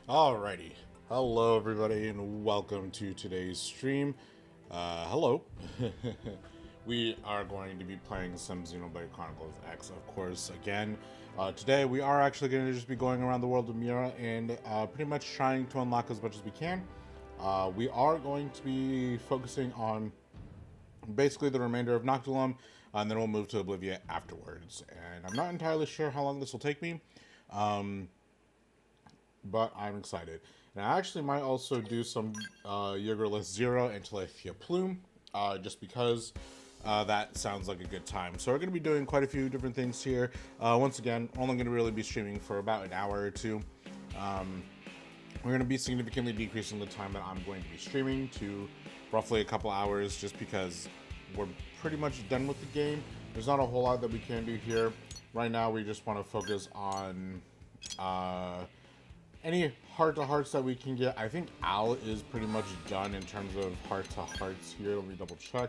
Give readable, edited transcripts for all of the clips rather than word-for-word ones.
Alrighty. Hello, everybody, and welcome to today's stream. Hello. We are going to be playing some Xenoblade Chronicles X, of course, again. Today, we are actually going to just be going around the world of Mira and pretty much trying to unlock as much as we can. We are going to be focusing on basically the remainder of Noctilum, and then we'll move to Oblivia afterwards. And I'm not entirely sure how long this will take me. But I'm excited. And I actually might also do some Yogurtless Zero and Tilapia Plume, just because that sounds like a good time. So we're going to be doing quite a few different things here. Once again, only going to really be streaming for about an hour or two. We're going to be significantly decreasing the time that I'm going to be streaming to roughly a couple hours, just because we're pretty much done with the game. There's not a whole lot that we can do here. Right now, we just want to focus on any heart-to-hearts that we can get. I think Al is pretty much done in terms of heart-to-hearts here. Let me double check.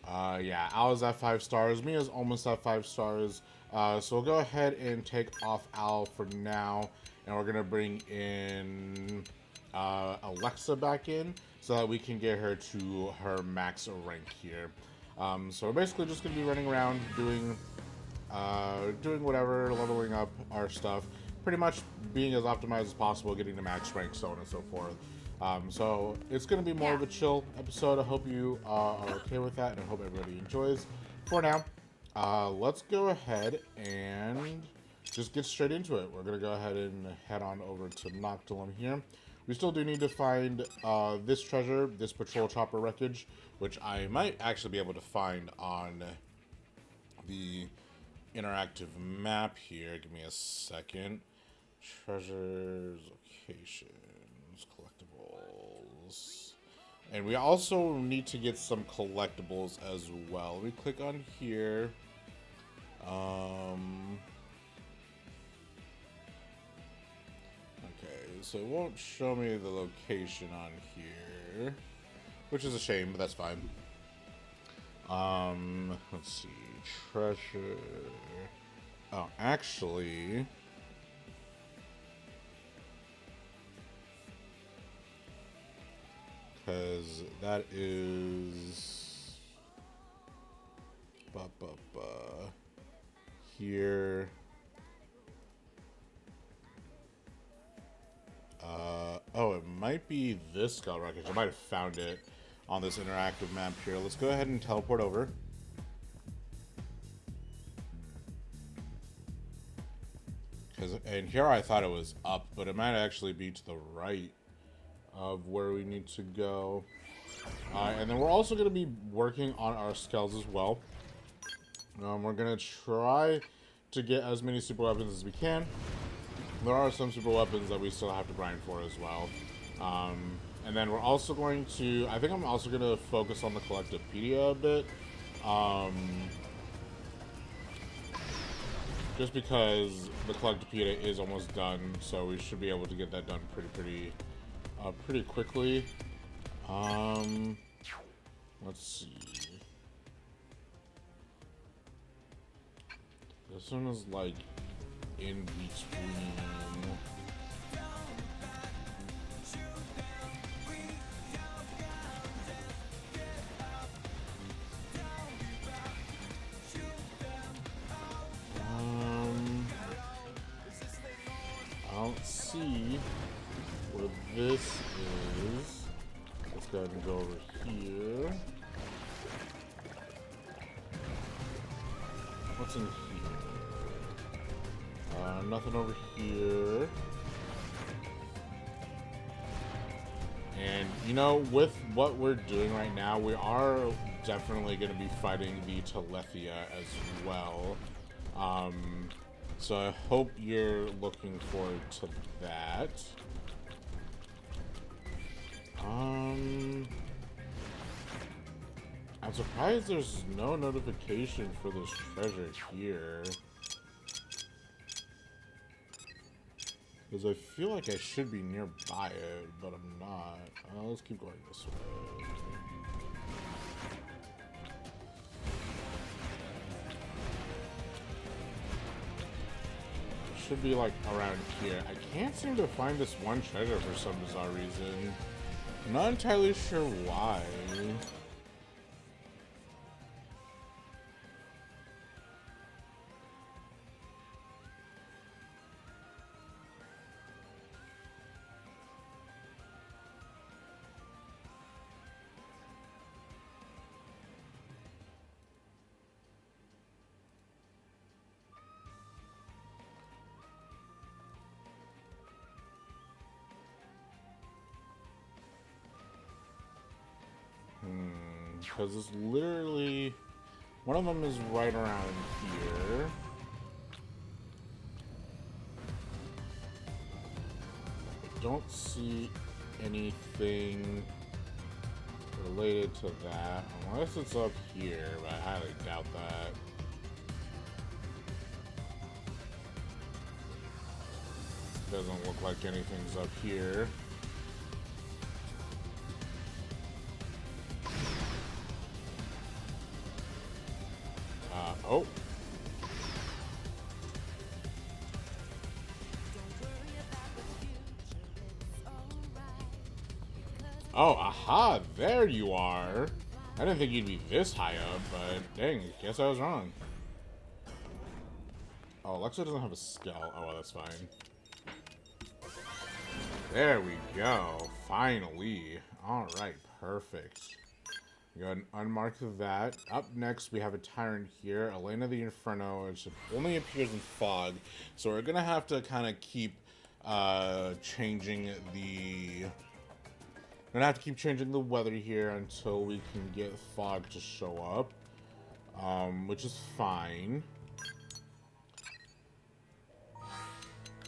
Yeah, Al is at 5 stars. Mia's almost at 5 stars. So we'll go ahead and take off Al for now. And we're going to bring in Alexa back in so that we can get her to her max rank here. So we're basically just going to be running around doing whatever, leveling up our stuff. Pretty much being as optimized as possible, getting the max rank, so on and so forth. So it's going to be more of a chill episode. I hope you are okay with that, and I hope everybody enjoys. For now, let's go ahead and just get straight into it. We're going to go ahead and head on over to Noctilum here. We still do need to find this treasure, this patrol chopper wreckage, which I might actually be able to find on the interactive map here. Give me a second. Treasures, locations, collectibles. And we also need to get some collectibles as well. We click on here. Okay, so it won't show me the location on here, which is a shame, but that's fine. Let's see. Treasure. Oh, actually, because that is here. Oh, it might be this skull wreckage. I might have found it on this interactive map here. Let's go ahead and teleport over. And here I thought it was up, but it might actually be to the right of where we need to go. And then we're also going to be working on our skulls as well. We're going to try to get as many super weapons as we can. There are some super weapons that we still have to grind for as well. And then we're also going to, I think I'm also going to focus on the Collectopedia a bit. Just because the Collectopedia is almost done, so we should be able to get that done pretty quickly. Let's see. This one is like in between. I don't see where this is. Let's go ahead and go over here. What's in here? Nothing over here. And, you know, with what we're doing right now, we are definitely going to be fighting the Tilapia as well. So I hope you're looking forward to that. I'm surprised there's no notification for this treasure here. Because I feel like I should be nearby it, but I'm not. Let's keep going this way. should be like around here. I can't seem to find this one treasure for some bizarre reason. I'm not entirely sure why. Because it's literally... One of them is right around here. I don't see anything related to that. Unless it's up here, but I highly doubt that. Doesn't look like anything's up here. Oh. Oh, aha, there you are. I didn't think you'd be this high up, but dang, guess I was wrong. Oh, Alexa doesn't have a skill. Oh, well, that's fine. There we go. Finally. Alright, perfect. Go ahead and unmark that. Up next, we have a tyrant here, Elena the Inferno, which only appears in fog. So we're gonna have to kind of keep changing the... We're gonna have to keep changing the weather here until we can get fog to show up, which is fine.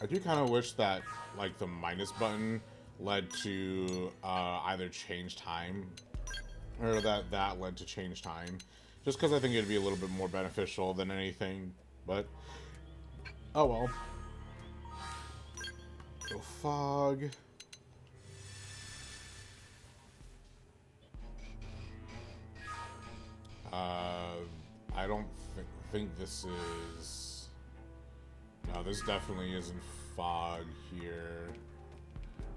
I do kind of wish that, like, the minus button led to either change time, or that led to change time, just because I think it'd be a little bit more beneficial than anything, but oh well. Go fog. I don't think this is... No, this definitely isn't fog here.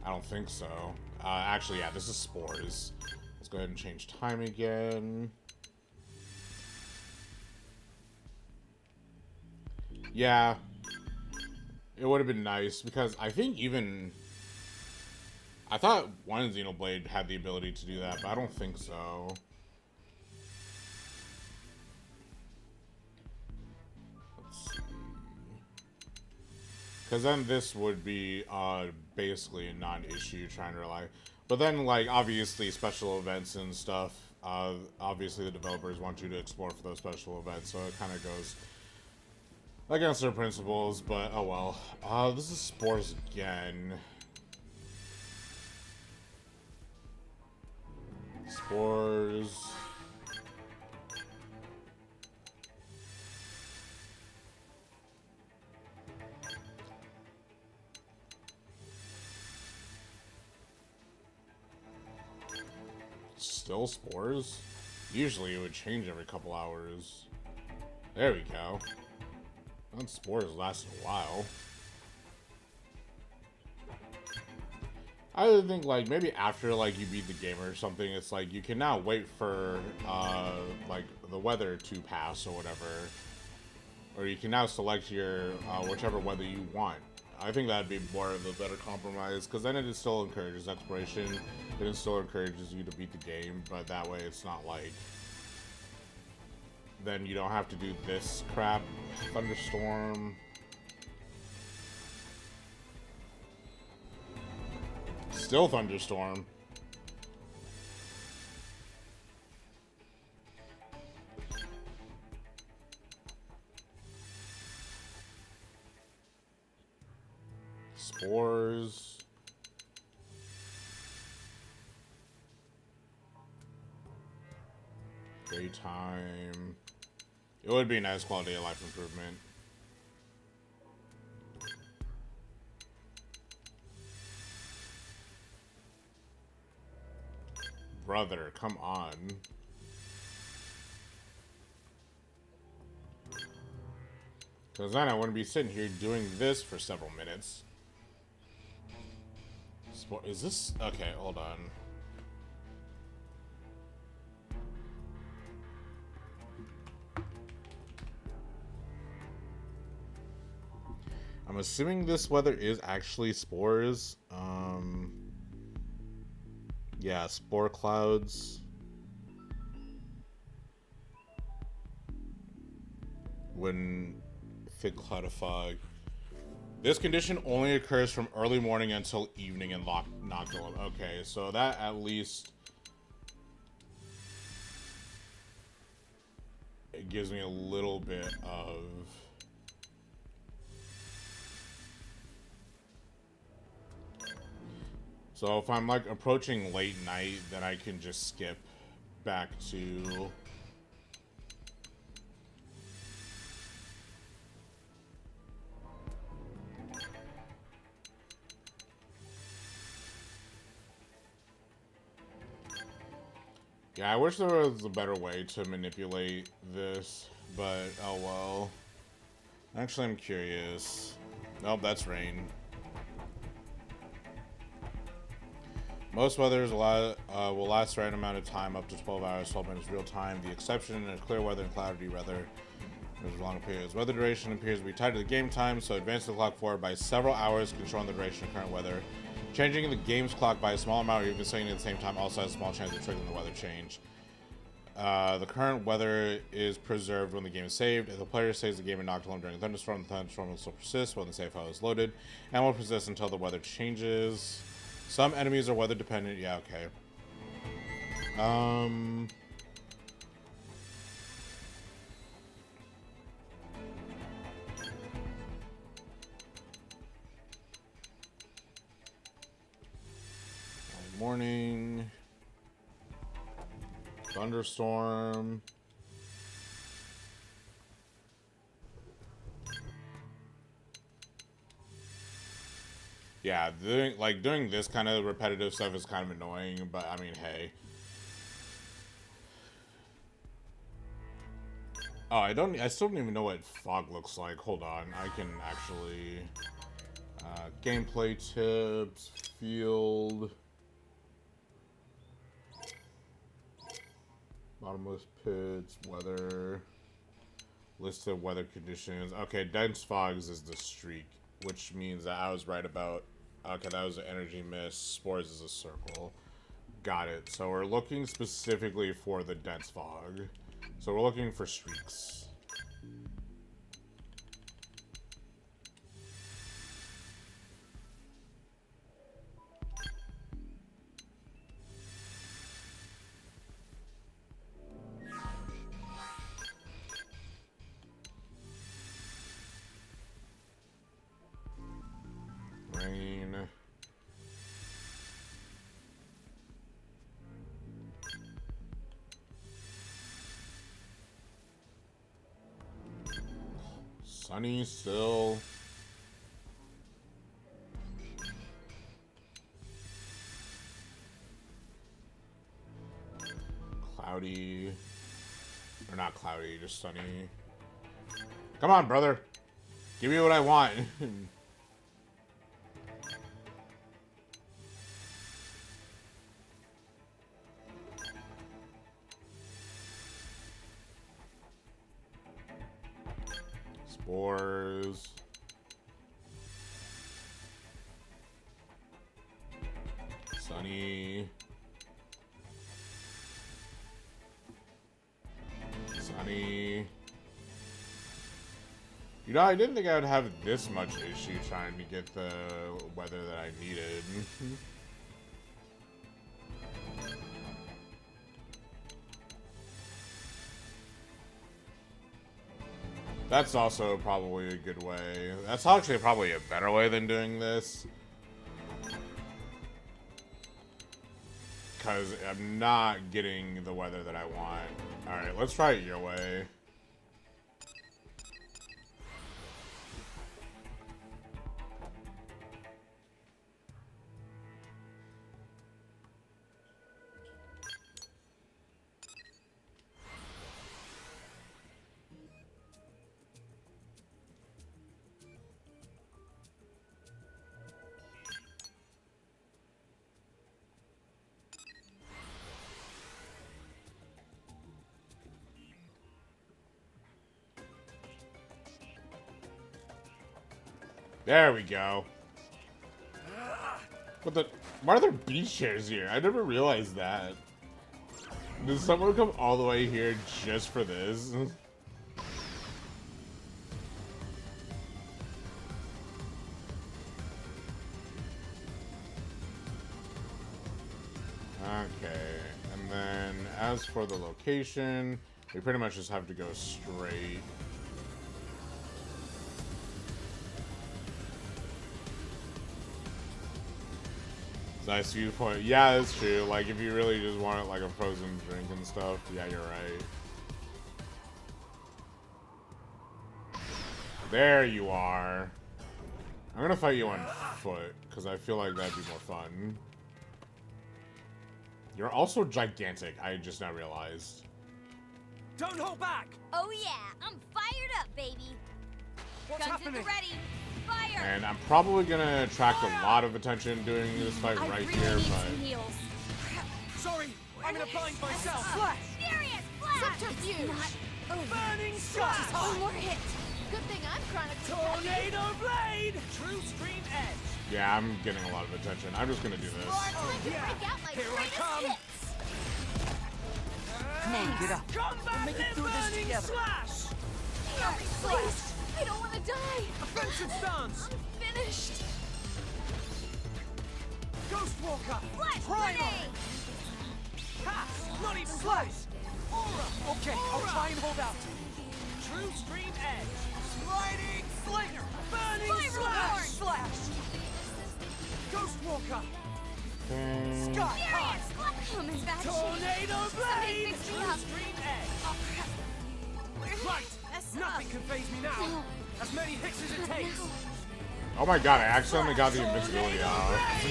I don't think so. Actually, yeah, this is spores. Let's go ahead and change time again. Yeah. It would have been nice, because I think even... I thought one Xenoblade had the ability to do that, but I don't think so. Because then this would be basically a non-issue trying to rely. But then, like, obviously special events and stuff, obviously the developers want you to explore for those special events, so it kind of goes against their principles, but oh well. This is spores again. Spores... Still spores? Usually it would change every couple hours. There we go. Those spores last a while. I would think, like, maybe after, like, you beat the game or something, it's like, you can now wait for, like, the weather to pass or whatever. Or you can now select your, whichever weather you want. I think that'd be more of a better compromise, because then it still encourages exploration. It still encourages you to beat the game, but that way it's not like... Then you don't have to do this crap. Thunderstorm. Still thunderstorm. Spores. Daytime. It would be a nice quality of life improvement. Brother, come on. Because then I wouldn't be sitting here doing this for several minutes. Is this... Okay, hold on. I'm assuming this weather is actually spores. Yeah, spore clouds. When thick cloud of fog. This condition only occurs from early morning until evening in Noctilum. Okay, so that at least it gives me a little bit of so if I'm like approaching late night, then I can just skip back to yeah, I wish there was a better way to manipulate this, but oh well. Actually, I'm curious. Nope, that's rain. Most weathers will last the right amount of time, up to 12 hours, 12 minutes real time. The exception is clear weather and cloudy weather. There's long periods. Weather duration appears to be tied to the game time, so advance the clock forward by several hours, controlling the duration of current weather. Changing the game's clock by a small amount or even setting it at the same time also has a small chance of triggering the weather change. The current weather is preserved when the game is saved. If the player saves the game in Noctilum during a thunderstorm, the thunderstorm will still persist when the save file is loaded and will persist until the weather changes. Some enemies are weather dependent. Yeah, okay. Morning. Thunderstorm. Yeah, doing this kind of repetitive stuff is kind of annoying, but I mean, hey. Oh, I still don't even know what fog looks like. Hold on, I can actually gameplay tips, field, bottomless pits, weather, list of weather conditions. Okay, dense fogs is the streak, which means that I was right about. Okay, that was an energy mist. Spores is a circle. Got it. So we're looking specifically for the dense fog. So we're looking for streaks. Rain. Sunny still. Cloudy. Or not cloudy, just sunny. Come on, brother. Give me what I want. Spores. Sunny. Sunny. You know, I didn't think I would have this much issue trying to get the weather that I needed. That's also probably a good way. That's actually probably a better way than doing this. Because I'm not getting the weather that I want. Alright, let's try it your way. There we go. What the? Why are there beach chairs here? I never realized that. Did someone come all the way here just for this? Okay, and then as for the location, we pretty much just have to go straight. Nice viewpoint. Yeah, that's true. Like, if you really just want like a frozen drink and stuff, yeah, you're right. There you are. I'm gonna fight you on foot, because I feel like that'd be more fun. You're also gigantic, I just now realized. Don't hold back! Oh yeah, I'm fired up, baby. What's Guns happening? at the ready. Fire! And I'm probably gonna attract a lot of attention doing this fight I right really here, need but... some heals. Sorry, I'm in a bind myself. Flash! Furious flash! Subterfuge! Not over. Burning slash! One more hit. Good thing I'm Chronicles. Tornado blade! True stream edge! Yeah, I'm getting a lot of attention. I'm just gonna do this. Time to yeah. break out my Here I greatest come. hits. Come on, get up. Combat We'll make it through this burning together. slash! Hurry, please. I don't want to die. Offensive stance! I'm finished. Ghost Walker! Flash Primal! grenade! Pass! Not even close! Aura! Okay, I'll try and hold out. True stream edge! Sliding slinger! Burning slash! Slash! Ghost Walker! Okay. Sky Furious high! flash! I'm in bad shape. Tornado blade! fix me True up. stream edge! Oh crap. Where Right! mess Nothing up? can phase me now! No. As many hits as it takes! Oh my god, I accidentally got the invincibility off.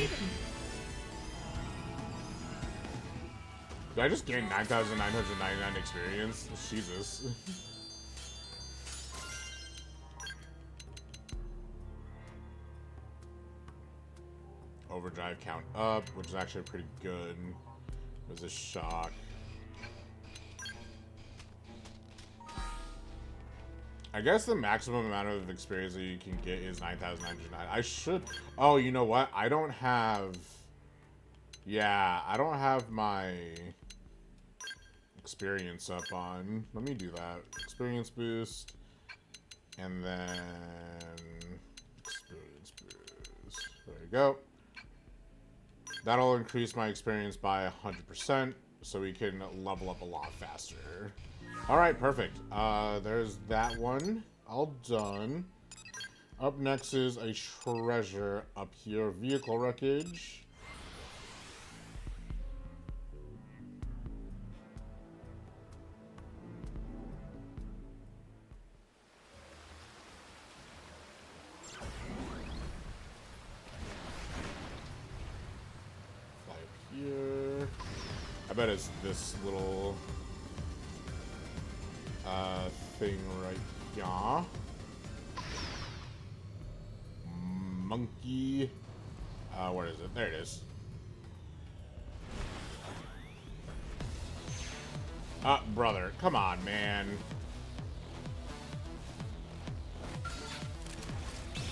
Did I just gain 9,999 experience? Jesus. Overdrive count up, which is actually pretty good. It was a shock. I guess the maximum amount of experience that you can get is 9,909. I should... Oh, you know what? I don't have... Yeah, I don't have my experience up on. Let me do that. Experience boost. And then... Experience boost. There you go. That'll increase my experience by 100%, so we can level up a lot faster. Alright, perfect. There's that one. All done. Up next is a treasure up here. Vehicle wreckage. Fly up here. I bet it's this little thing right here. Monkey. Where is it? There it is. Brother, come on, man.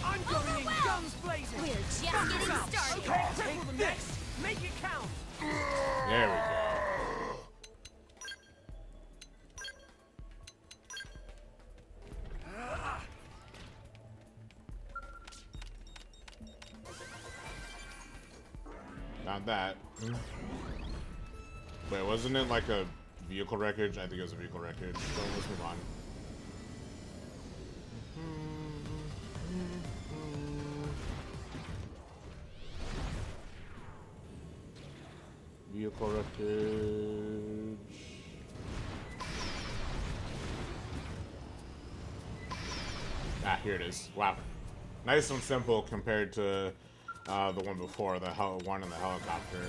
I'm going in guns blazing! We're just getting started. Okay, take this! Make it count! There we go. Not that. Wait, wasn't it like a vehicle wreckage? I think it was a vehicle wreckage. So let's move on. Vehicle wreckage. Ah, here it is. Wow. Nice and simple compared to the one before, the one in the helicopter.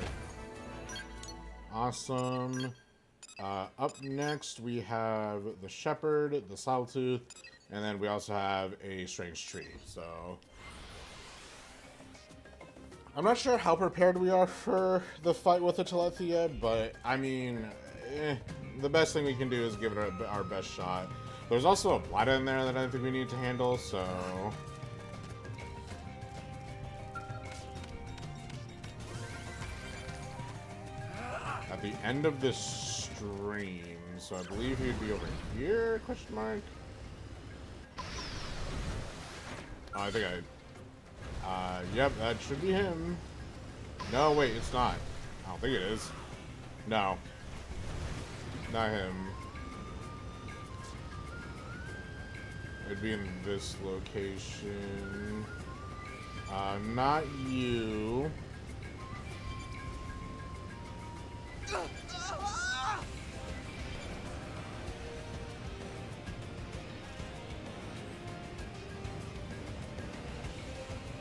Awesome. Up next, we have the Shepherd, the Sawtooth, and then we also have a Strange Tree. So, I'm not sure how prepared we are for the fight with the Telethia, but I mean, the best thing we can do is give it our best shot. There's also a Blada in there that I think we need to handle, so at the end of this stream. So I believe he'd be over here, question mark. Oh, I think yep, that should be him. No, wait, it's not. I don't think it is. No. Not him. It'd be in this location. Not you.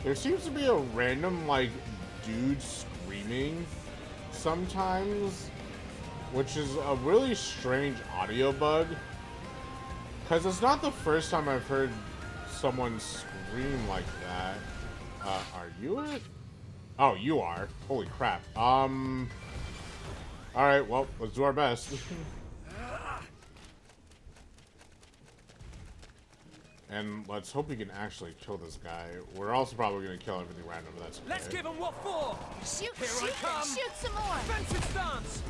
There seems to be a random, like, dude screaming sometimes, which is a really strange audio bug. Because it's not the first time I've heard someone scream like that. Are you it? Oh, you are. Holy crap. Alright, well, let's do our best. And let's hope we can actually kill this guy. We're also probably going to kill everything random, but that's okay. Let's give him what for! Shoot, Here shoot, I come. shoot some more. Offensive stance!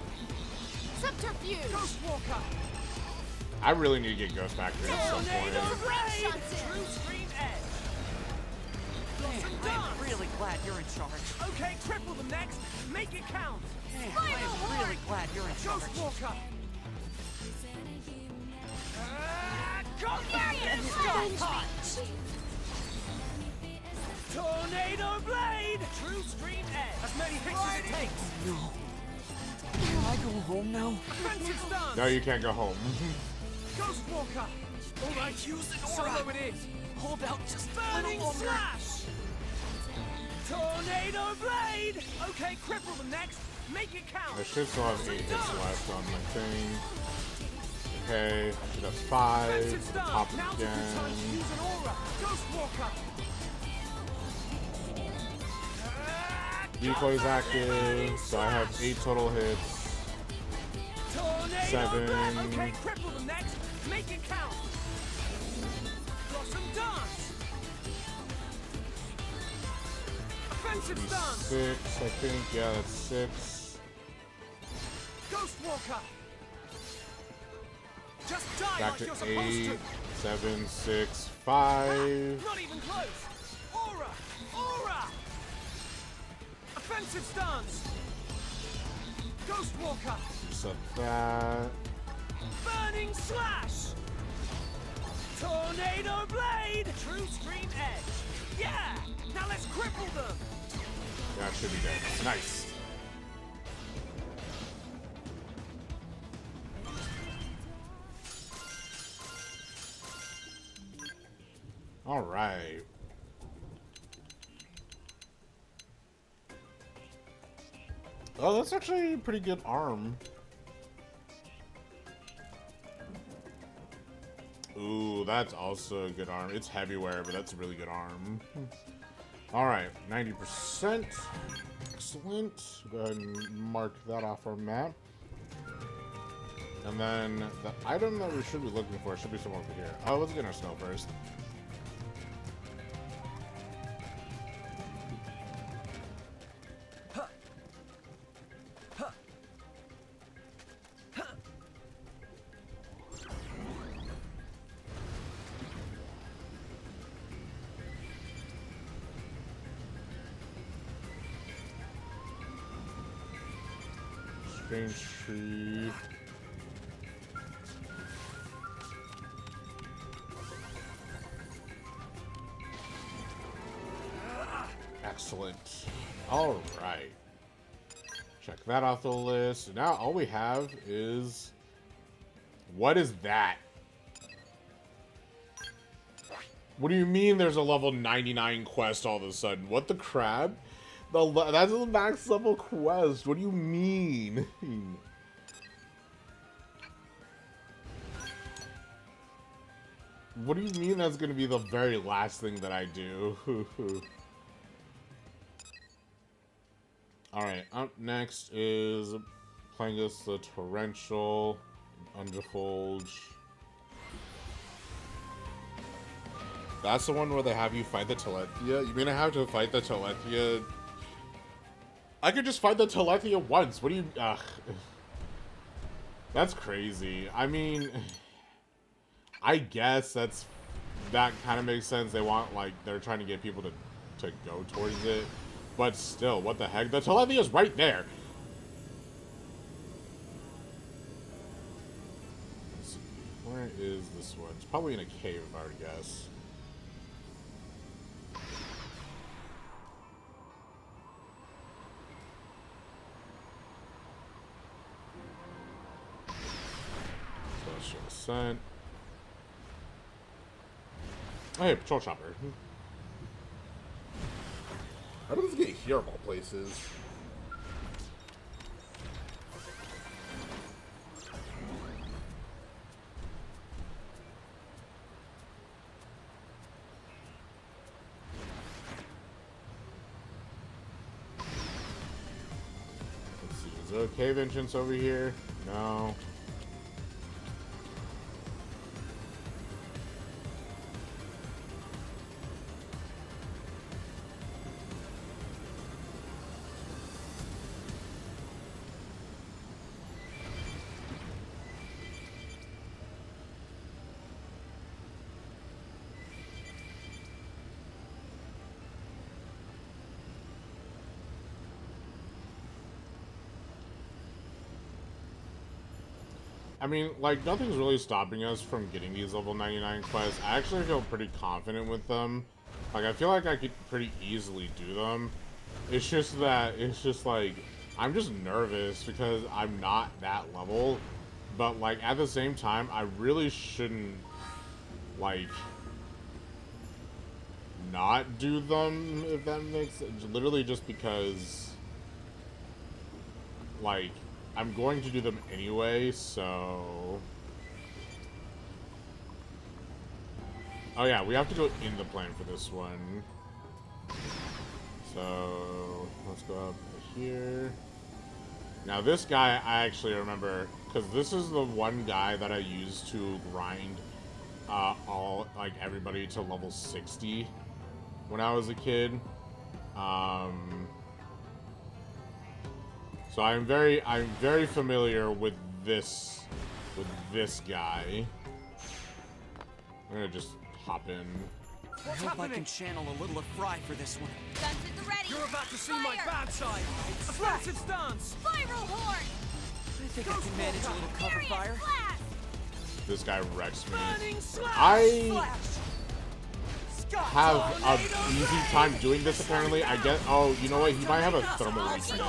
Subterfuge. Ghostwalker! I really need to get Ghost back there at some Tornado point. Blade! Shots in. True Stream Edge! Blossom I'm Dance! really glad you're in charge. Okay, triple them next! Make it count! Man, I am really glad you're in charge. Ghostwalker! Go back and Revenge stop! me. Tornado Blade! True Stream Edge! As many hits as it takes! No. Can I go home now? Offensive stance! No, you can't go home. Ghostwalker! Alright, use an aura! Solo it is! Hold out just a Burning little longer. Slash! Tornado Blade! Okay, cripple them next! Make it count! I should still have 8 hits left on my thing. Okay, should have 5. Offensive stance! Pop Now's it a good time to again. use an aura! Ghostwalker! Decoy's active, so I have 8 total hits. Tornado 7. Blade! Okay, cripple them next! Make it count! Blossom Dance! Offensive stance! 6, I think. Yeah, that's 6. Ghostwalker! Just die Back like to you're supposed 8, to! 7, 6, 5. Not even close! Aura! Aura! Offensive stance! Ghostwalker! So that. Burning Slash! Tornado Blade! True Stream Edge! Yeah! Now let's cripple them! That should be dead. Nice. All right. Oh, that's actually a pretty good arm. Ooh, that's also a good arm. It's heavyware, but that's a really good arm. All right, 90%. Excellent. Go ahead and mark that off our map. And then the item that we should be looking for should be somewhere over here. Oh, let's get our snow first. Strange tree. Excellent. All right. Check that off the list. Now all we have is... What is that? What do you mean there's a level 99 quest all of a sudden? What the crap? That's a max level quest. What do you mean? What do you mean that's going to be the very last thing that I do? Alright, up next is playing us the Torrential Underfolge. That's the one where they have you fight the Telethia? You mean I have to fight the Telethia? I could just fight the Telethia once. What do you... Ugh. That's crazy. I mean, I guess that kind of makes sense. They want, like, they're trying to get people to go towards it. But still, what the heck? The Telethy is right there. Let's see. Where is this one? It's probably in a cave, if I were to guess. Celestial Ascent. Oh, hey, Patrol Chopper. How does this get here of all places? Let's see, is there a cave entrance over here? No. I mean, like, nothing's really stopping us from getting these level 99 quests. I actually feel pretty confident with them. Like, I feel like I could pretty easily do them. It's just that, like, I'm just nervous because I'm not that level. But, like, at the same time, I really shouldn't, like, not do them, if that makes sense. Literally just because, like, I'm going to do them anyway, so... Oh yeah, we have to go in the plan for this one. So, let's go up here. Now this guy, I actually remember, because this is the one guy that I used to grind everybody to level 60 when I was a kid. So I'm very familiar with this guy. I'm gonna just hop in. I hope I can channel a little of Fry for this one. Guns at the ready. You're about to see my Fire. bad side. Offensive stance. Spiral horn. I think I can manage a little cover Furious fire. blast. This guy wrecks me. Burning slash. I Scott have an tornado easy blade. time doing this apparently. I guess. Oh, you know what? He might have a thermal weakness. No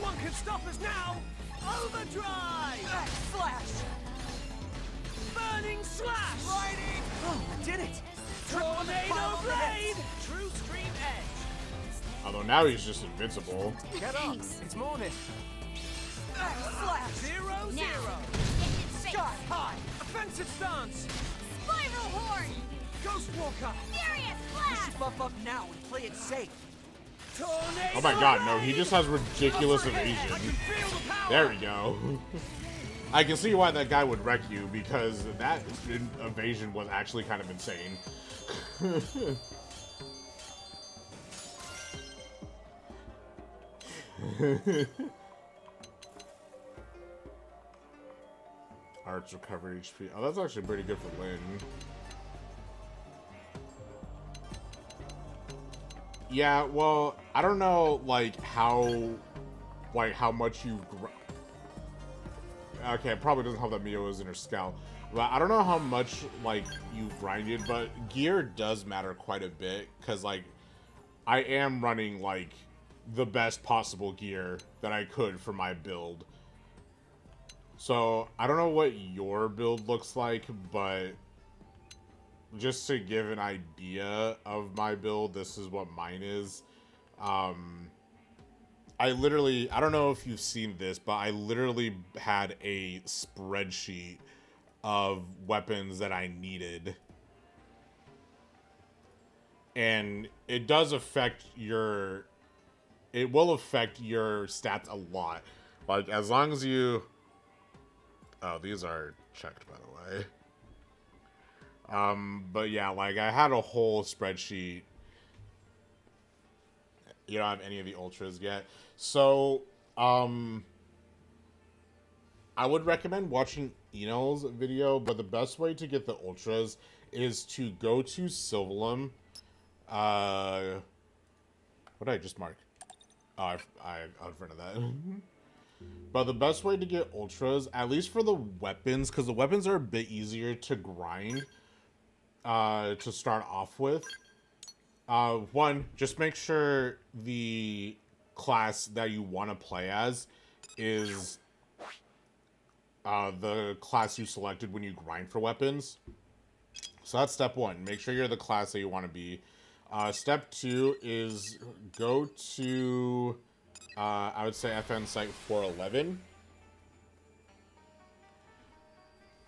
one can stop us now. Overdrive. Slash. Burning slash. Lightning. Oh, I did it! Tornado blade. True stream edge. Although now he's just invincible. Get up. It's morning. Slash. 0-0. Now. Get in space. Sky high. Offensive stance. Spiral horn. Ghost walker. Furious We blast. should buff up now and play it safe. Tornado Oh my god, no, he blade. just has ridiculous Overhead. I evasion. can feel the power. There we go. I can see why that guy would wreck you, because that evasion was actually kind of insane. Arts recover HP. Oh, that's actually pretty good for Lynn. Yeah, well, I don't know, like, how much you... Okay, it probably doesn't help that Mia was in her scout. But I don't know how much, like, you grinded, but gear does matter quite a bit, because, like, I am running, like, the best possible gear that I could for my build. So, I don't know what your build looks like, but just to give an idea of my build, this is what mine is. I don't know if you've seen this, but I literally had a spreadsheet of weapons that I needed. And it does affect your... It will affect your stats a lot. Like, as long as you... Oh, these are checked, by the way. But yeah, like, I had a whole spreadsheet. You don't have any of the ultras yet. So, I I would recommend watching Enel's video, but the best way to get the ultras is to go to Sylvalum. What did I just mark? Oh, I in front of that. But the best way to get ultras, at least for the weapons, because the weapons are a bit easier to grind to start off with. One, just make sure the class that you want to play as is the class you selected when you grind for weapons. So that's step one. Make sure you're the class that you want to be. Step two is go to, I would say FN site 411.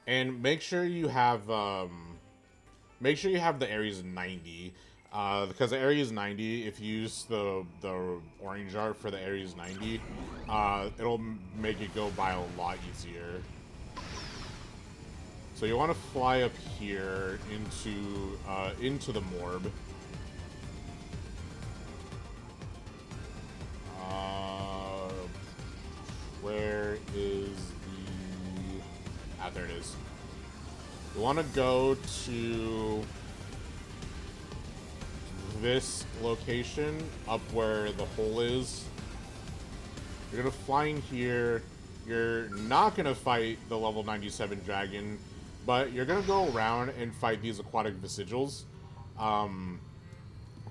And make sure you have the Ares 90. Because the Ares 90, if you use the orange art for the Ares 90, it'll make it go by a lot easier. So you want to fly up here into the Morb. Where is the... Ah, there it is. You want to go to this location up where the hole is. You're gonna fly in here. You're not gonna fight the level 97 dragon, but you're gonna go around and fight these aquatic vestigials.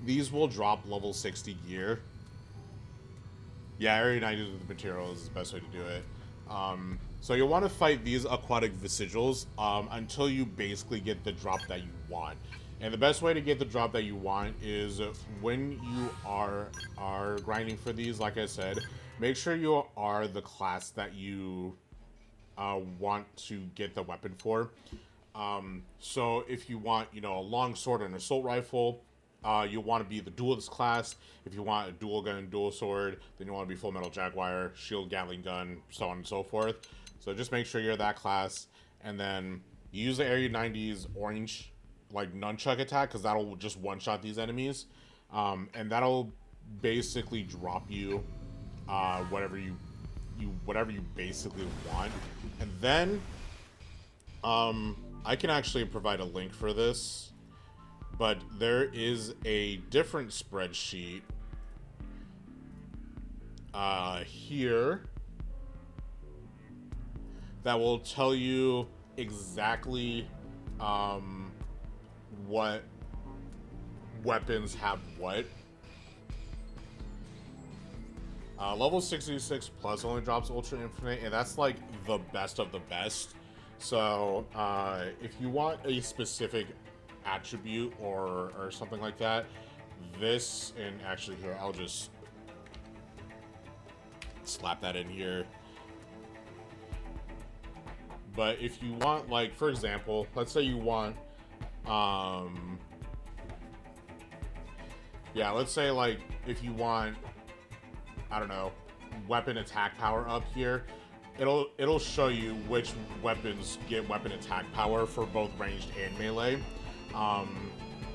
These will drop level 60 gear. Yeah, Area 90 with the material is the best way to do it. So you'll want to fight these aquatic vestigials until you basically get the drop that you want. And the best way to get the drop that you want is when you are grinding for these, like I said, make sure you are the class that you want to get the weapon for. So if you want, you know, a long sword and assault rifle, you want to be the duelist class. If you want a dual gun and dual sword, then you want to be Full Metal Jaguar, shield, Gatling gun, so on and so forth. So just make sure you're that class, and then use the Area 90's orange, like, nunchuck attack, because that'll just one-shot these enemies, and that'll basically drop you whatever you basically want. And then I can actually provide a link for this. But there is a different spreadsheet here that will tell you exactly what weapons have what. Level 66 plus only drops Ultra Infinite, and that's like the best of the best. So if you want a specific attribute or something like that, this, and actually here, I'll just slap that in here. But if you want, like, for example, let's say you want let's say, like, if you want, I don't know, weapon attack power up here, it'll show you which weapons get weapon attack power for both ranged and melee.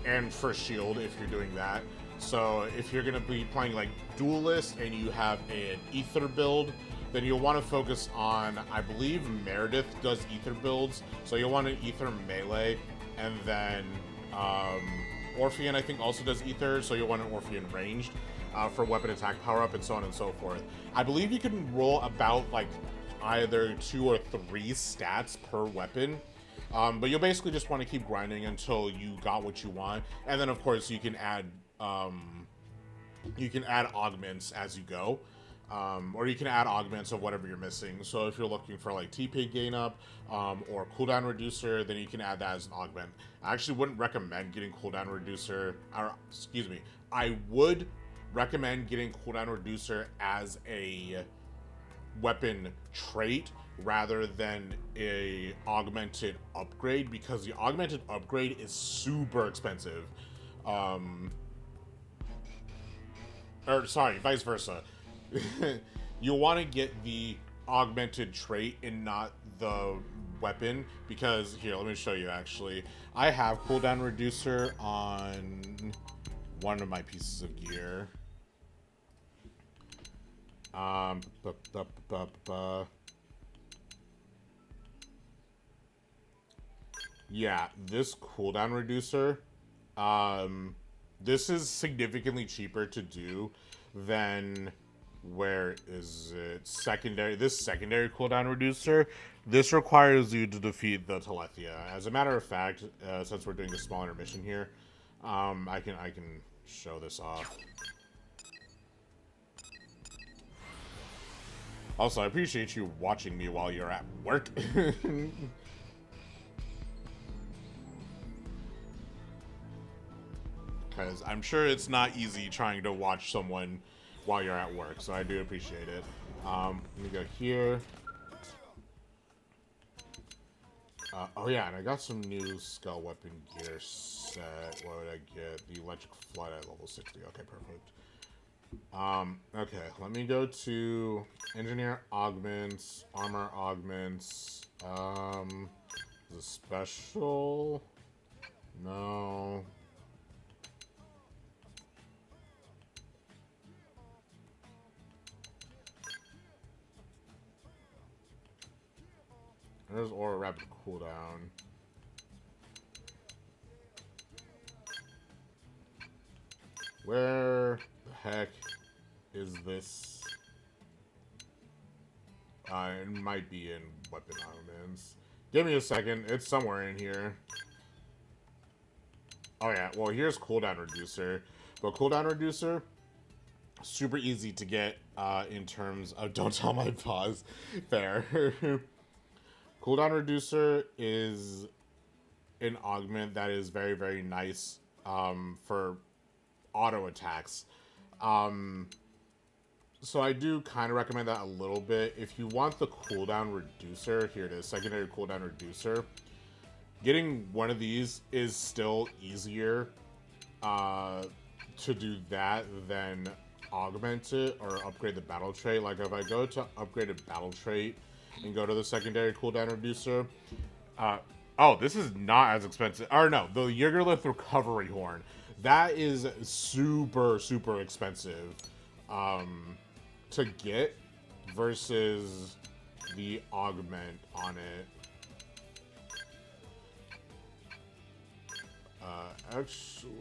And for shield if you're doing that. So if you're gonna be playing like duelist and you have an ether build, then you'll want to focus on, I believe Meredith does ether builds, so you'll want an ether melee, and then Orpheon I think also does ether, so you'll want an Orpheon ranged for weapon attack power up, and so on and so forth. I believe you can roll about like either 2 or 3 stats per weapon. But you'll basically just want to keep grinding until you got what you want, and then of course you can add augments as you go, or you can add augments of whatever you're missing. So if you're looking for like TP gain up or cooldown reducer, then you can add that as an augment. I actually wouldn't recommend getting cooldown reducer, or excuse me, I would recommend getting cooldown reducer as a weapon trait rather than a augmented upgrade, because the augmented upgrade is super expensive. Or sorry, vice versa. You'll want to get the augmented trait and not the weapon, because here, let me show you actually. I have cooldown reducer on one of my pieces of gear. yeah, this cooldown reducer, this is significantly cheaper to do than, where is it, secondary, this secondary cooldown reducer. This requires you to defeat the Telethia. As a matter of fact, since we're doing a small intermission here, I can show this off. Also, I appreciate you watching me while you're at work. Because I'm sure it's not easy trying to watch someone while you're at work, so I do appreciate it. Let me go here. Oh yeah, and I got some new skull weapon gear set. What would I get? The electric flood at level 60. Okay, perfect. Okay, let me go to engineer augments, armor augments. Is it special? No. There's Aura Rapid Cooldown. Where the heck is this? It might be in Weapon Augments. Give me a second. It's somewhere in here. Oh yeah, well here's Cooldown Reducer. But Cooldown Reducer, super easy to get in terms of... Don't tell my pause. Fair. Cooldown Reducer is an augment that is very, very nice for auto attacks. So I do kind of recommend that a little bit. If you want the cooldown reducer, here it is, secondary cooldown reducer. Getting one of these is still easier to do that than augment it or upgrade the battle trait. Like if I go to upgraded battle trait and go to the secondary cooldown reducer, oh, this is not as expensive. Or no, the Yggdrasil recovery horn. That is super, super expensive to get versus the augment on it. Actually...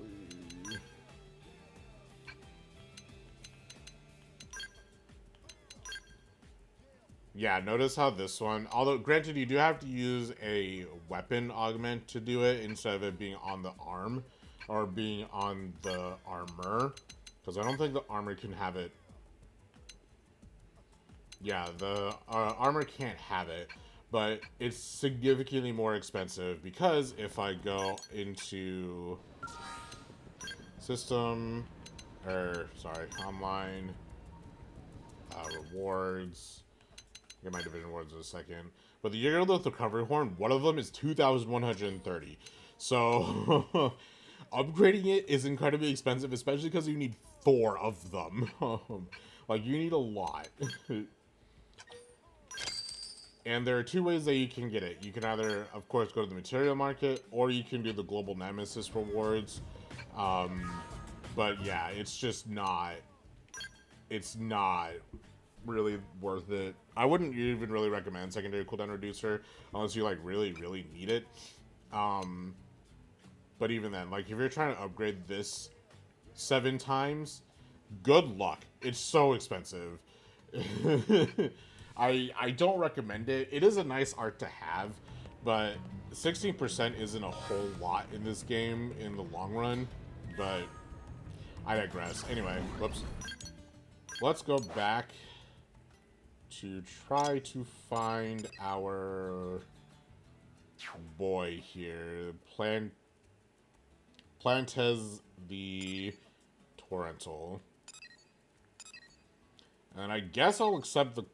Yeah, notice how this one, although granted you do have to use a weapon augment to do it instead of it being on the arm or being on the armor, because I don't think the armor can have it. Yeah, the armor can't have it, but it's significantly more expensive because if I go into system, or sorry, online, rewards, get my division rewards in a second, but the Yggdrasil recovery horn, one of them is 2,130. So upgrading it is incredibly expensive, especially because you need 4 of them. Like, you need a lot. And there are 2 ways that you can get it. You can either, of course, go to the material market, or you can do the global nemesis rewards. But yeah, it's just not, it's not really worth it. I wouldn't even really recommend secondary cooldown reducer unless you like really, really need it. But even then, like if you're trying to upgrade this 7 times, good luck. It's so expensive. I don't recommend it. It is a nice art to have, but 16% isn't a whole lot in this game in the long run, but I digress. Anyway, whoops. Let's go back to try to find our boy here. Plantes the Torrental. And I guess I'll accept the...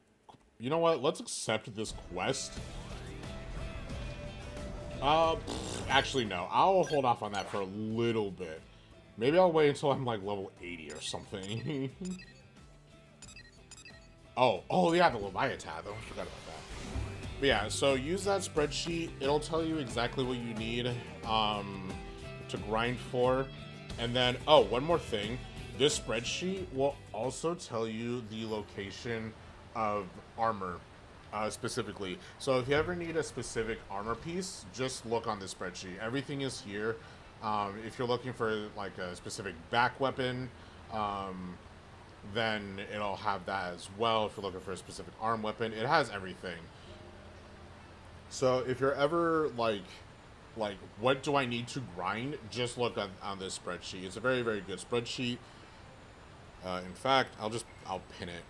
You know what? Let's accept this quest. Actually, no. I'll hold off on that for a little bit. Maybe I'll wait until I'm, like, level 80 or something. Oh, yeah, the Leviathan. I forgot about that. But yeah, so use that spreadsheet. It'll tell you exactly what you need to grind for. And then, oh, one more thing. This spreadsheet will also tell you the location of armor specifically. So if you ever need a specific armor piece, just look on this spreadsheet. Everything is here. If you're looking for like a specific back weapon, then it'll have that as well. If you're looking for a specific arm weapon, it has everything. So if you're ever like what do I need to grind, just look on this spreadsheet. It's a very, very good spreadsheet. In fact, I'll pin it.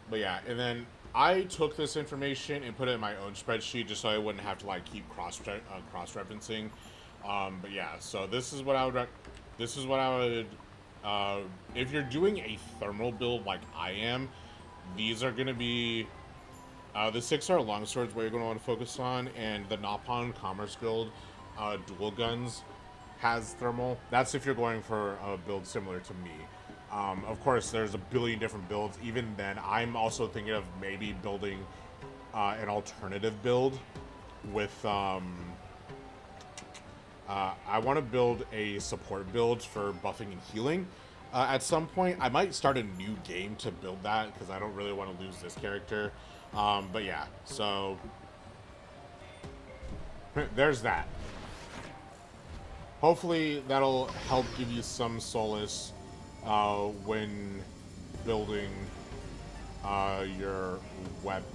But yeah, and then I took this information and put it in my own spreadsheet just so I wouldn't have to like keep cross-referencing. But yeah, so this is what I would. If you're doing a thermal build like I am, these are going to be the 6R longswords where you're going to want to focus on, and the Napon Commerce Guild dual guns has thermal. That's if you're going for a build similar to me. Of course, there's a billion different builds. Even then, I'm also thinking of maybe building an alternative build with... I want to build a support build for buffing and healing. At some point, I might start a new game to build that because I don't really want to lose this character. But yeah, so there's that. Hopefully that'll help give you some solace when building your weapon.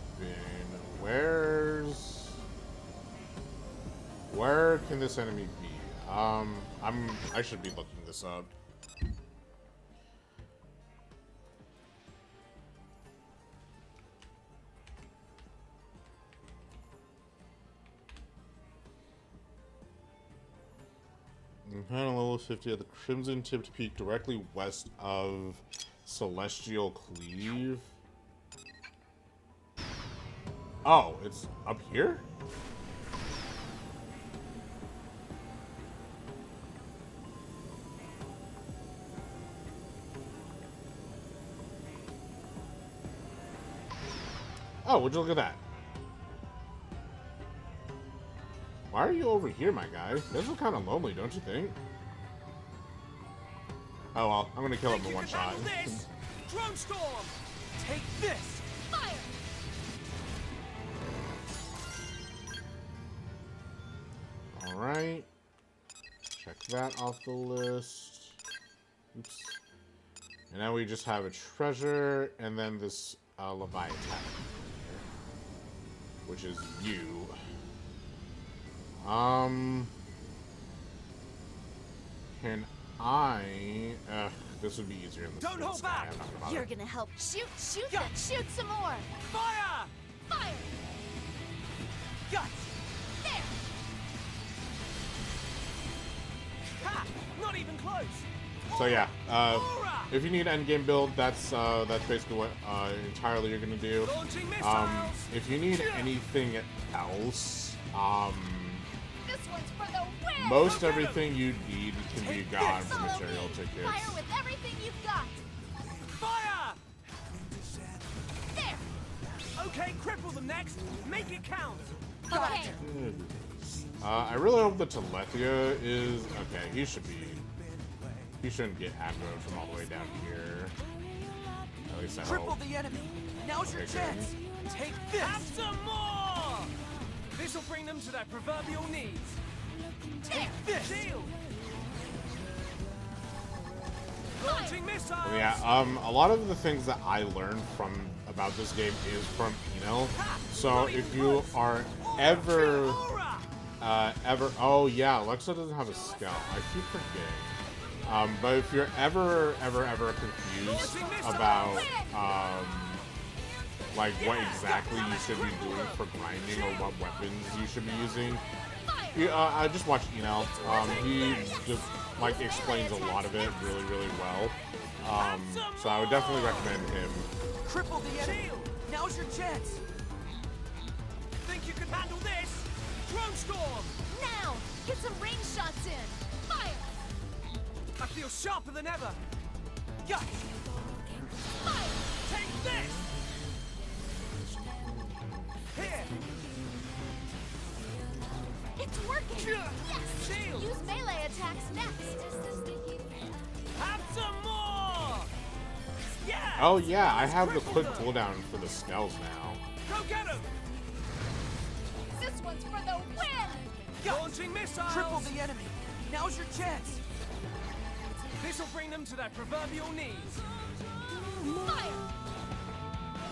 Where can this enemy be? I should be looking this up. On level 50 at the Crimson Tipped Peak directly west of Celestial Cleave. Oh, it's up here? Oh, would you look at that? Why are you over here, my guy? This is kind of lonely, don't you think? Oh well, I'm gonna kill him in one shot. Drone storm! Take this! Fire! Alright. Check that off the list. Oops. And now we just have a treasure, and then this Leviathan. Which is you. Can I... this would be easier in the Don't hold back! You're gonna help. Shoot them. Shoot some more. Fire! Fire! Guts! There! Ha! Not even close! So yeah, if you need an endgame build, that's basically what entirely you're gonna do. Launching missiles! If you need anything else, This one's for the win! most everything you need can be gotten from material tickets. Fire with everything you've got. Fire! There! Okay, cripple them next. Make it count. Okay. I really hope the Telethia is okay. He shouldn't get aggroed from all the way down here. At least I Cripple hope. the enemy. Now's your Okay, chance. Take this. Have some more. This'll bring them to their proverbial knees. Take this. Shield. Launching missiles. But yeah, a lot of the things that I learned about this game is from Enel. So if you are ever, oh yeah, Alexa doesn't have a scout. I keep forgetting. But if you're ever confused about, like what exactly you should be doing for grinding or what weapons you should be using, I just watch Enel. He just like explains a lot of it really well. So I would definitely recommend him. Cripple the enemy. Now's your chance. Think you can handle this? Drone storm. Now! Get some range shots in. Fire! I feel sharper than ever. Yuck. Fire! Take this. Here. It's working! Yes! Shield. Use melee attacks next! Have some more! Yeah! Oh yeah, I have the quick cooldown for the Skells now. Go get him! This one's for the win! Launching missiles! Triple the enemy. Now's your chance. This'll bring them to their proverbial knees. Fire!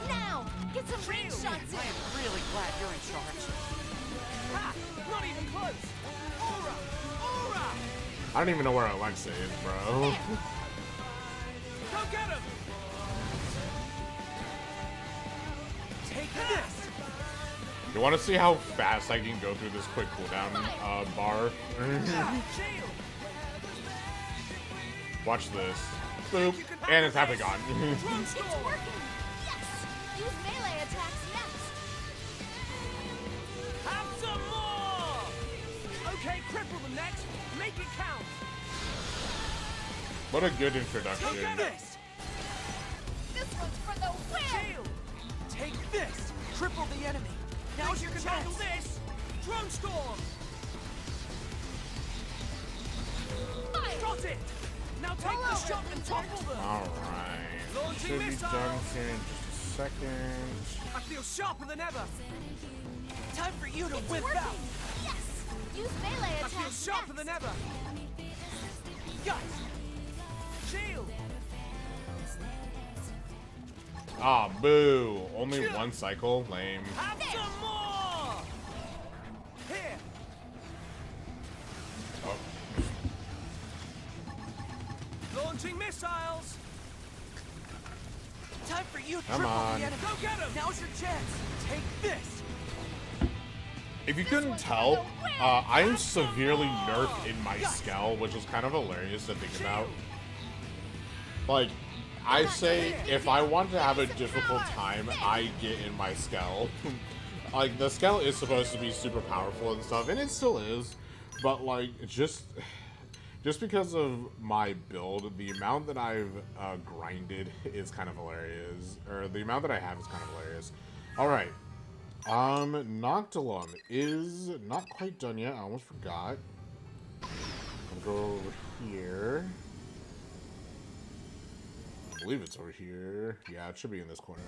Now! Get some range Shield. shots in! I am really glad you're in charge. Ha! Not even close! Aura! Aura! I don't even know where Alexa is, bro. Go get him! Take this! You want to see how fast I can go through this quick cooldown bar? Shield! Watch this. Boop. And it's half gone. Run It's storm! working! Yes! Use melee attacks next! Have some more! Okay, cripple them next. Make it count. What a good Go introduction. get this! This one's for the win! Shield! Take this. Triple the enemy. Now's your You can handle chance. this! Drone storm! Fire! Got it! Now take the shot and topple them! Alright. Launching Should be missiles. done here in just a second. I feel sharper than ever! Time for you to It's whip working! out. Yes! Use melee I attacks feel sharper next! than ever! Yes! Shield! Ah, boo. Only one cycle? Lame. Have some more! Here! Oh. Launching missiles! Time for you to Come triple on. the enemy. Go get him! Now's your chance. Take this. If you couldn't tell, I am severely nerfed in my Skell, which is kind of hilarious to think about. Like, I say if I want to have a difficult time, I get in my Skell. Like, the Skell is supposed to be super powerful and stuff, and it still is, but like, just because of my build, the amount that I've grinded is kind of hilarious, or the amount that I have is kind of hilarious. Alright. Noctilum is not quite done yet. I almost forgot. I'll go over here. I believe it's over here. Yeah, it should be in this corner.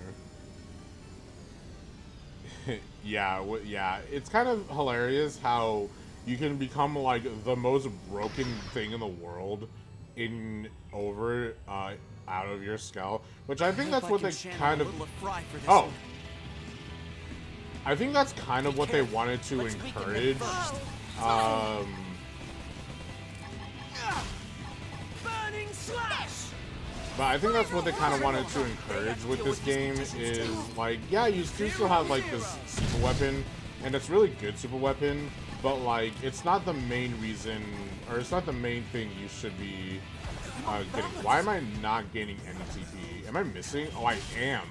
Yeah, yeah. It's kind of hilarious how you can become like the most broken thing in the world out of your Skell, which I think that's what they kind of. Oh. I think that's kind of what they wanted to encourage. Burning slash! But I think that's what they kind of wanted to encourage with this game is, like, yeah, you do still have, like, this super weapon, and it's really good super weapon, but, like, it's not the main reason, or it's not the main thing you should be getting. Why am I not gaining any TP? Am I missing? Oh, I am.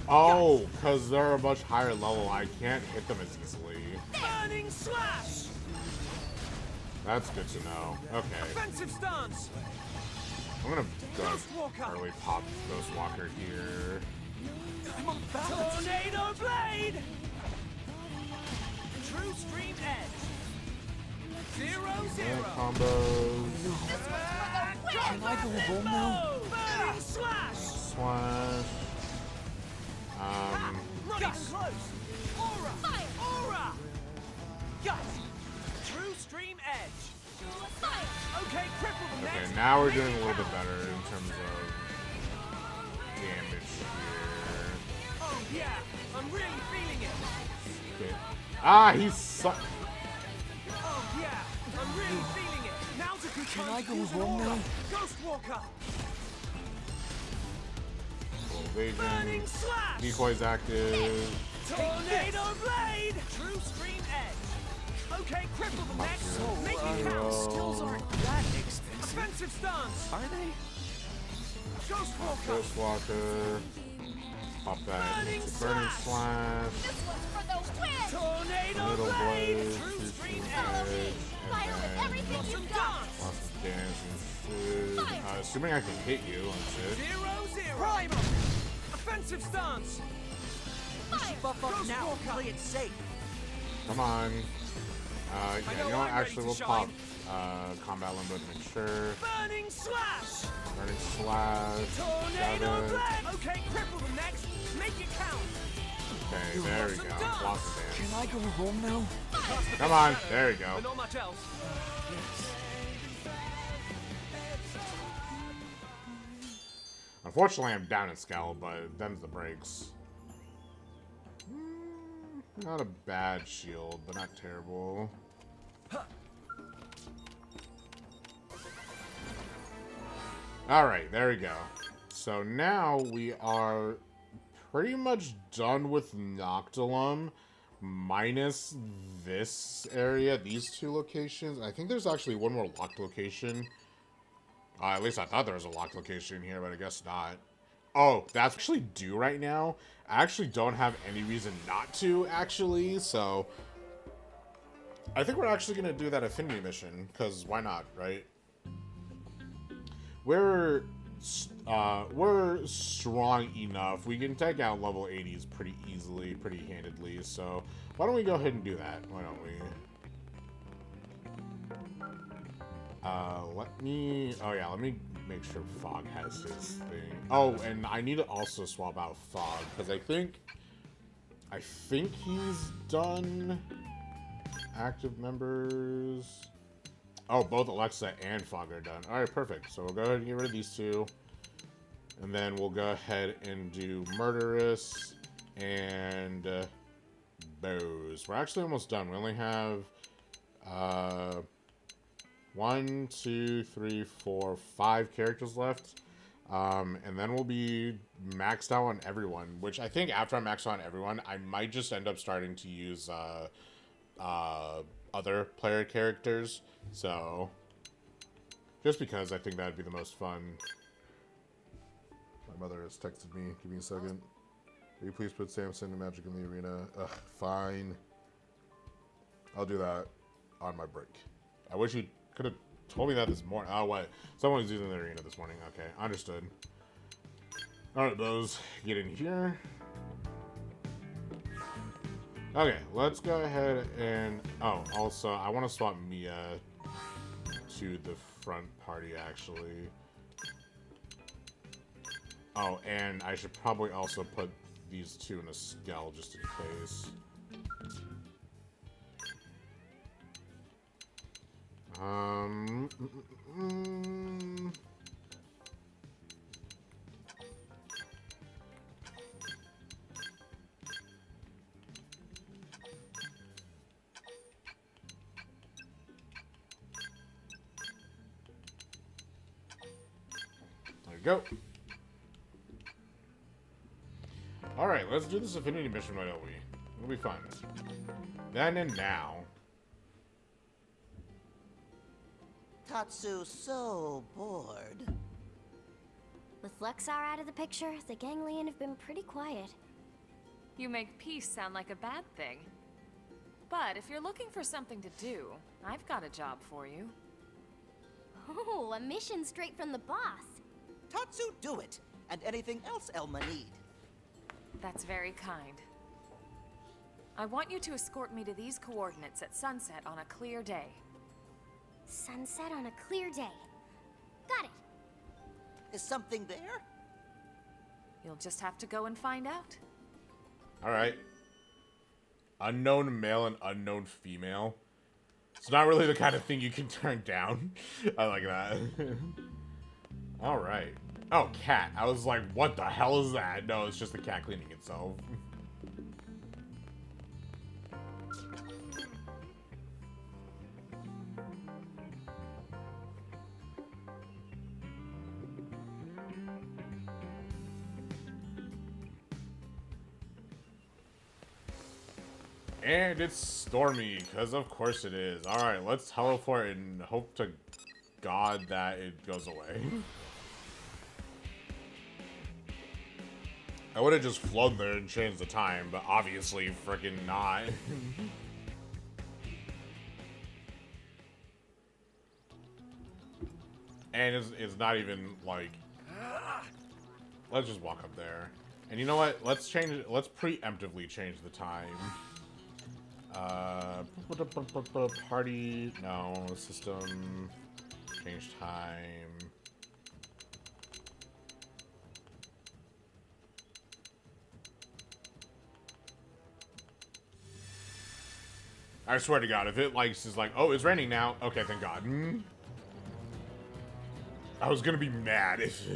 Oh, because they're a much higher level. I can't hit them as easily. Burning slash! That's good to know. Okay. Offensive stance! I'm gonna go early pop Ghost Walker here. Tornado blade! True stream edge. 0-0. Combos. Can I go home now? Burning slash! Slash. Not even close! Aura! Fire! Aura! Yes! True stream edge. Fire! Okay, cripple them Okay, next. now we're doing a little bit better in terms of damage here. Oh yeah, I'm really feeling it. Okay. Ah, he's su- Oh yeah, I'm really feeling it. Now's a good time I to go use an home aura. now? Ghost Walker. evasion. Burning slash. Decoy's active. Tornado blade. True stream edge. Okay, cripple them next. Make it count. Skills aren't that expensive. Offensive stance. Are they? Ghost Walker. Ghost Walker. Pop that Burning into Burning Slash. Slash. This one's for the win! Tornado Middle blade. Blade. True True stream Stream edge. Edge. Fire And with then everything Some you've got! dance. lots of damage and food. Assuming I can hit you on shit. 0-0. Primer. Offensive stance. We should buff up Ghost now. Walker. Play it safe. Come on. Yeah, you know what? Actually, we'll pop combat limbo to make sure. Burning slash! Burning slash. Tornado 7. blast! Okay, cripple them next. Make it count. Okay, there we go. Block the dance. Can I go home now? Come on, there we go. But not much else. Unfortunately, I'm down in skill, but them's the breaks. Not a bad shield, but not terrible. Alright, there we go. So now we are pretty much done with Noctilum, minus this area, these two locations. I think there's actually one more locked location. At least I thought there was a locked location here, but I guess not. Oh, that's actually due right now. I actually don't have any reason not to, actually, so I think we're actually going to do that affinity mission, because why not, right? We're strong enough. We can take out level 80s pretty easily, pretty handedly, so why don't we go ahead and do that? Why don't we? Let me make sure Fog has his thing. Oh, and I need to also swap out Fog, because I think he's done active members. Oh, both Alexa and Fog are done. Alright, perfect. So we'll go ahead and get rid of these two. And then we'll go ahead and do Murderous and Bows. We're actually almost done. We only have 1, 2, 3, 4, 5 characters left. And then we'll be maxed out on everyone, which I think after I'm maxed out on everyone, I might just end up starting to use other player characters. So, just because I think that'd be the most fun. My mother has texted me. Give me a second. Will you please put Samson and Magic in the arena? Ugh, fine. I'll do that on my break. I wish you could have told me that this morning. Oh, wait. Someone was using the arena this morning. Okay, understood. Alright, Bose. Get in here. Okay, let's go ahead and... Oh, also, I want to swap Mia to the front party, actually. Oh, and I should probably also put these two in a skull, just in case. There we go. Alright, let's do this affinity mission, why don't we? It'll be fun. Then and now. Tatsu's so bored. With Luxar out of the picture, the Ganglion have been pretty quiet. You make peace sound like a bad thing. But if you're looking for something to do, I've got a job for you. Oh, a mission straight from the boss. Tatsu, do it! And anything else Elma need. That's very kind. I want you to escort me to these coordinates at sunset on a clear day. Sunset on a clear day. Got it. Is something there? You'll just have to go and find out. Alright. Unknown male and unknown female. It's not really the kind of thing you can turn down. I like that. Alright. Oh, cat. I was like, what the hell is that? No, it's just the cat cleaning itself. And it's stormy, because of course it is. Alright, let's teleport and hope to God that it goes away. I would have just flown there and changed the time, but obviously freaking not. And it's not even like... Let's just walk up there. And you know what? Let's change it. Let's preemptively change the time. Party, no, system, change time. I swear to God, if it is like, oh, it's raining now. Okay, thank God. I was gonna be mad if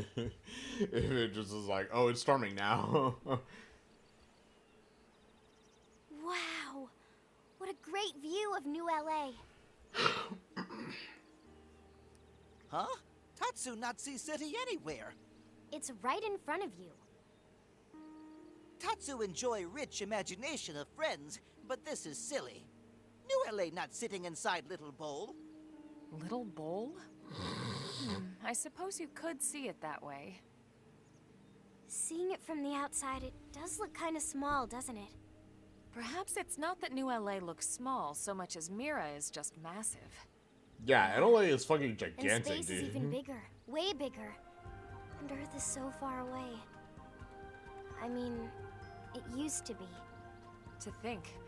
it just was like, oh, it's storming now. Wow, what a great view of New LA. Huh? Tatsu not see city anywhere. It's right in front of you. Tatsu enjoy rich imagination of friends, but this is silly. New LA not sitting inside Little Bowl. Little bowl? I suppose you could see it that way. Seeing it from the outside, it does look kind of small, doesn't it? Perhaps it's not that New LA looks small so much as Mira is just massive. Yeah, LA is fucking And gigantic, space dude. is even bigger, way bigger. And Earth is so far away. I mean, it used to be. To think,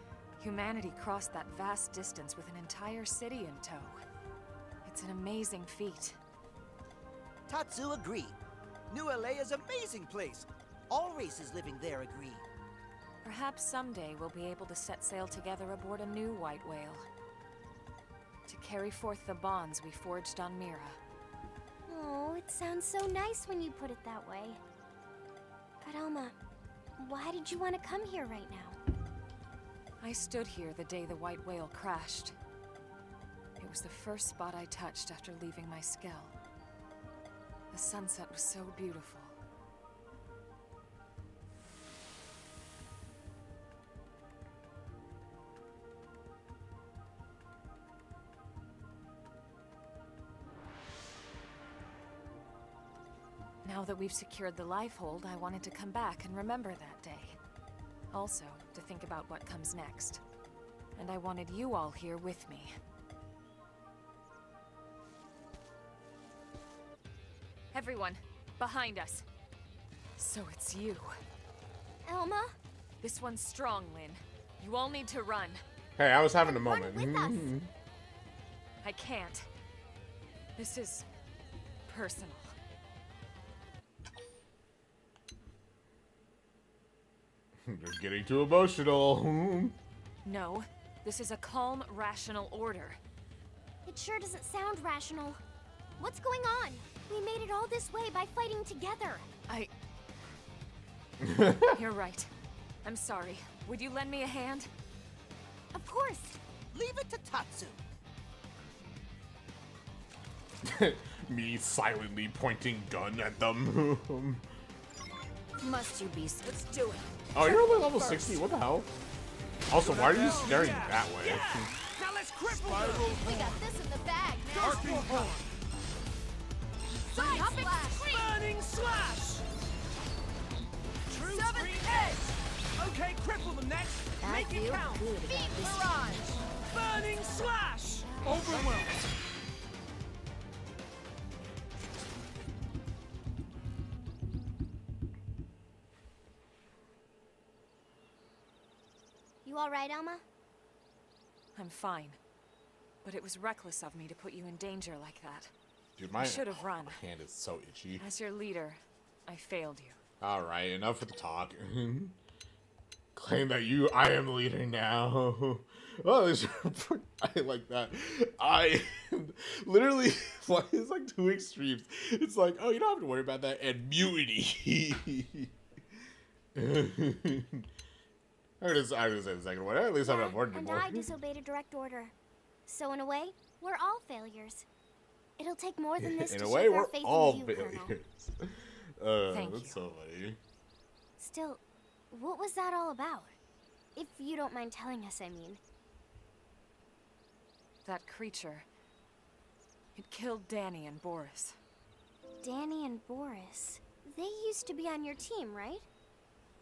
humanity crossed that vast distance with an entire city in tow. It's an amazing feat. Tatsu agree. New LA is amazing place. All races living there agree. Perhaps someday we'll be able to set sail together aboard a new white whale. To carry forth the bonds we forged on Mira. Oh, it sounds so nice when you put it that way. But Elma, why did you want to come here right now? I stood here the day the white whale crashed. It was the first spot I touched after leaving my skell. The sunset was so beautiful. Now that we've secured the lifehold, I wanted to come back and remember that day. Also, to think about what comes next. And I wanted you all here with me. Everyone, behind us. So it's you. Elma? This one's strong, Lynn. You all need to run. Hey, I was having a moment. Run with us. I can't. This is personal. You're getting too emotional. No, this is a calm, rational order. It sure doesn't sound rational. What's going on? We made it all this way by fighting together. You're right. I'm sorry. Would you lend me a hand? Of course. Leave it to Tatsu. Me silently pointing gun at them. Must you be? Let's do it. Oh, you're only level 60? What the hell? Also, why are you staring that way? Now let's cripple them. We got this in the bag now. Darkening Horn. Side slash. Burning slash. True Seventh Scream Edge. Okay, cripple them next. I Make it feel count. good about Beat this. Mirage. Burning slash. Overwhelmed. You all right, Elma? I'm fine. But it was reckless of me to put you in danger like that. Dude, I should have run. my hand is so itchy. As your leader, I failed you. Alright, enough with the talk. Claim that I am the leader now. Oh, I like that. I literally, it's like two extremes. It's like, oh, you don't have to worry about that, and mutiny. I'm gonna say the second one. At least I'm not bored And anymore. I disobeyed a direct order. So in a way, we're all failures. It'll take more than this In to a shake way, our we're faith all in you, Colonel. failures. Thank That's you. so funny. Still, what was that all about? If you don't mind telling us, I mean. That creature. It killed Danny and Boris. Danny and Boris. They used to be on your team, right?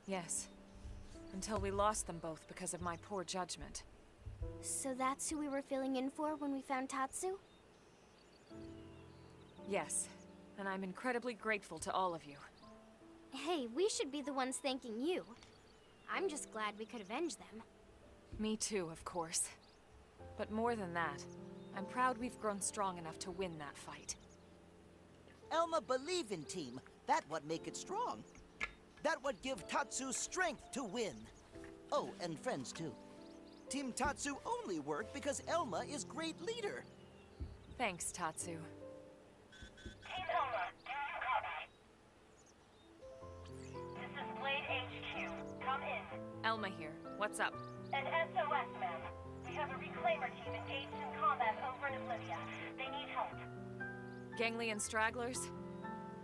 Yes. Until we lost them both because of my poor judgment. So that's who we were filling in for when we found Tatsu? Yes. And I'm incredibly grateful to all of you. Hey, we should be the ones thanking you. I'm just glad we could avenge them. Me too, of course. But more than that, I'm proud we've grown strong enough to win that fight. Elma believe in team. That what make it strong. That what give Tatsu strength to win. Oh, and friends too. Team Tatsu only work because Elma is great leader. Thanks, Tatsu. Team Elma, do you copy? This is Blade HQ. Come in. Elma here. What's up? An SOS, ma'am. We have a reclaimer team engaged in combat over in Oblivia. They need help. Gangly and stragglers?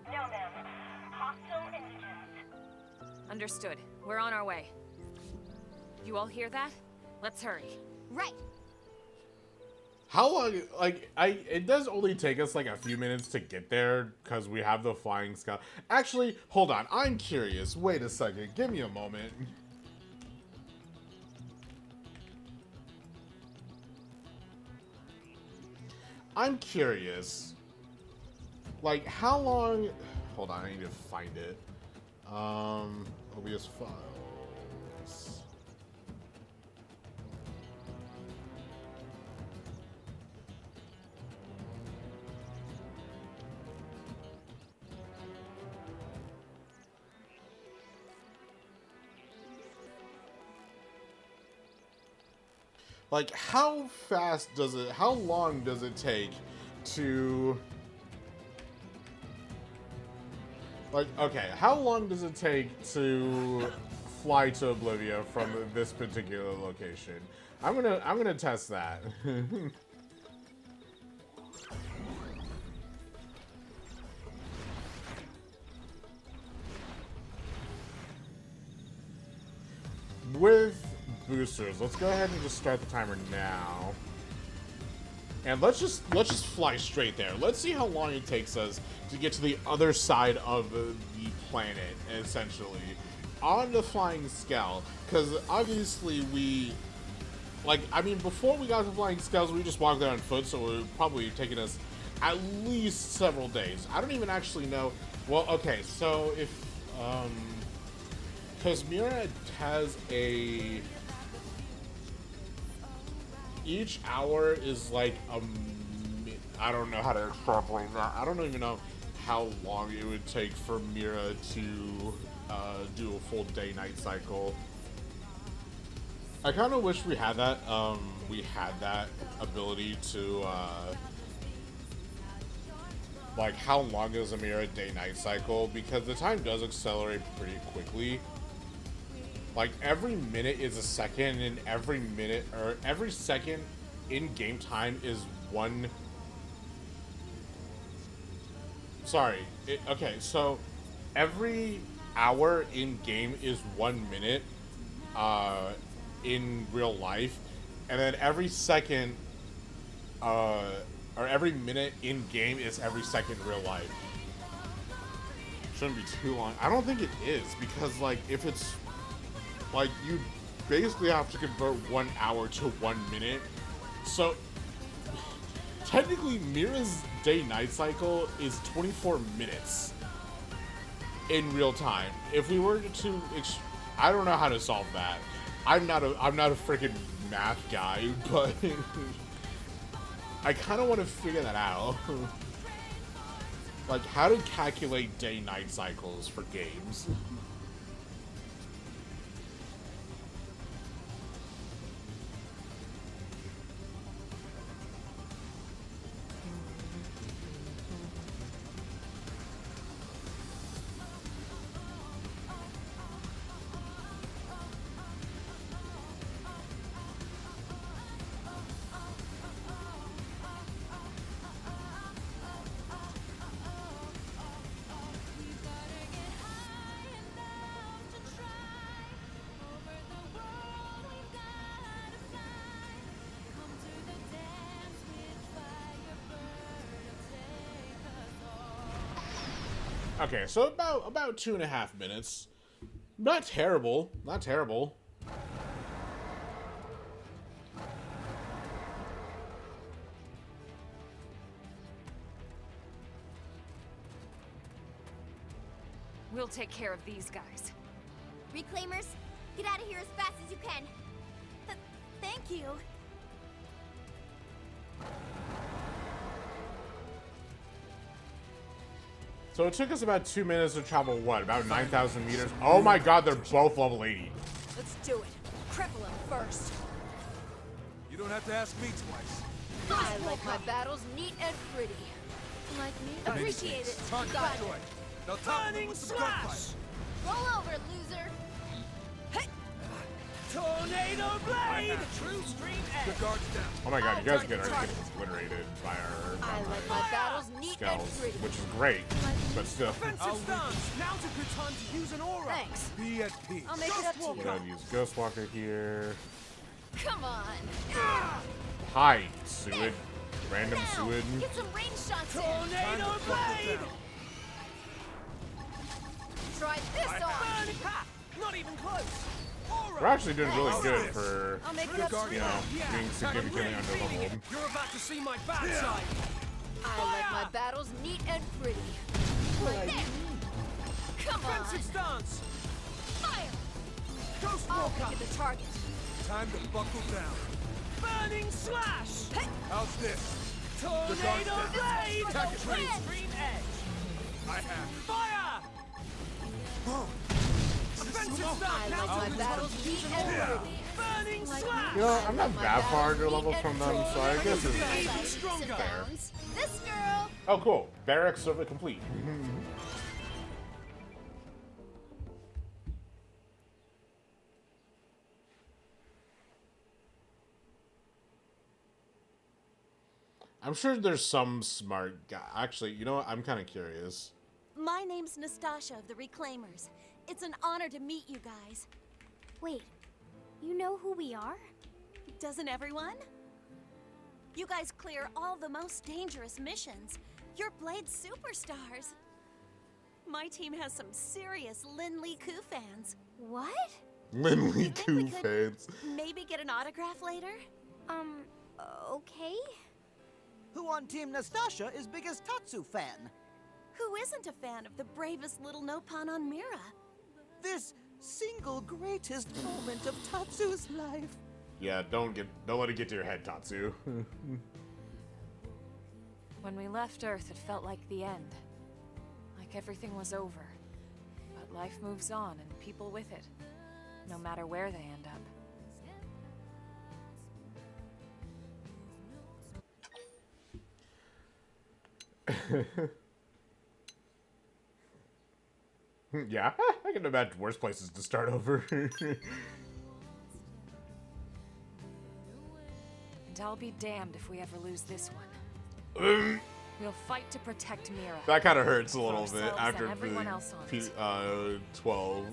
No, ma'am. Hostile indigents. Understood. We're on our way. You all hear that? Let's hurry. Right. How long? Like, it does only take us like a few minutes to get there because we have the flying scout. Actually, hold on. I'm curious. Wait a second. Give me a moment. I'm curious. Like, how long? Hold on. I need to find it. OBS files. Like, how long does it take to, like, okay, how long does it take to fly to Oblivia from this particular location? I'm gonna test that. With boosters, let's go ahead and just start the timer now. And let's just fly straight there. Let's see how long it takes us to get to the other side of the planet, essentially, on the flying scale. Because obviously we, like, I mean, before we got to flying scales, we just walked there on foot, so it would probably taken us at least several days. I don't even actually know. Well, okay, so if because Mira has a, each hour is like I don't know how to extrapolate that. I don't even know how long it would take for Mira to do a full day-night cycle. I kind of wish we had that. We had that ability to like, how long is a Mira day-night cycle? Because the time does accelerate pretty quickly. Like, every minute is a second, and every minute, or every second in game time is one. Sorry. Okay, so every hour in game is 1 minute in real life, and then every second, or every minute in game is every second in real life. Shouldn't be too long. I don't think it is, because, like, if it's, like, you basically have to convert 1 hour to 1 minute. So, technically, Mira's day-night cycle is 24 minutes in real time. If we were to, I don't know how to solve that. I'm not a freaking math guy, but I kind of want to figure that out. Like, how to calculate day-night cycles for games. Okay, so about 2.5 minutes. Not terrible. Not terrible. We'll take care of these guys. Reclaimers, get out of here as fast as you can. Thank you. So it took us about 2 minutes to travel, what, about 9,000 meters? Oh my god, they're both level 80. Let's do it. Cripple him first. You don't have to ask me twice. I like my battles neat and pretty. Like me? Appreciate it. Target Got it. destroyed. Now top them with some gunfight. Roll over, loser. Tornado blade! True stream edge. The guards down. Oh my god, you guys Target get the target. obliterated by I like my battles neat and skulls, pretty. which is great, but still. Offensive stance. Now's a good time to use an aura. Thanks. Be at peace. I'll make it up to We're you. gonna use Ghostwalker here. Come on. Hi, Seward. Random Now, Seward. get some range shots in. Tornado blade! Try this on. Burning ha! Not even close. Aura. We're actually doing really good for, I'll make it up to you you. know, being significantly underleveled. You're about to see my bad side. I like my battles neat and pretty. Like there. Come on. Offensive stance. Fire. Ghost I'll walker. pick at the target. Time to buckle down. Burning slash. Hey. How's this? Tornado blade. Attack it, Win. Extreme edge. I have. Fire. Offensive stance. I like my battles neat and pretty. Burning slash. You know, I'm not that far underleveled from them, so I guess it's Even stronger. fair. This girl. Oh, cool. Barracks server complete. I'm sure there's some smart guy. Actually, you know what? I'm kind of curious. My name's Nastasha of the Reclaimers. It's an honor to meet you guys. Wait, you know who we are? Doesn't everyone? You guys clear all the most dangerous missions. You're Blade superstars. My team has some serious Lin Li Ku fans. What? Lin Li You think Ku we could fans. Maybe get an autograph later? Okay. Who on Team Nastasha is biggest Tatsu fan? Who isn't a fan of the bravest little Nopon on Mira? This single greatest moment of Tatsu's life. Yeah, don't let it get to your head, Tatsu. When we left Earth, it felt like the end. Like everything was over. But life moves on, and people with it. No matter where they end up. Yeah, I can imagine worse places to start over. And I'll be damned if we ever lose this one. We'll fight to protect Mira. That kind of hurts a little For bit ourselves after and everyone else on it. the 12.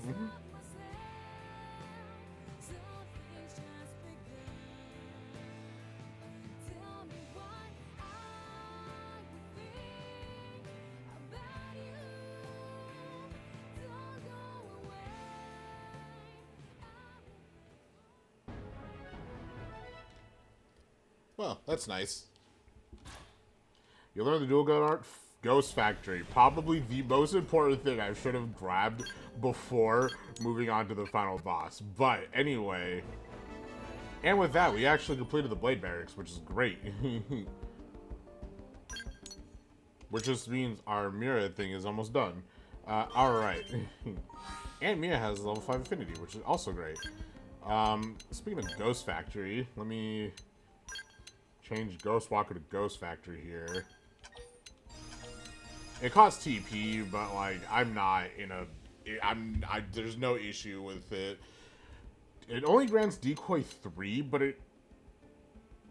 Well, that's nice. You learn the dual gun art, Ghost Factory. Probably the most important thing I should have grabbed before moving on to the final boss. But anyway, and with that, we actually completed the Blade Barracks, which is great. Which just means our Mira thing is almost done. Alright. And Mira has level 5 affinity, which is also great. Speaking of Ghost Factory, let me change Ghostwalker to Ghost Factory here. It costs TP, but like I'm not in a there's no issue with it. It only grants decoy 3, but it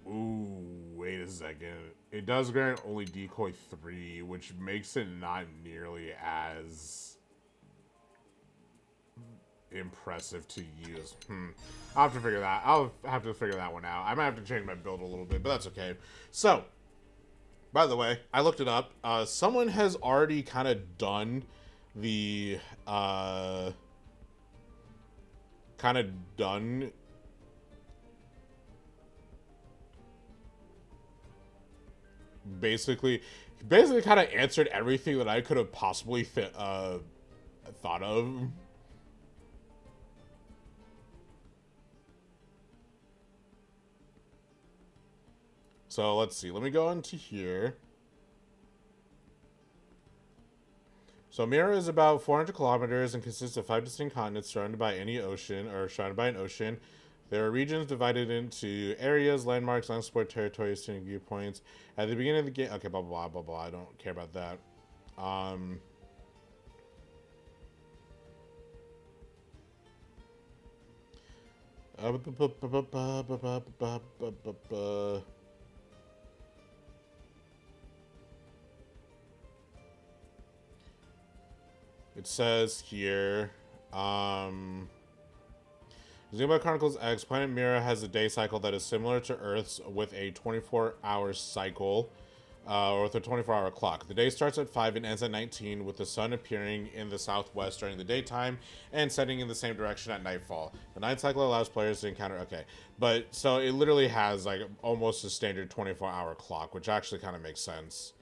ooh, wait a second. It does grant only decoy 3, which makes it not nearly as impressive to use. I'll have to figure that. I'll have to figure that one out. I might have to change my build a little bit, but that's okay. So, by the way, I looked it up. Someone has already kind of done the basically kind of answered everything that I could have possibly thought of. So let's see. Let me go into here. So Mira is about 400 kilometers and consists of 5 distinct continents surrounded by an ocean. There are regions divided into areas, landmarks, unexplored territories, and viewpoints. At the beginning of the game, okay, blah blah blah blah. I don't care about that. It says here, Xenoblade Chronicles X, planet Mira has a day cycle that is similar to Earth's with a 24-hour cycle, or with a 24-hour clock. The day starts at 5 and ends at 19, with the sun appearing in the southwest during the daytime and setting in the same direction at nightfall. The night cycle allows players to encounter, okay, but so it literally has like almost a standard 24-hour clock, which actually kind of makes sense.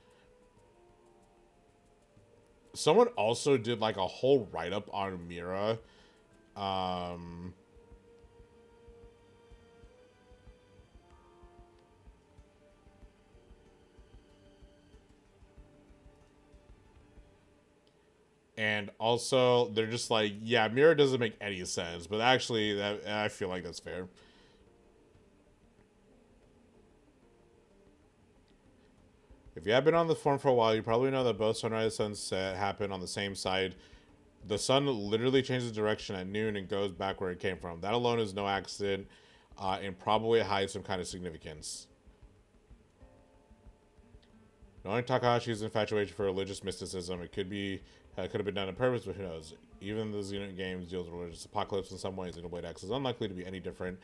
Someone also did like a whole write-up on Mira. And also, they're just like, yeah, Mira doesn't make any sense, but actually, I feel like that's fair. If you have been on the forum for a while, you probably know that both sunrise and sunset happen on the same side. The sun literally changes direction at noon and goes back where it came from. That alone is no accident, and probably hides some kind of significance. Knowing Takahashi's infatuation for religious mysticism, it could have been done on purpose, but who knows? Even the Xenoblade games deals with religious apocalypse in some ways. Xenoblade X is unlikely to be any different.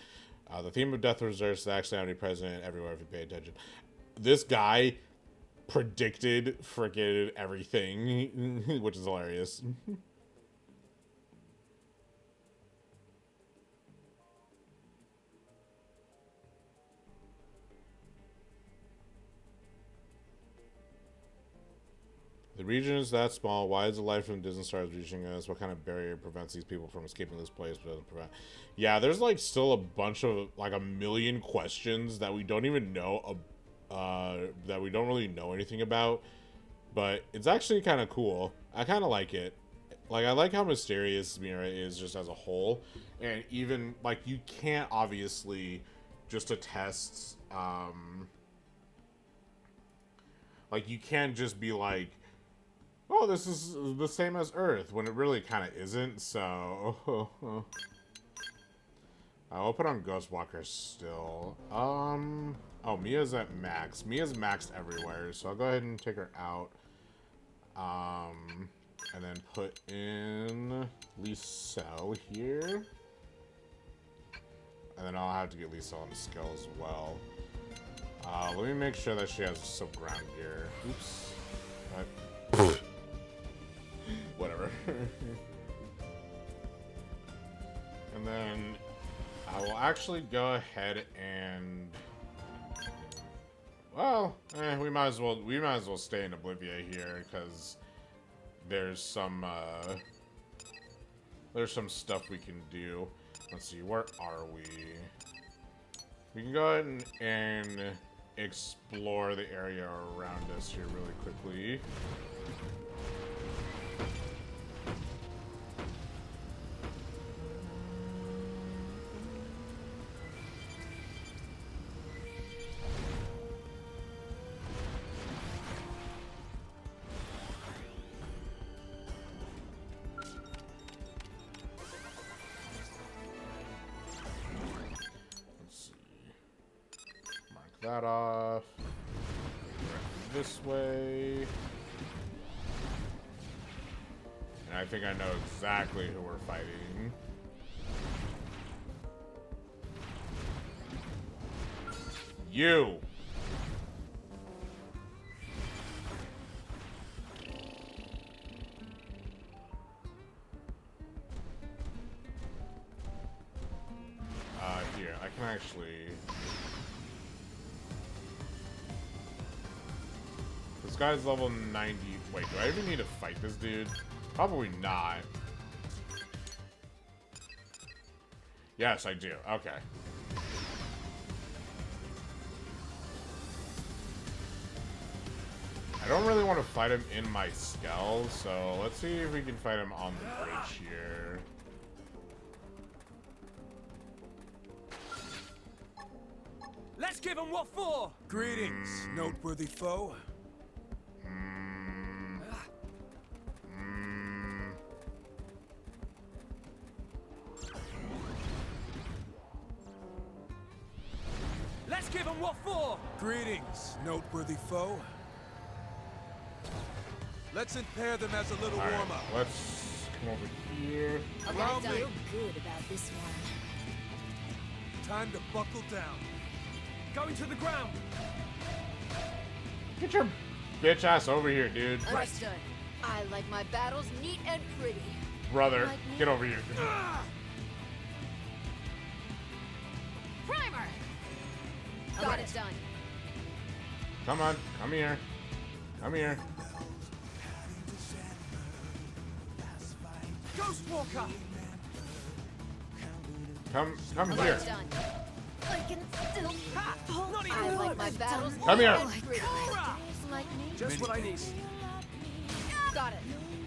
The theme of death reserves is actually omnipresent everywhere if you pay attention. This guy predicted freaking everything, which is hilarious. The region is that small. Why is the light from distant stars reaching us? What kind of barrier prevents these people from escaping this place but doesn't prevent? Yeah, there's like still a bunch of like a million questions that we don't even know that we don't really know anything about, but it's actually kind of cool. I kind of like it. Like, I like how mysterious Mira is just as a whole, and even like you can't obviously just attest like you can't just be like, oh, this is the same as Earth, when it really kind of isn't. So I'll put on Ghostwalker still. Oh, Mia's at max. Mia's maxed everywhere, so I'll go ahead and take her out. And then put in Lisel here. And then I'll have to get Lisel on the skill as well. Let me make sure that she has some ground gear. Oops. Whatever. And then I will actually go ahead and, well, we might as well stay in Oblivia here because there's some stuff we can do. Let's see, where are we? We can go ahead and explore the area around us here really quickly. That off. This way. And I think I know exactly who we're fighting. You! Here, I can actually... This guy's level 90. Wait, do I even need to fight this dude? Probably not. Yes, I do. Okay. don't really want to fight him in my Skell, so let's see if we can fight him on the bridge here. Let's give him what for! Greetings, noteworthy foe. Let's give him what for! Greetings, noteworthy foe. Let's impair them as a little All right, warm-up. let's come over here. Allow I me. feel good about this one. Time to buckle down. Going to the ground! Get your bitch ass over here, dude. Understood. I like my battles neat and pretty. Brother, Like me? get over here. Primer! Got it done. Come on, come here. Come here. Ghost Walker! Come Got here. it done. I can still hold. Not even I like my battles Come here. neat and pretty. Like me? Just what I need. Got it.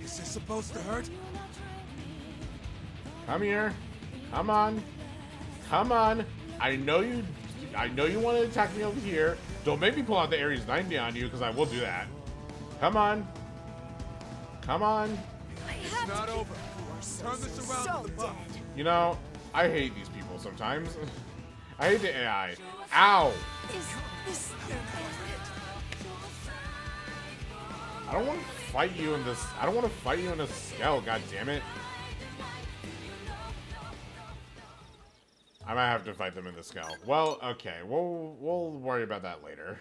Is this supposed to hurt? Come here. Come on. Come on. I know you want to attack me over here. Don't make me pull out the Ares 90 on you, because I will do that. Come on. Come on. It's not over. Turn this around with the buff. You know, I hate these people sometimes. I hate the AI. Ow! Is this I don't want to fight you in this. I don't want to fight you in a Skell, god damn it. I might have to fight them in the Skell. Well, okay. We'll worry about that later.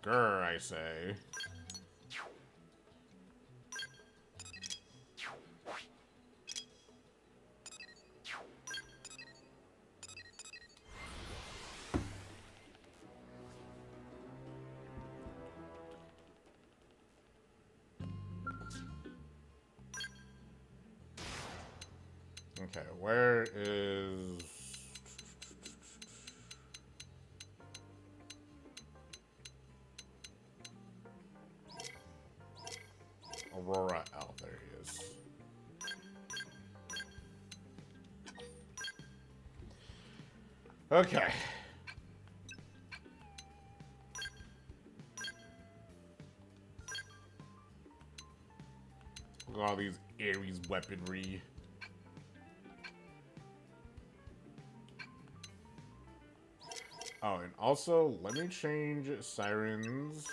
Grr, I say. Okay, where is... Aurora L, there he is. Okay. Look at all these Ares weaponry. Oh, and also, let me change Siren's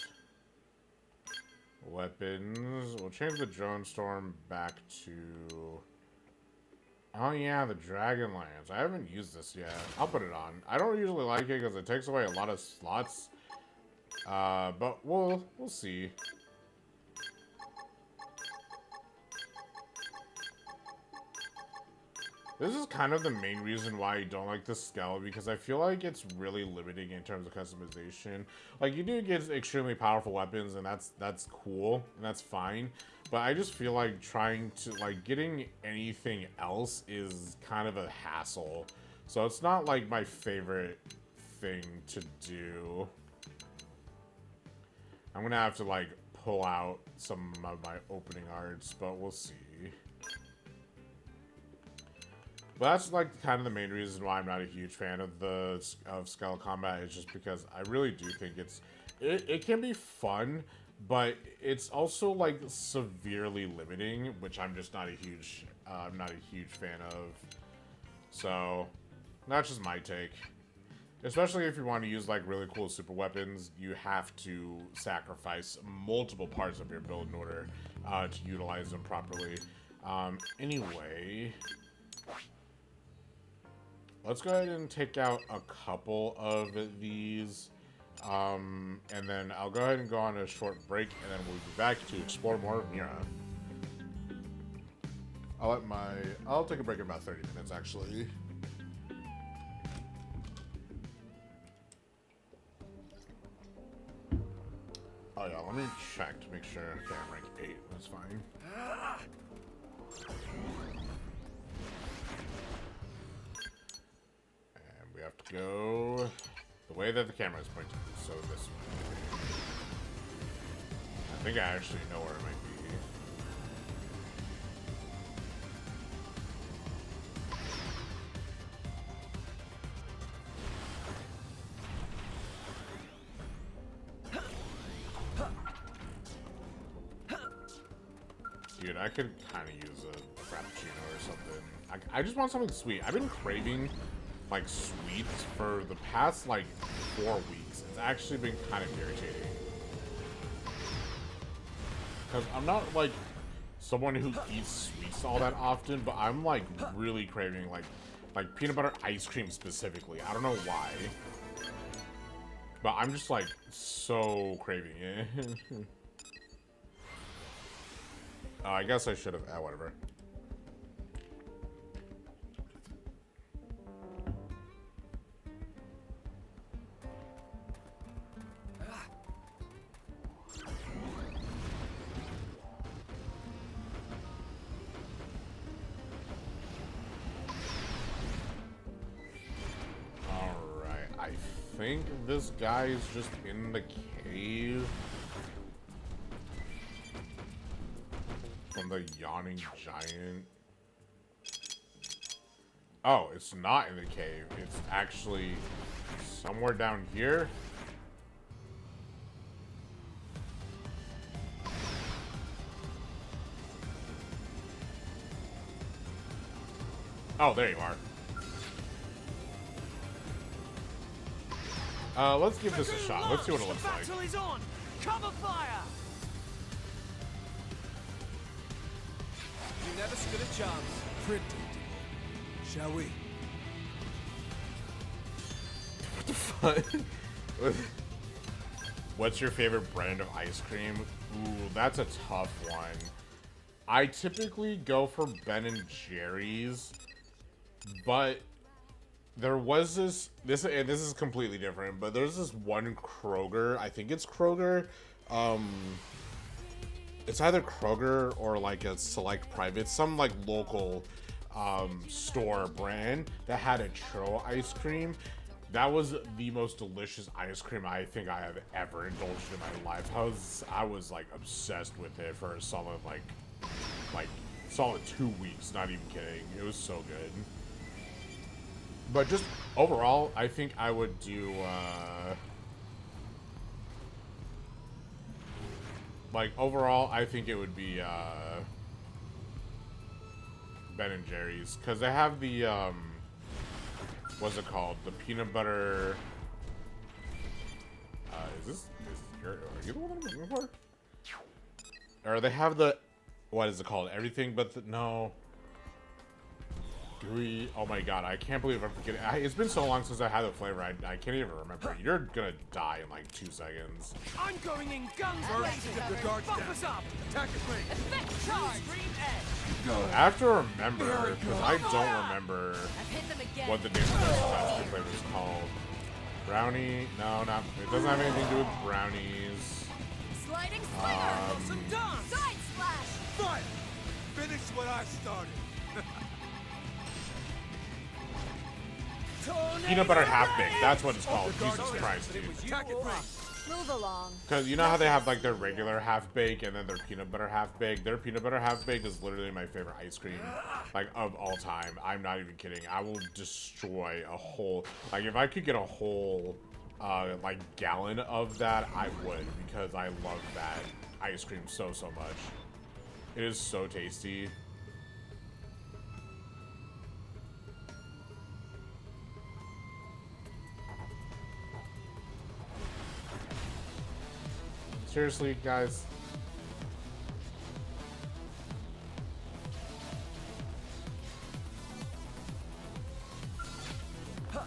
weapons. We'll change the Drone Storm back to... Oh yeah, the Dragon Lance. I haven't used this yet. I'll put it on. I don't usually like it because it takes away a lot of slots. But we'll see. This is kind of the main reason why I don't like the Skell, because I feel like it's really limiting in terms of customization. Like, you do get extremely powerful weapons, and that's cool, and that's fine. But I just feel like trying to, like, getting anything else is kind of a hassle. So it's not, like, my favorite thing to do. I'm gonna have to, like, pull out some of my opening arts, but we'll see. But that's like kind of the main reason why I'm not a huge fan of Skell combat, is just because I really do think it can be fun, but it's also like severely limiting, which I'm just not a huge fan of. So that's just my take. Especially if you want to use like really cool super weapons, you have to sacrifice multiple parts of your build in order to utilize them properly. Anyway. Let's go ahead and take out a couple of these, and then I'll go ahead and go on a short break, and then we'll be back to explore more of Mira. I'll take a break in about 30 minutes, actually. Oh yeah, let me check to make sure. Okay, I'm rank 8, that's fine. go the way that the camera is pointing, so this way. I think I actually know where it might be. Dude, I could kind of use a frappuccino or something. I just want something sweet. I've been craving like sweets for the past like 4 weeks. It's actually been kind of irritating. Because I'm not like someone who eats sweets all that often, but I'm like really craving like peanut butter ice cream specifically. I don't know why. But I'm just like so craving it. I guess I should have. Whatever. Alright, I think this guy is just in the cave. From the yawning giant. Oh, it's not in the cave. It's actually somewhere down here. Oh, there you are. Let's give this a shot. Let's see what it looks like. The battle is on. Cover fire. You never stood a chance. Predictable. Shall we? What the fuck? What's your favorite brand of ice cream? Ooh, that's a tough one. I typically go for Ben and Jerry's, but there was this is completely different, but there's this one Kroger, I think it's Kroger, it's either Kroger or like a select private, some like local store brand that had a churro ice cream. That was the most delicious ice cream I think I have ever indulged in my life. I was like obsessed with it for a solid solid 2 weeks, not even kidding. It was so good. But just overall, I think I would do like overall, I think it would be Ben and Jerry's, because they have the what's it called? The peanut butter. Are you the one I'm looking for? Or they have the, what is it called? Everything but the, no. Gooey. Oh my god, I can't believe I'm forgetting. It's been so long since I had the flavor, I can't even remember. You're gonna die in like 2 seconds. I'm going in guns blazing. Keep your guards Bump down. us up. Attack at range. Effect charge. Stream edge. I have to remember, because I don't remember I've hit them again. what the name of this ice cream flavor is called. Brownie? No, not. It doesn't have anything to do with brownies. Sliding slinger. Some dance. Side slash. Fire! Finish what I started. Peanut butter half baked. That's what it's called. Jesus Christ, dude. Attack at range. Move along. Because you know how they have like their regular half baked and then their peanut butter half baked. Their peanut butter half baked is literally my favorite ice cream, like of all time. I'm not even kidding. I will destroy a whole, like if I could get a whole like gallon of that, I would, because I love that ice cream so much. It is so tasty. Seriously, guys. Time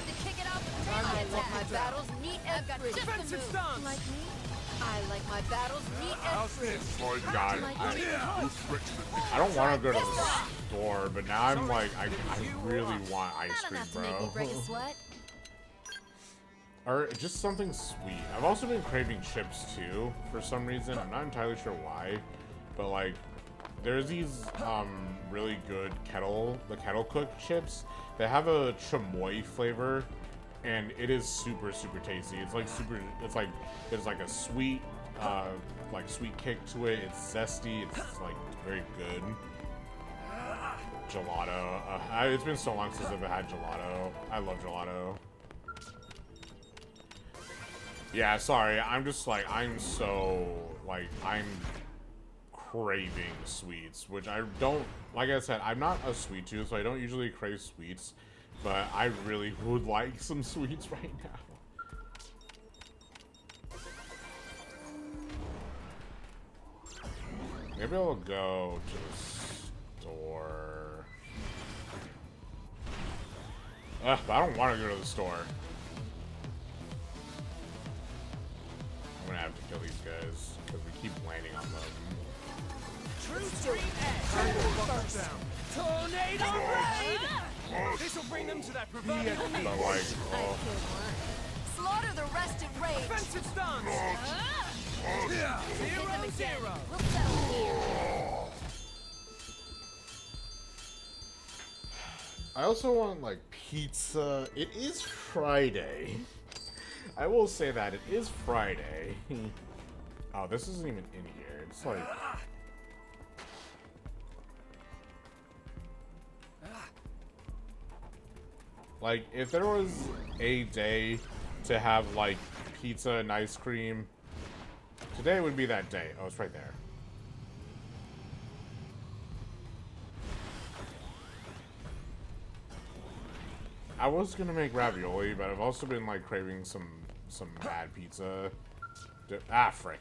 to kick it off with the I like my battles neat and pretty. Defensive stance. Like me? I like my battles neat and How's pretty. this? Oh god, I don't want to go to the store, but now I'm like, I really want ice Not cream, enough to make me break a bro. sweat. Or just something sweet. I've also been craving chips too, for some reason. I'm not entirely sure why, but like, there's these really good the kettle cooked chips. They have a chamoy flavor, and it is super tasty. It's like there's like a sweet sweet kick to it. It's zesty. It's like very good. Gelato. It's been so long since I've had gelato. I love gelato. Yeah, sorry. I'm just like, I'm craving sweets, which I don't, like I said, I'm not a sweet tooth, so I don't usually crave sweets, but I really would like some sweets right now. Maybe I'll go to the store. Ugh, but I don't want to go to the store. I'm gonna have to kill these guys because we keep landing on them. True Stream Edge! Tornado Raid! This'll bring them to that proverbial knee. But like, oh. Slaughter the rest in rage. Offensive stance! 0-0! We'll settle here. I also want like pizza. It is Friday. I will say that it is Friday. Oh, this isn't even in here. It's like if there was a day to have like pizza and ice cream, today would be that day. Oh, it's right there. I was gonna make ravioli, but I've also been like craving some bad pizza. Ah, frick.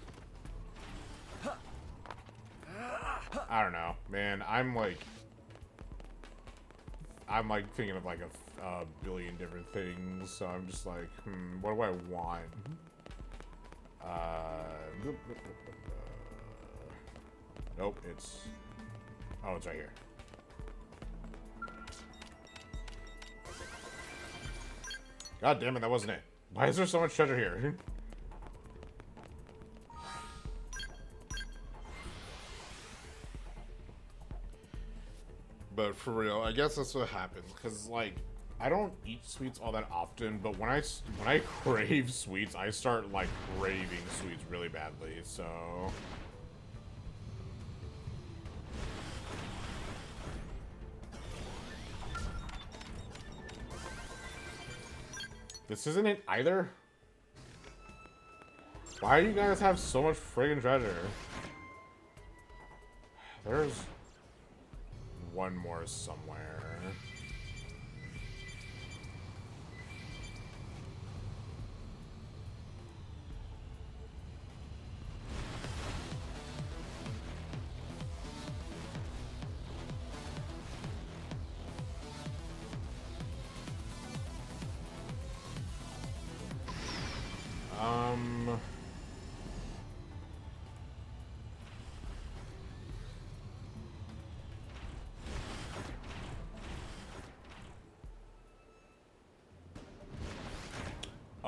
I don't know, man. I'm like thinking of like a billion different things, so I'm just like, what do I want? Nope, it's right here. God damn it, that wasn't it. Why is there so much treasure here? But for real, I guess that's what happens. Because, like, I don't eat sweets all that often, but when I crave sweets, I start, like, craving sweets really badly, so... This isn't it either? Why do you guys have so much friggin' treasure? There's one more somewhere.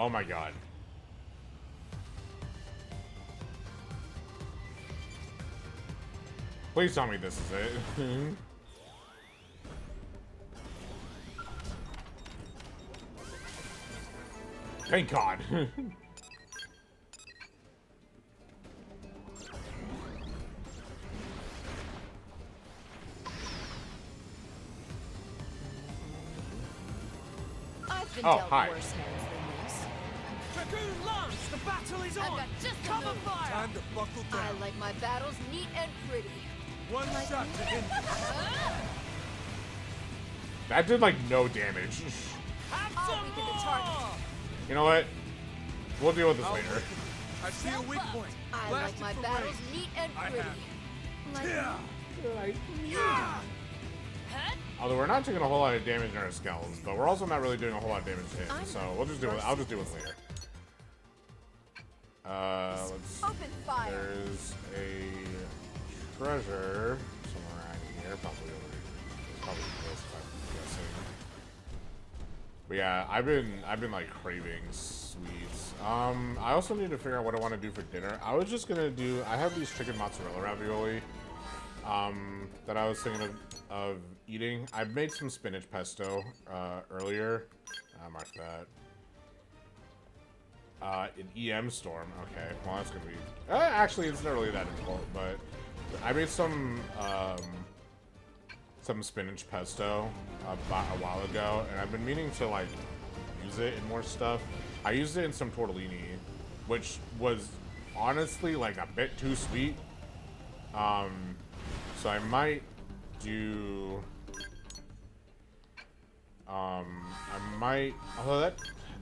Oh my god. Please tell me this is it. Thank God. I've been Oh, dealt hi. worse hands than this. Dragoon Lance, the battle is I've on! got just the Cover move. fire! Time to buckle I down. like my battles neat and pretty. One shot to India. That did like no damage. Have I'll some weaken the target. more! You know what? We'll deal with this I'll later. weaken it. I see a weak point. I Blast like it my for battles range. neat and I pretty. have Like Yeah. Although we're not taking a whole lot of damage in our skulls, but we're also not really doing a whole lot of damage to him, so we'll just deal with. I'll just deal with it later. Let's. open fire. There's a treasure somewhere around here, probably over here. Probably this, if I'm guessing. But yeah, I've been like craving sweets. I also need to figure out what I want to do for dinner. I was just gonna do. I have these chicken mozzarella ravioli. that I was thinking of eating. I made some spinach pesto earlier. Mark that. An EM storm. Okay, well that's gonna be. Actually, it's not really that difficult, but I made some spinach pesto a while ago, and I've been meaning to like use it in more stuff. I used it in some tortellini, which was honestly like a bit too sweet. So I might do. Although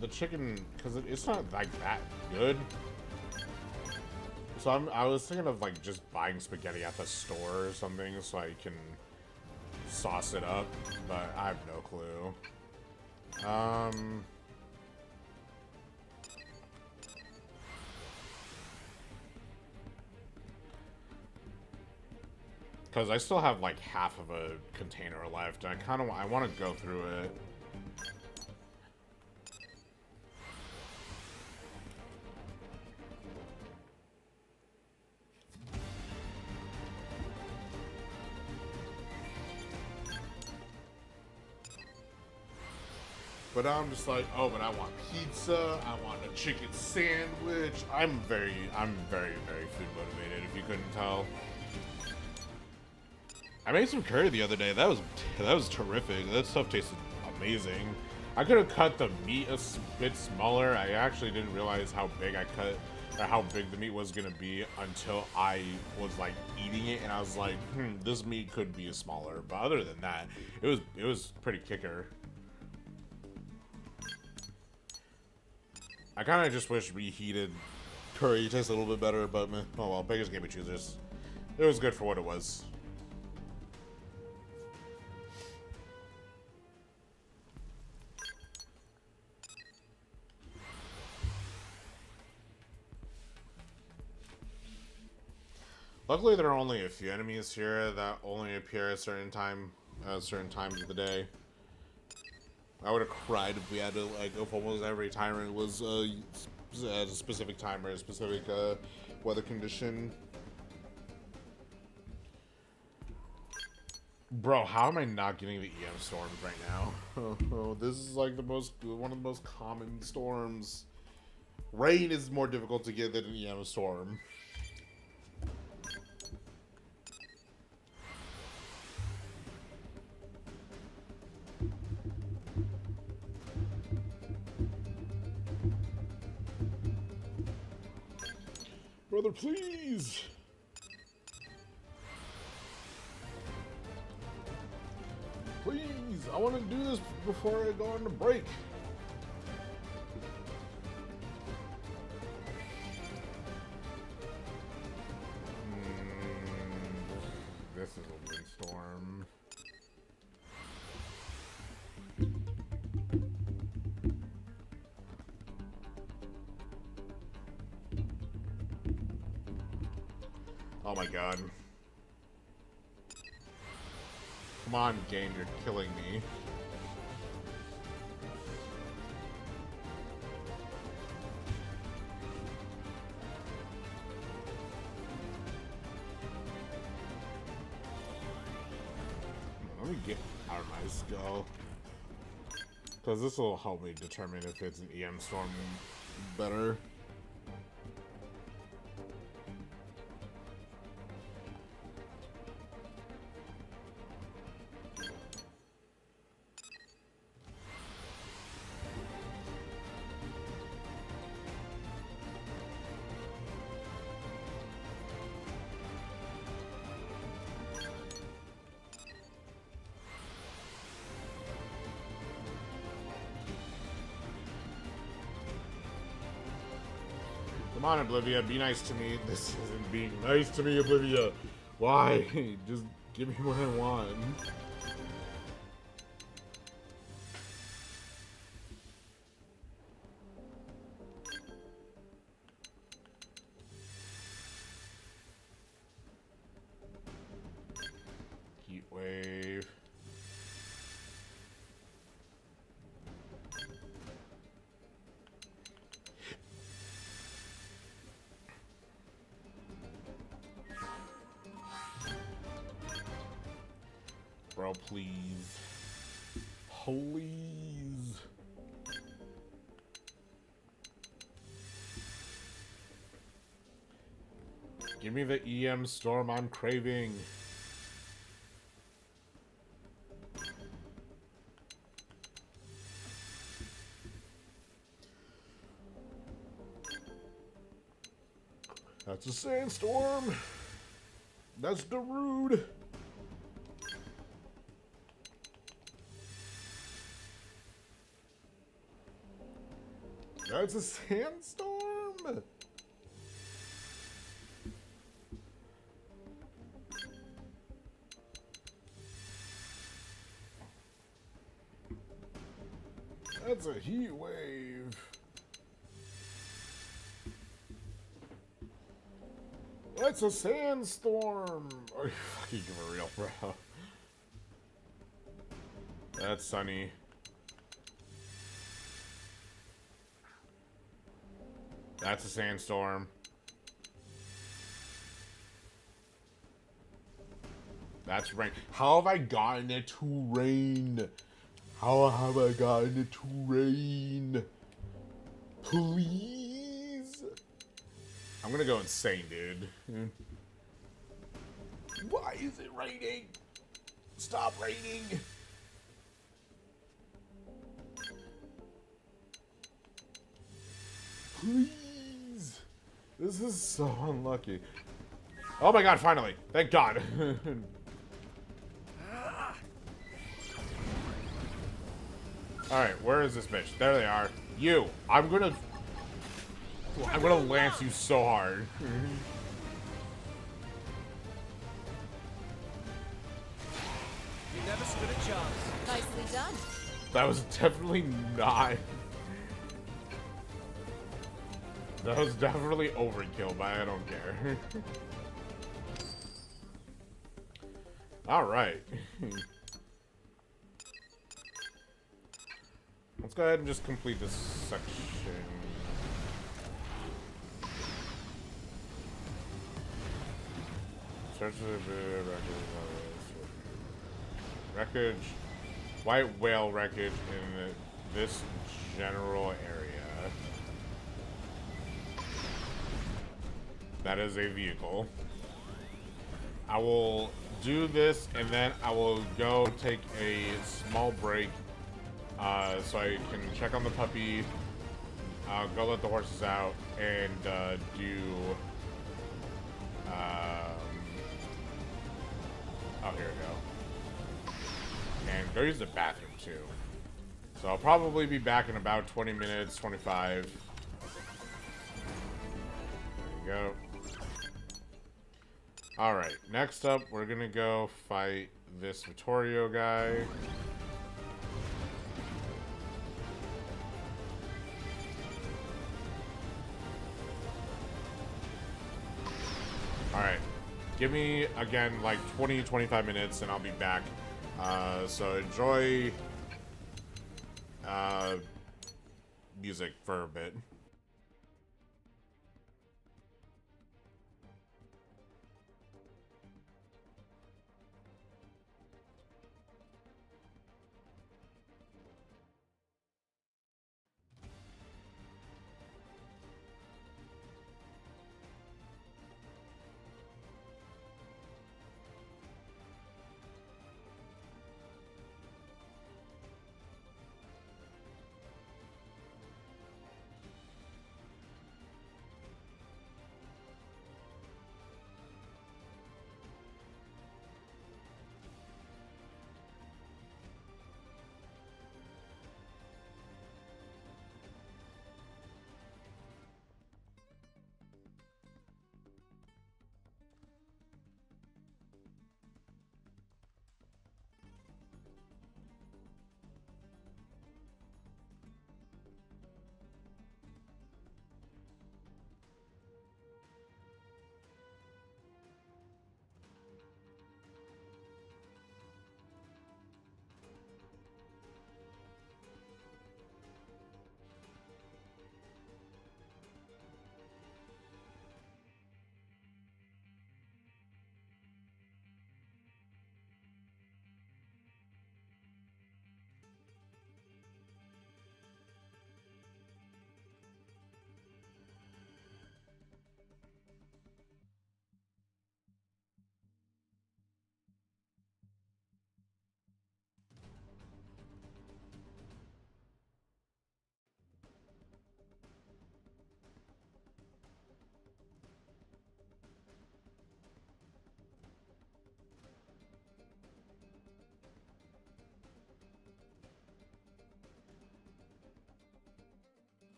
the chicken, because it's not like that good. So I was thinking of like just buying spaghetti at the store or something so I can sauce it up, but I have no clue. Because I still have like half of a container left, and I want to go through it. But I'm just like, oh, but I want pizza. I want a chicken sandwich. I'm very food motivated. If you couldn't tell. I made some curry the other day. That was terrific. That stuff tasted amazing. I could have cut the meat a bit smaller. I actually didn't realize how big I cut, or how big the meat was gonna be until I was like eating it, and I was like, this meat could be smaller. But other than that, it was pretty kicker. I kind of just wish reheated curry tastes a little bit better, but meh. Oh well, beggars can't be choosers. It was good for what it was. Luckily, there are only a few enemies here that only appear at certain times of the day. I would have cried if we had to, like, if almost every timer was at a specific time or a specific weather condition. Bro, how am I not getting the EM storms right now? Oh, this is like one of the most common storms. Rain is more difficult to get than an EM storm. Brother, please! Please! I want to do this before I go on the break. This is a windstorm. Oh my god. Come on, game, you're killing me. Let me get out of my skull. Because this will help me determine if it's an EM storm better. Come on, Oblivia, be nice to me. This isn't being nice to me, Oblivia. Why? Just give me what I want. Heat wave. please. Please. Give me the EM storm I'm craving. That's a sandstorm. That's Darude. That's a sandstorm. That's a heat wave. That's a sandstorm. Are you fucking for real, bro? That's sunny. That's a sandstorm. That's rain. How have I gotten it to rain? How have I gotten it to rain? Please? I'm gonna go insane, dude. Why is it raining? Stop raining. Please. This is so unlucky. Oh my god, finally. Thank God. Alright, where is this bitch? There they are. You. I'm gonna lance you so hard. You never stood a chance. Nicely done. That was definitely not... That was definitely overkill, but I don't care. Alright. Let's go ahead and just complete this section. Search the wreckage. White whale wreckage in this general area. That is a vehicle. I will do this and then I will go take a small break so I can check on the puppy, go let the horses out, and do oh, here we go. And go use the bathroom too. So I'll probably be back in about 20 minutes, 25. There you go. Alright, next up, we're gonna go fight this Vittorio guy. Alright, give me, again, like 20-25 minutes and I'll be back. So enjoy music for a bit.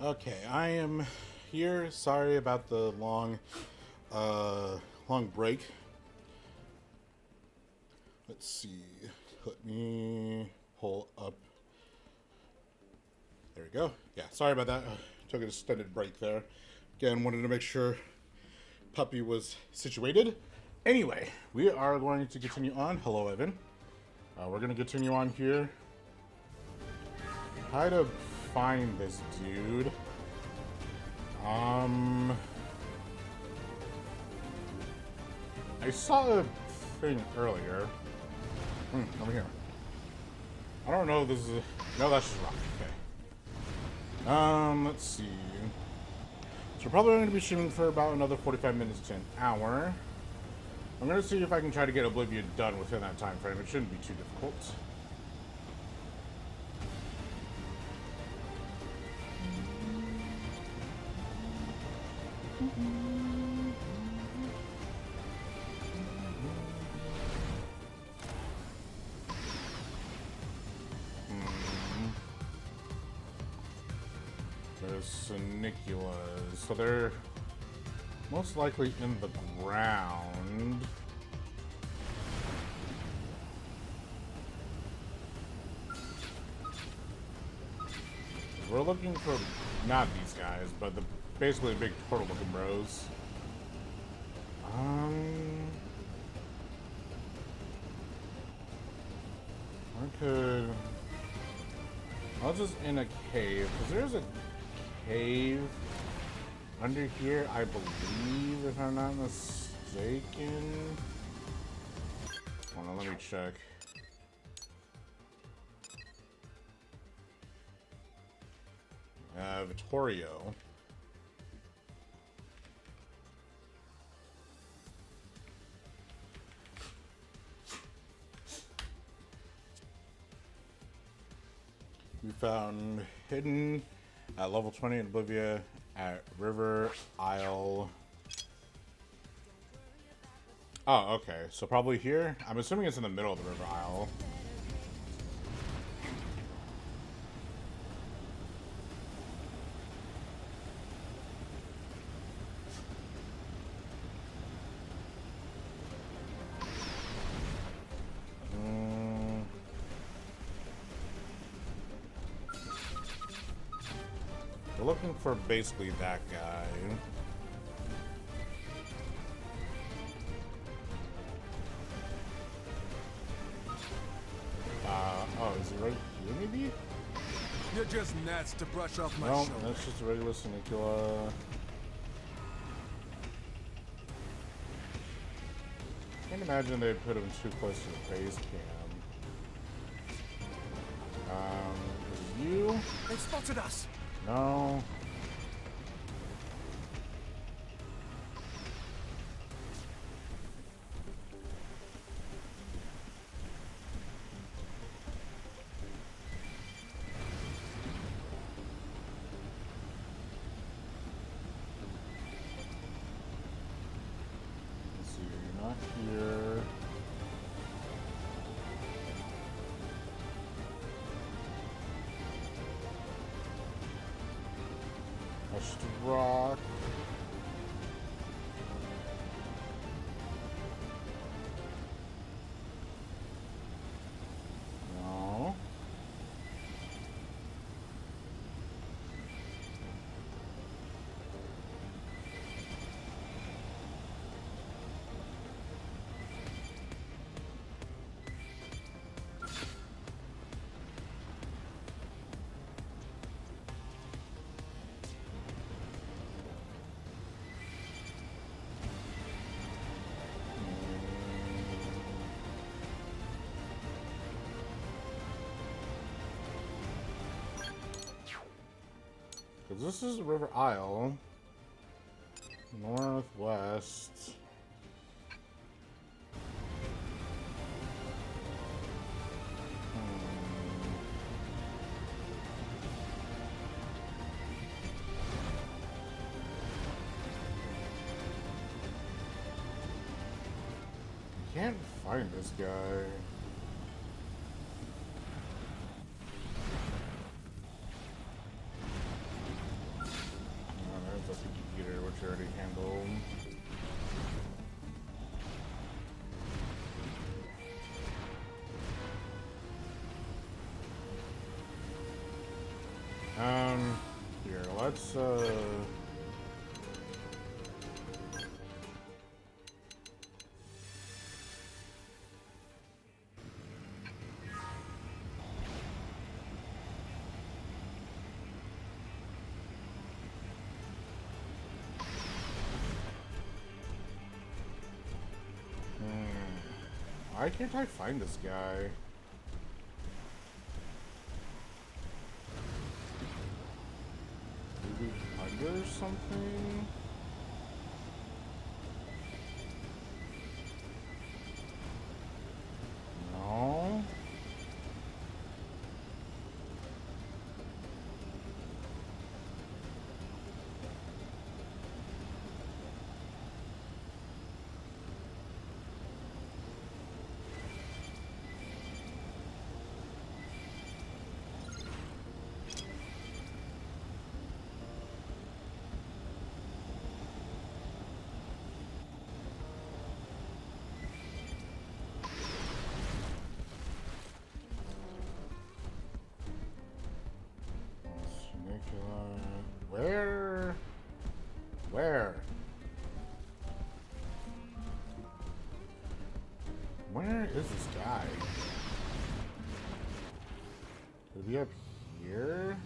Okay, I am here. Sorry about the long break. Let's see. Let me pull up. There we go. Yeah, sorry about that. Took an extended break there. Again, wanted to make sure Puppy was situated. Anyway, we are going to continue on. Hello, Evan. We're going to continue on here. Try to find this dude. I saw a thing earlier. Over here. I don't know if this is a... No, that's just rock. Okay. Let's see. So we're probably going to be shooting for about another 45 minutes to an hour. I'm going to see if I can try to get Oblivion done within that time frame. It shouldn't be too difficult. There's Soniculas, so they're most likely in the ground. We're looking for not these guys, but the basically big turtle-looking bros. I was just in a cave, because there's a cave under here, I believe, if I'm not mistaken. Hold on, let me check. Vittorio. We found hidden at level 20 in Oblivia at River Isle. Oh, okay. So probably here. I'm assuming it's in the middle of the River Isle. We're looking for basically that guy. Oh, is he right here maybe? You're just gnats to brush off my No, shoulder. that's just a regular Sonicula. Can't imagine they put him too close to the base cam. Is it you? They spotted us. No. Let's see, you're not here. Rock. No. Because this is River Isle. Northwest. Can't find this guy. let's why can't I find this guy? Maybe under something? No. Where? Where? Where is this guy? Could he be up here?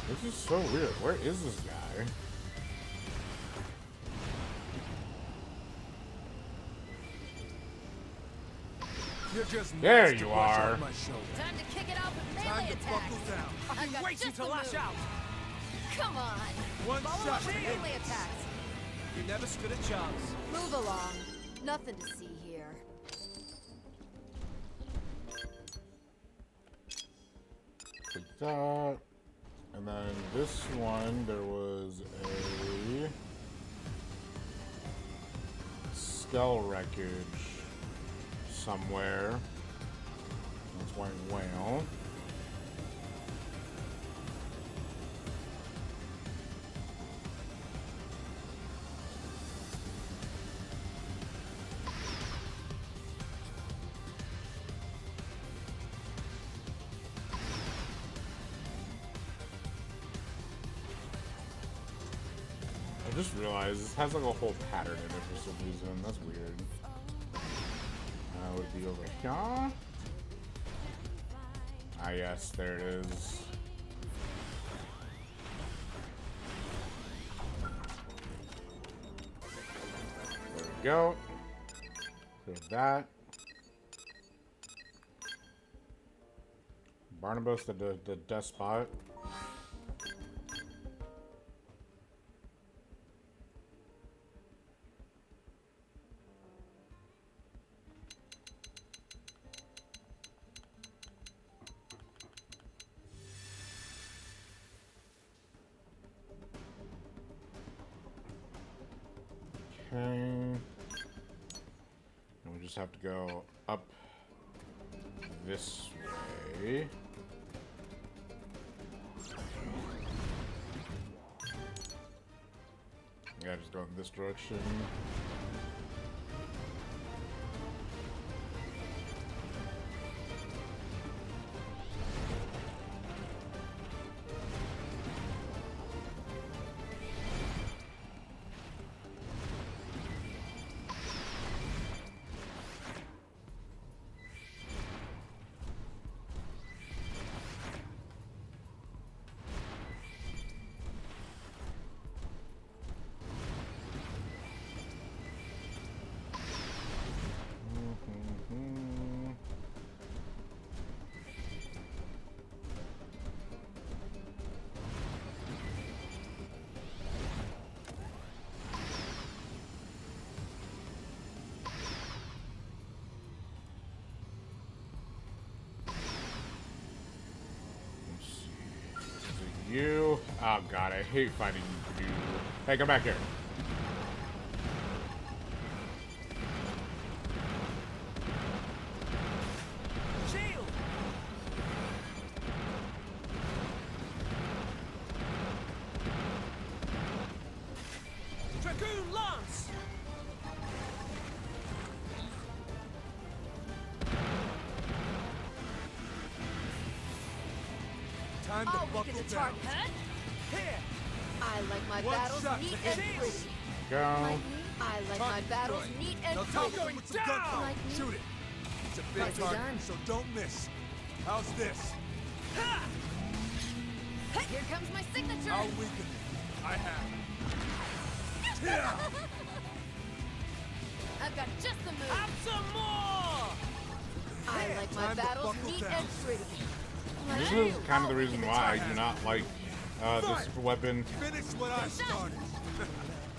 This is so weird. Where is this guy? You're just There nice to you brush are. off my shoulder. Time to kick it off with Time melee to buckle attacks. down. I've got Waiting just to the lash move. out. Come on. One Follow shot. up with melee attacks. You never stood a chance. Move along. Nothing to see here. Like that. And then this one, there was a skull wreckage somewhere. That's white whale. I just realized this has like a whole pattern in it for some reason. That's weird. Would be over here. Ah, yes, there it is. There we go. Clear that. Barnabas, the despot. Okay. And we just have to go up this way. Yeah, just go in this direction. You. Oh god, I hate finding you. Hey, come back here. Shield! Time to I'll buckle weaken the down. target. Here! I like my One battles shot neat to and hit. pretty. Go. I like my battles Good. neat Now and top pretty. it with some gunfire. Like me. Shoot it. It's a big Nicely target, done. so don't miss. How's this? Ha! Here comes my signature. I'll weaken it. I have. Yeah. I've got just the move. Have some more! I like my Time to battles buckle neat down. and pretty. Like This you. is kind of the reason why I do not like this weapon. Finish what I started.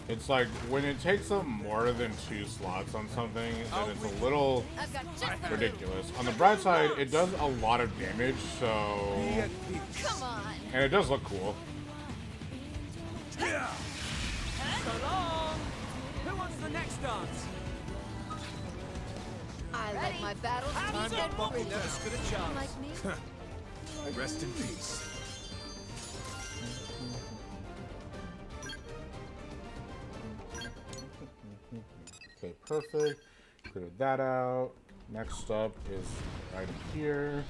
It's like when it takes up more than 2 slots on something, then it's a little I've got just the ridiculous. On the bright side, it does a lot of damage, so Be at peace. move. Come on. and it does look cool. Yeah. So long! Who wants the next dance? I like my battles Have neat some and more! pretty. Never stood a chance. Like me. Rest in peace. Okay, perfect. Cleared that out. Next up is right here.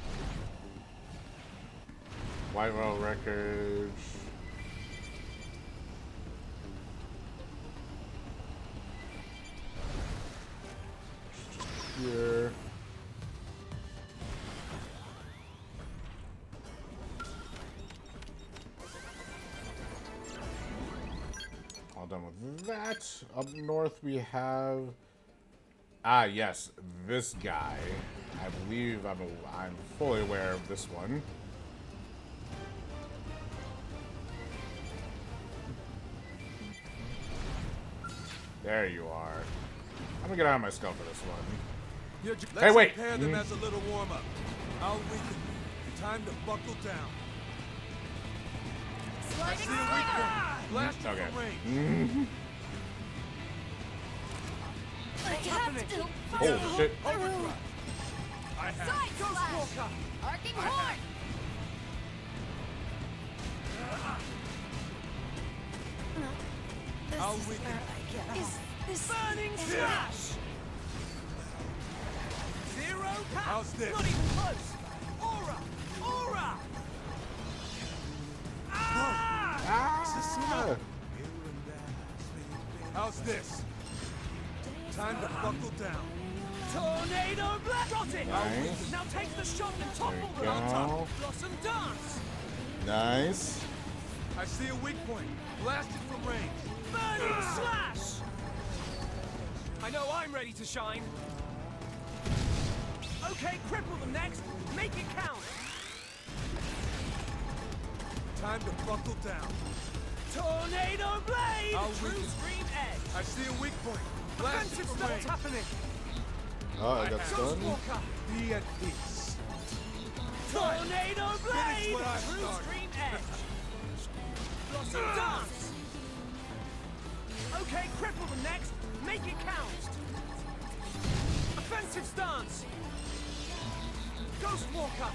White Whale Wreckage. Here. All done with that. Up north we have yes, this guy. I believe I'm fully aware of this one. There you are. I'm gonna get out of my skull for this one. Let's wait. prepare them as a little warm-up. I'll weaken them. Time to buckle down. I see a weak point. Blast it Okay. from range. Oh shit. Overdrive. I have. Side Ghost slash. Walker! Arcing horn. I'll weaken them. Is this Burning slash! Zero power! How's this? Not even close! Aura! Aura! Ah! Ah! How's this? Time to buckle down. Tornado blast! Got it! Nice. Now take the shot and topple There them! you go. Blossom dance! Nice. I see a weak point. Blast it from range. Burning slash! I know I'm ready to shine. Okay, cripple them next. Make it count. Time to buckle down. Tornado blade! I'll True weaken. stream edge. I see a weak point. Blast it Offensive from stuff's range. happening. Oh, I got Ghost stunned. Walker! Be at peace. Tornado blade! what I True started. stream edge. Blossom dance! Okay, cripple them next. Make it count. Offensive stance. Ghost Walker!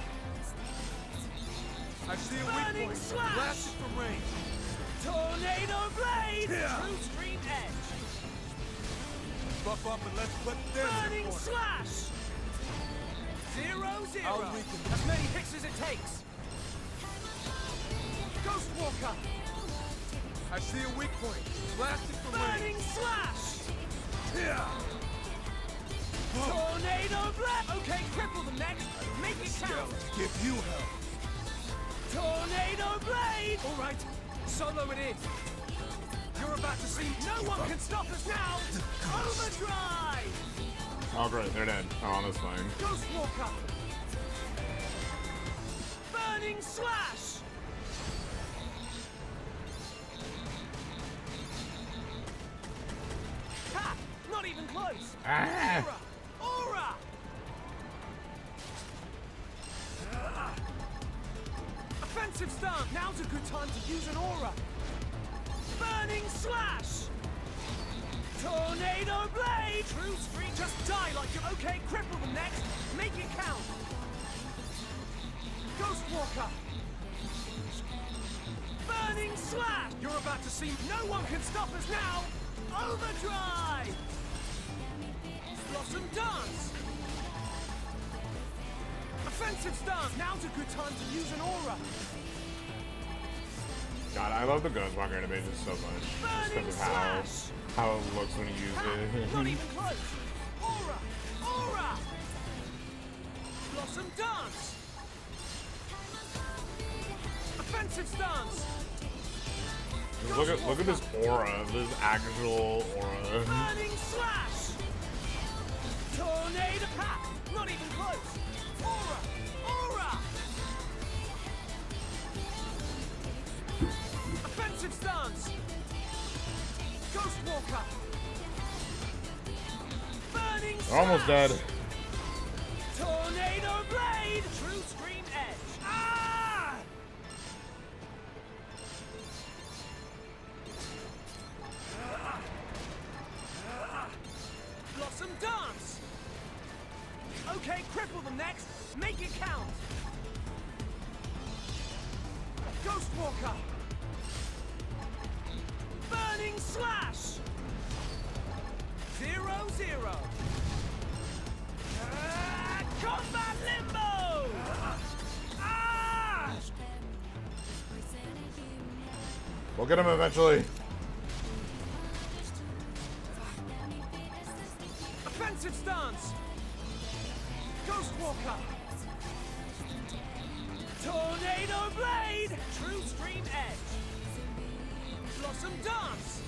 I see a Burning weak point. slash. Blast it from range. Tornado blade! Yeah. True stream edge. Buff up and let's put them in Burning order. slash! 0-0. I'll weaken. As many hits as it takes. Ghost Walker! I see a weak point. Blast it from Burning range. slash! Yeah. Tornado blast! Okay, cripple them next. Make it count. Give you hell. Tornado blade! All right, solo it is. You're about to see. No one can stop us now. Overdrive! Oh great, they're dead. Oh, that's fine. Ghost Walker! Burning slash! Ha! Not even close! Ah! Aura! Aura! Offensive stance! Now's a good time to use an aura! Burning slash! Tornado blade! True stream! Just die like you're okay. Cripple them next. Make it count. Ghost Walker! Burning slash! You're about to see. No one can stop us now. Overdrive! Blossom dance! Offensive stance! Now's a good time to use an aura! God, I love the Ghostwalker animation so much. Just because of how it looks when you use it. Not even close! Aura! Aura! Blossom dance! Offensive stance! Look at this aura, this actual aura. Burning slash! Tornado pack! Not even close! Aura! Aura! Offensive stance! Ghost Walker! Burning slash! They're almost dead. Tornado blade! True scream edge! Ah! Blossom dance! Okay, cripple them next! Make it count! Ghost Walker! Burning slash! 0-0! Combat limbo! Ah! We'll get him eventually. Offensive stance! Ghost Walker! Tornado blade! True stream edge! Blossom dance!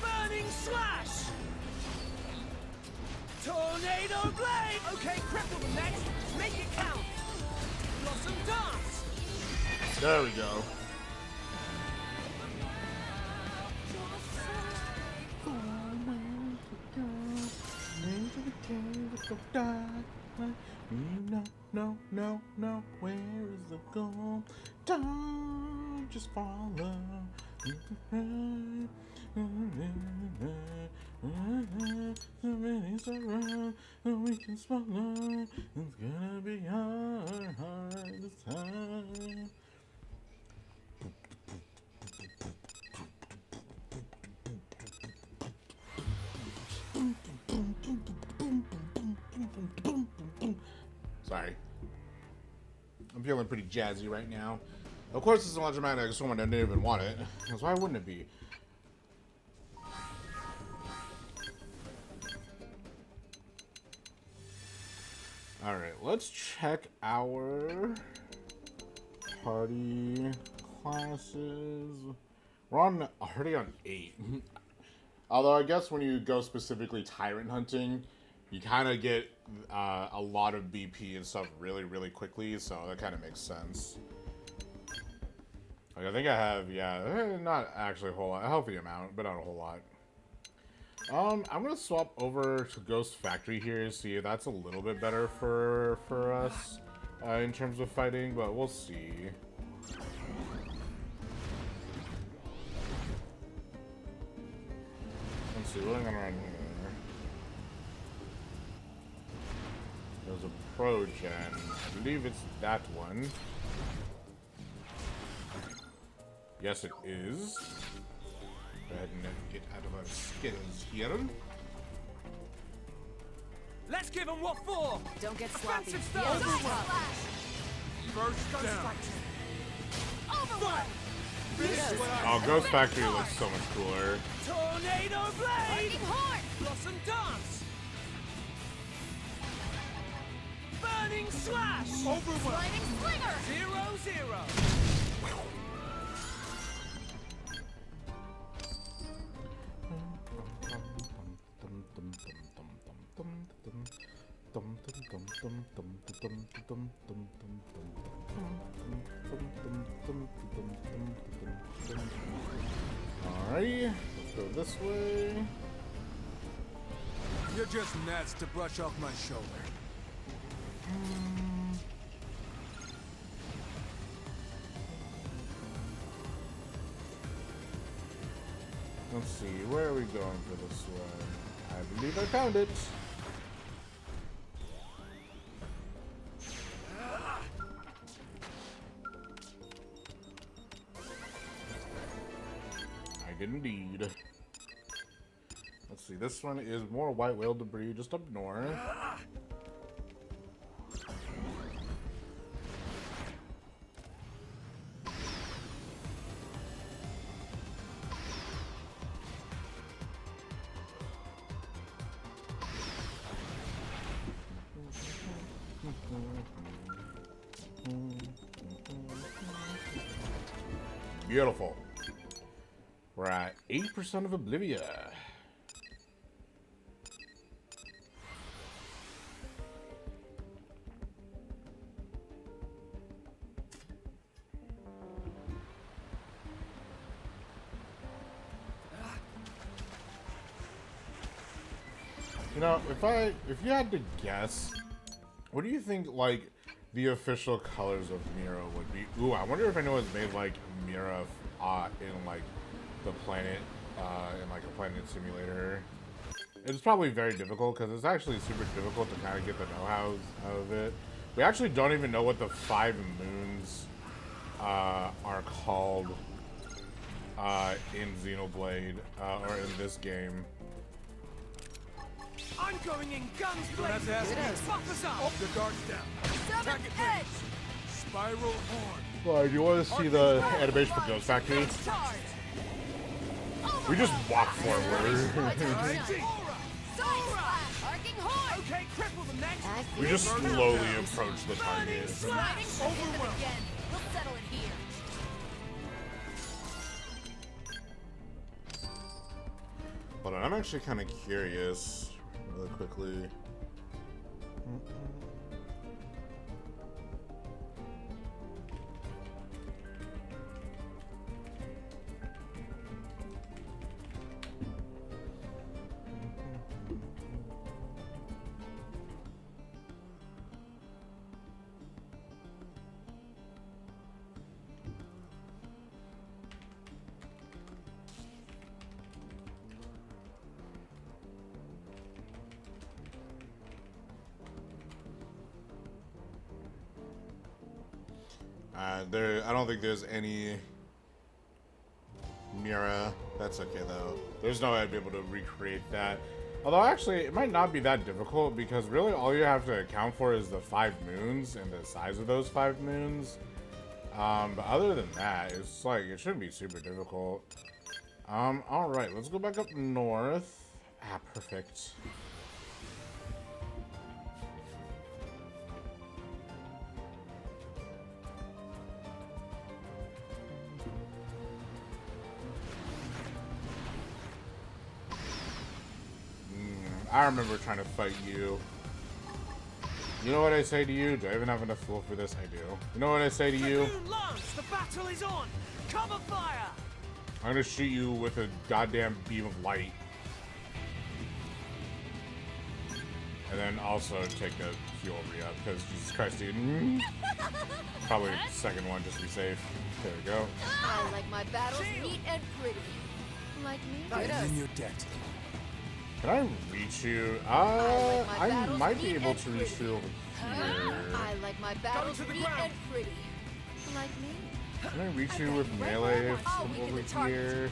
Burning slash! Tornado blade! Okay, cripple them next! Make it count! Blossom dance! There we go. No, where is the gold? Don't just follow. Minutes around, we can swallow. It's gonna be hard this time. Sorry. I'm feeling pretty jazzy right now. Of course, it's an electromagnetic storm. I didn't even want it. Because why wouldn't it be? Alright, let's check our party classes. We're already on 8. Although I guess when you go specifically tyrant hunting, you kind of get a lot of BP and stuff really quickly, so that kind of makes sense. Like, I think I have, yeah, not actually a whole lot, a healthy amount, but not a whole lot. I'm gonna swap over to Ghost Factory here, see if that's a little bit better for us in terms of fighting, but we'll see. Let's see, what am I gonna run here? There's a Pro Gen. I believe it's that one. Yes, it is. Go ahead and get out of our skins here. Let's give them what for! Don't get sloppy. Offensive stance! First down. Overwhelm! Oh, Ghost Factory looks so much cooler. Tornado blade! Lightning horn! Blossom dance! Burning slash! Overwhelm. Lightning slinger! 0-0! Alrighty, let's go this way. You're just gnats to brush off my shoulder. Let's see, where are we going for this one? I believe I found it. I did indeed. Let's Let's see. This one is more white whale debris just up north. Beautiful. We're at 80% of Oblivia. You know, if you had to guess, what do you think, like, the official colors of Mira would be? Ooh, I wonder if anyone's made, like, Mira in, like, the planet, in, like, a planet simulator. It's probably very difficult, because it's actually super difficult to kind of get the know-hows out of it. We actually don't even know what the 5 moons, are called, in Xenoblade, or in this game. I'm going in guns You don't have to ask me. Buff us up! The guard's down. Attack it, edge! Spiral horn. Well, do you want to see the animation for Ghost Factory? We just walk forward. Okay, cripple them next! We just slowly approach the target. We'll settle it here. Hold on, I'm actually kind of curious, really quickly. I don't think there's any Mira. That's okay though. There's no way I'd be able to recreate that. Although actually, it might not be that difficult because really all you have to account for is the 5 moons and the size of those 5 moons. But other than that, it's like it shouldn't be super difficult. All right, let's go back up north. Ah, perfect. I remember trying to fight you. You know what I say to you? Do I even have enough fuel for this? I do. You know what I say to you? The battle is on! Cover fire! I'm gonna shoot you with a goddamn beam of light. And then also take a fuel re-up, because Jesus Christ, dude. Probably the second one, just to be safe. There we go. I like my battles neat and pretty. Like me? I am in your debt. Can I reach you? I might be able to reach you over here. I like my battles neat and pretty. Like me? Can I reach you with melee from over here?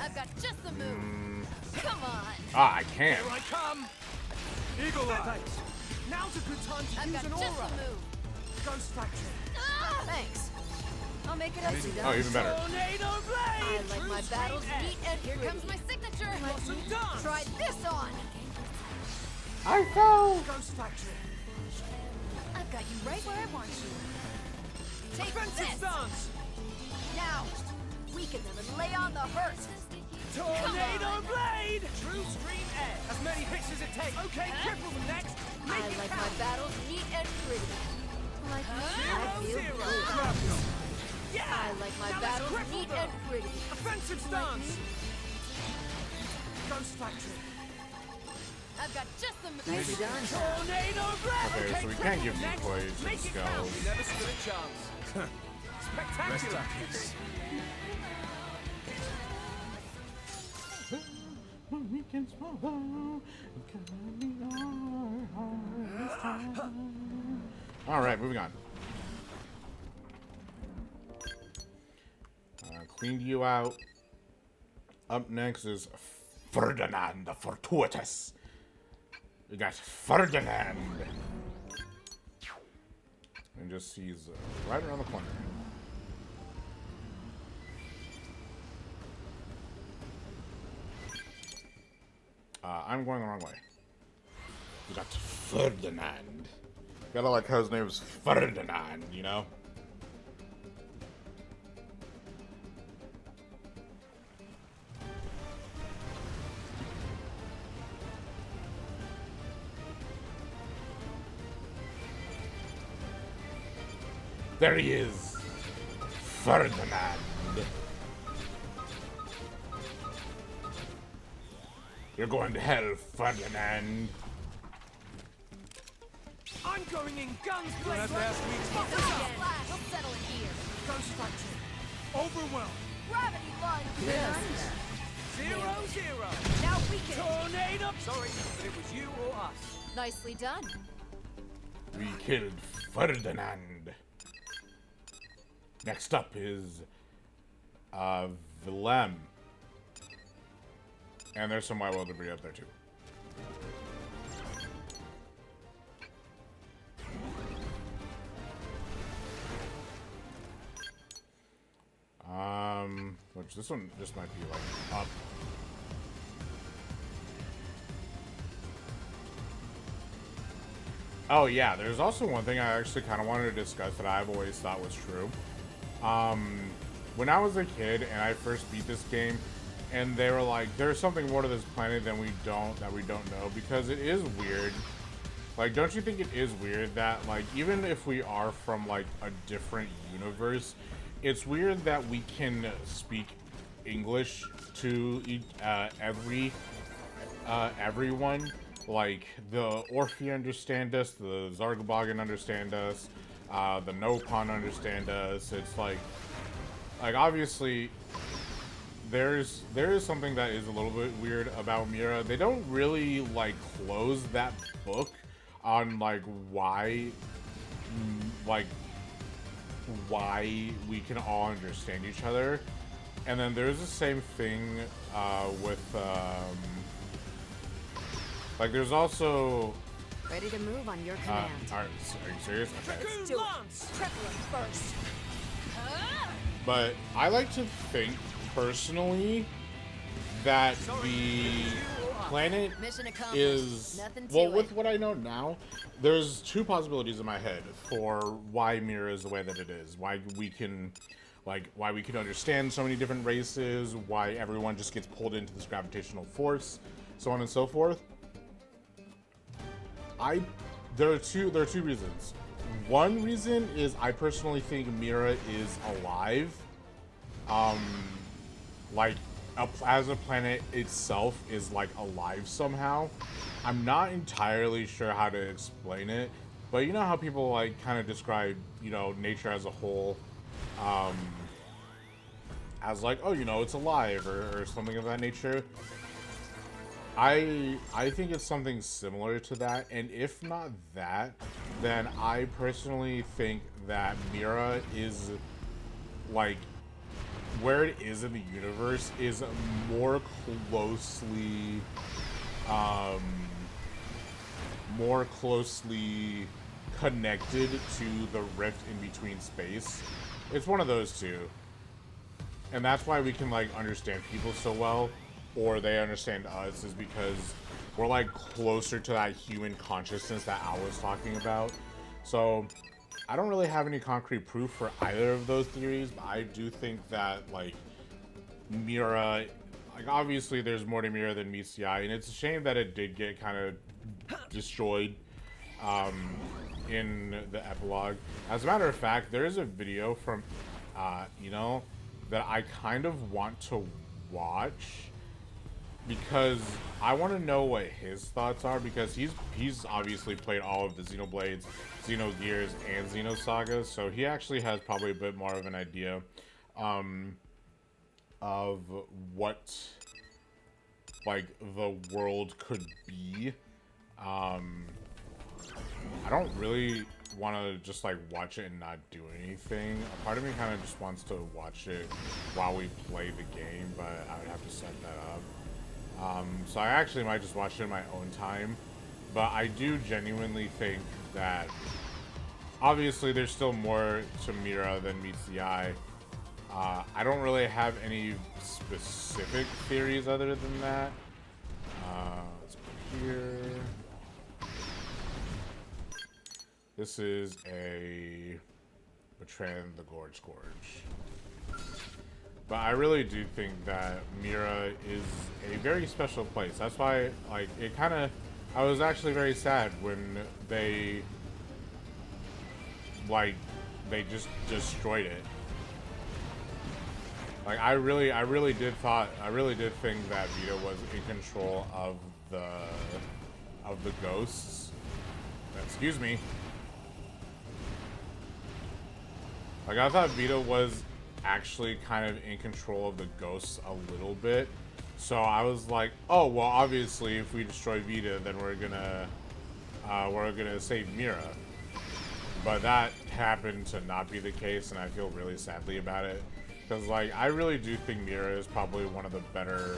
I've got just the move. Come on. Ah, I can't. Here I come! Eagle eye. Now's a good time to I've use got an just aura! the move. Ghost Factory! Thanks. I'll make it up to you. Oh, even better. Tornado I Blade! like my battles neat and here comes my signature. Blossom Dance! Try this on. I fell. Ghost Factory! I've got you right where I want you. Take Offensive this. stance! Now, weaken them and lay on the hurt. Tornado Blade! True Stream Edge! As many hits as it takes! Okay, cripple them next! Make I it like count! my battles neat and pretty. Like me? I feel Zero. good. Yeah! I like my Now let's battles cripple neat them. and pretty. Offensive stance! Ghost Factory! I've got just the move. Done. Tornado Blade! Okay, so we can't give you plays and Make it count! skulls. You never stood a chance. Spectacular! We can swallow. All right, moving on. Cleaned you out. Up next is Ferdinand the Fortuitous. We got Ferdinand. And just he's right around the corner. I'm going the wrong way. We got Ferdinand. Gotta like how his name's Ferdinand, you know? There he is, Ferdinand. You're going to hell, Ferdinand. I'm going in guns That's blazing. last week's Flash, we'll settle it here. Ghost Hunter. overwhelmed. Gravity lunge. 0-0. Now we can. Tornado. Sorry, but it was you or us. Nicely done. We killed Ferdinand. Next up is Willem. And there's some white whale debris up there too. Which this one just might be like up. Oh yeah, there's also one thing I actually kind of wanted to discuss that I've always thought was true. When I was a kid and I first beat this game, and they were like, "There's something more to this planet than we don't know," because it is weird. Like, don't you think it is weird that, like, even if we are from like a different universe, it's weird that we can speak English to everyone. Like, the Orpheus understand us, the Zargabogan understand us, the Nopon understand us. It's like obviously there is something that is a little bit weird about Mira. They don't really like close that book on like why we can all understand each other. And then there's the same thing with like there's also Ready to move on your command. are you serious? Okay. Dragoon Lance. First. But I like to think personally that the planet Mission accomplished. is Nothing to well it. with what I know now, there's two possibilities in my head for why Mira is the way that it is. Why we can understand so many different races, why everyone just gets pulled into this gravitational force, so on and so forth. There are two reasons. One reason is I personally think Mira is alive. As a planet itself is like alive somehow. I'm not entirely sure how to explain it, but you know how people like kind of describe, you know, nature as a whole, as like, oh, you know, it's alive or something of that nature. I think it's something similar to that, and if not that, then I personally think that Mira is like where it is in the universe is more closely connected to the rift in between space. It's one of those two, and that's why we can like understand people so well, or they understand us, is because we're like closer to that human consciousness that I was talking about. So I don't really have any concrete proof for either of those theories, but I do think that like Mira, like obviously there's more to Mira than meets the eye, and it's a shame that it did get kind of destroyed in the epilogue. As a matter of fact, there is a video from you know, that I kind of want to watch, because I want to know what his thoughts are, because he's obviously played all of the Xenoblades, Xenogears, and Xenosagas, so he actually has probably a bit more of an idea of what like the world could be. I don't really want to just like watch it and not do anything. A part of me kind of just wants to watch it while we play the game, but I would have to set that up. So I actually might just watch it in my own time. But I do genuinely think that obviously there's still more to Mira than meets the eye. I don't really have any specific theories other than that. Let's go here. This is a Betraying the Gorge Scourge. But I really do think that Mira is a very special place. That's why, like, it kind of... I was actually very sad when they... like, they just destroyed it. Like, I really did think that Vita was in control of the ghosts. Excuse me. Like, I thought Vita was actually kind of in control of the ghosts a little bit. So I was like, oh, well, obviously, if we destroy Vita, then we're gonna save Mira. But that happened to not be the case, and I feel really sadly about it. Because, like, I really do think Mira is probably one of the better...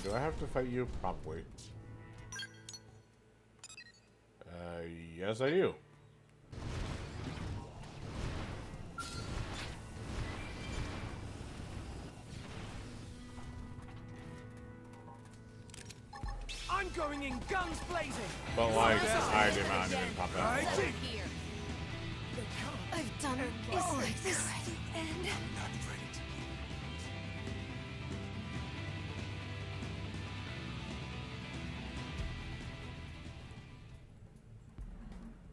do I have to fight you? Probably. Yes, I do. I'm going in guns blazing. But, like, I did not even pop out. I've done it. Is like this the end?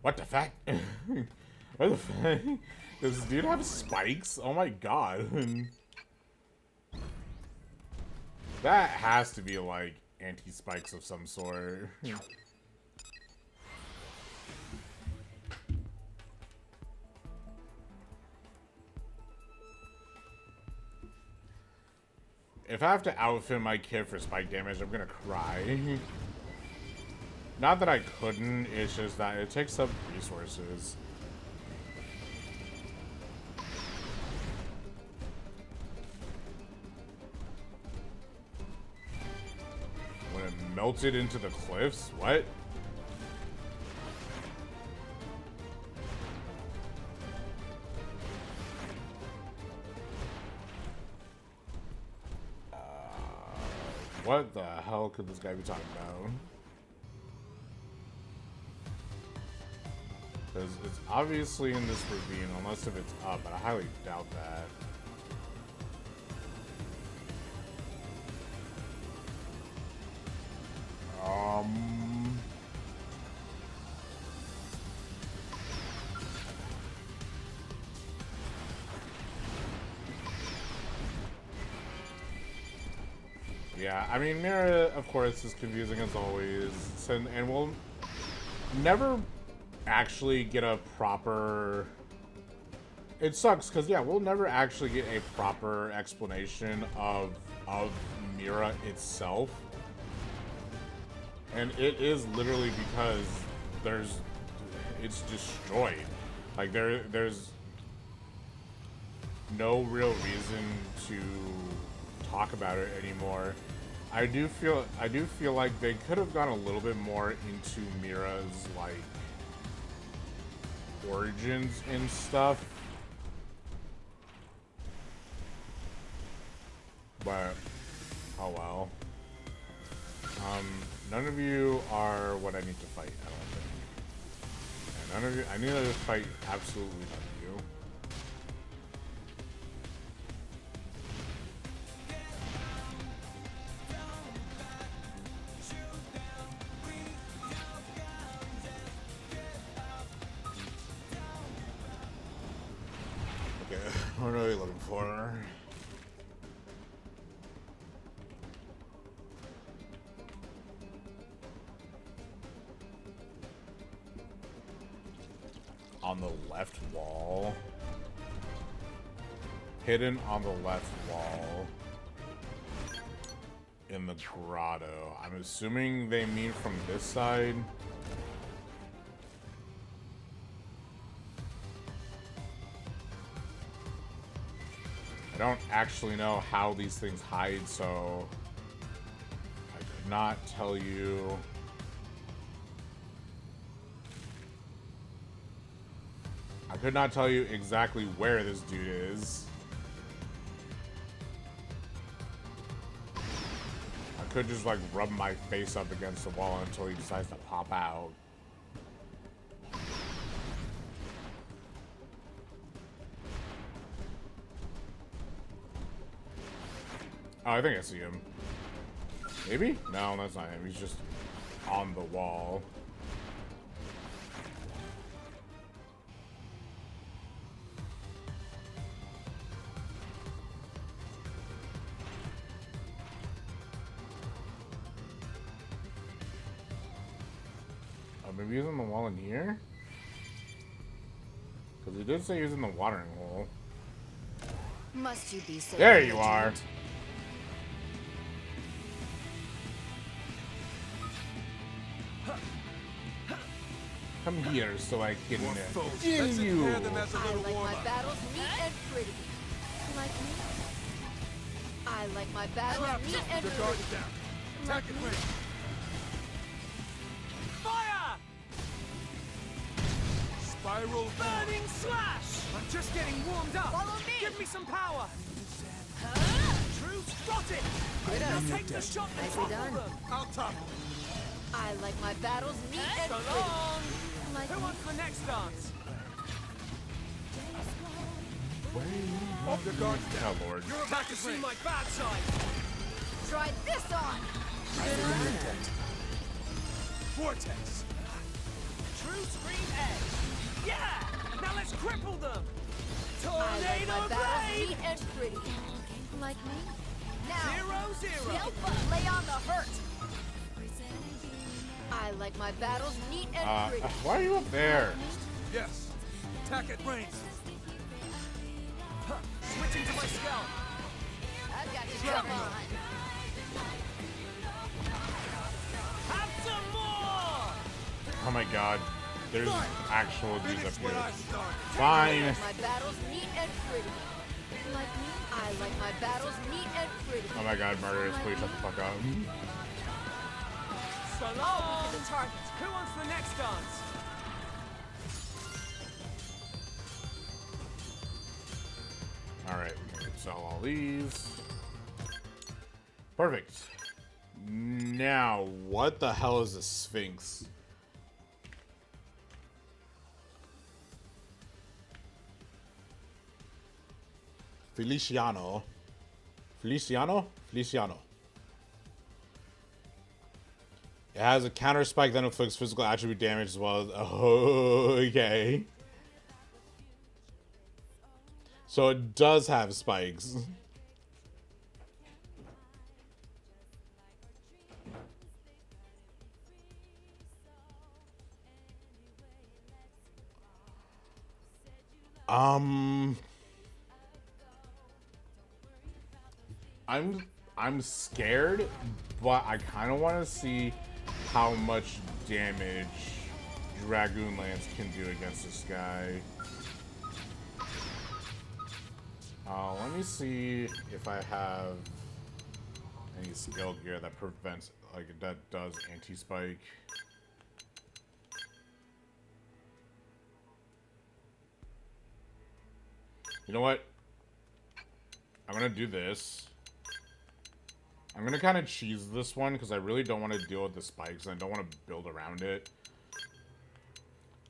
What the fuck? What the fuck? Does this dude have spikes? Oh my god. That has to be like anti-spikes of some sort. If I have to outfit my kid for spike damage, I'm gonna cry. Not that I couldn't, it's just that it takes up resources. When it melted into the cliffs? What? What the hell could this guy be talking about? Because it's obviously in this ravine, unless if it's up, but I highly doubt that. Yeah, I mean, Mira, of course, is confusing as always, and we'll never actually get a proper... It sucks, because, yeah, we'll never actually get a proper explanation of Mira itself. And it is literally because it's destroyed. Like, there's no real reason to talk about it anymore. I do feel like they could have gone a little bit more into Mira's like origins and stuff, but oh well. None of you are what I need to fight, I don't think. And none of you, I need to fight absolutely none of you. What are we looking for? On the left wall. Hidden on the left wall. In the grotto. I'm assuming they mean from this side. don't actually know how these things hide, so I could not tell you. I could not tell you exactly where this dude is. I could just like rub my face up against the wall until he decides to pop out. Oh, I think I see him. Maybe? No, that's not him. He's just on the wall. Oh, maybe he's on the wall in here? Because he did say he was in the watering hole. Must you be so There you are. Come here so I can More foes. kill Let's you. prepare them as a I little like my warm-up. battles neat and pretty. Like me? I like my battles Trap neat them. and The guard pretty. is down. Attack it range. Fire! Spiral Burning slash! I'm just getting warmed up. Follow me. Give me some power. Truce, got it. Now take the shot and Nicely topple done. them. I'll top. I like my battles neat and So pretty. long. Like Who me? wants the next dance? The guard's down. Oh Lord. You're about to see my bad side. Try this on. Vortex. True screen edge. Yeah! Now let's cripple them. I like my Tornado battles blade. neat and pretty. Like me? Now, 0-0. Yelpa, lay on the hurt. I like my battles neat and pretty. Why are you up there? Yes. Attack at range. Switching to my scalp. I've got you. Come on. Have some more. Oh my god. There's actual dudes up Finish what here. I started. Fine. My battles neat and pretty. Like me? I like my battles neat and pretty. Oh my god, murderers, please shut the fuck up. So long. The target. Who wants the next dance? Alright, we can sell all these. Perfect. Now, what the hell is a Sphinx? Feliciano. Feliciano? Feliciano. It has a counter spike that inflicts physical attribute damage as well as... Oh, okay. So it does have spikes. I'm scared, but I kind of want to see how much damage Dragoon Lance can do against this guy. Let me see if I have any skill gear that prevents, like, that does anti-spike. You know what? I'm gonna do this. I'm gonna kind of cheese this one because I really don't want to deal with the spikes and I don't want to build around it.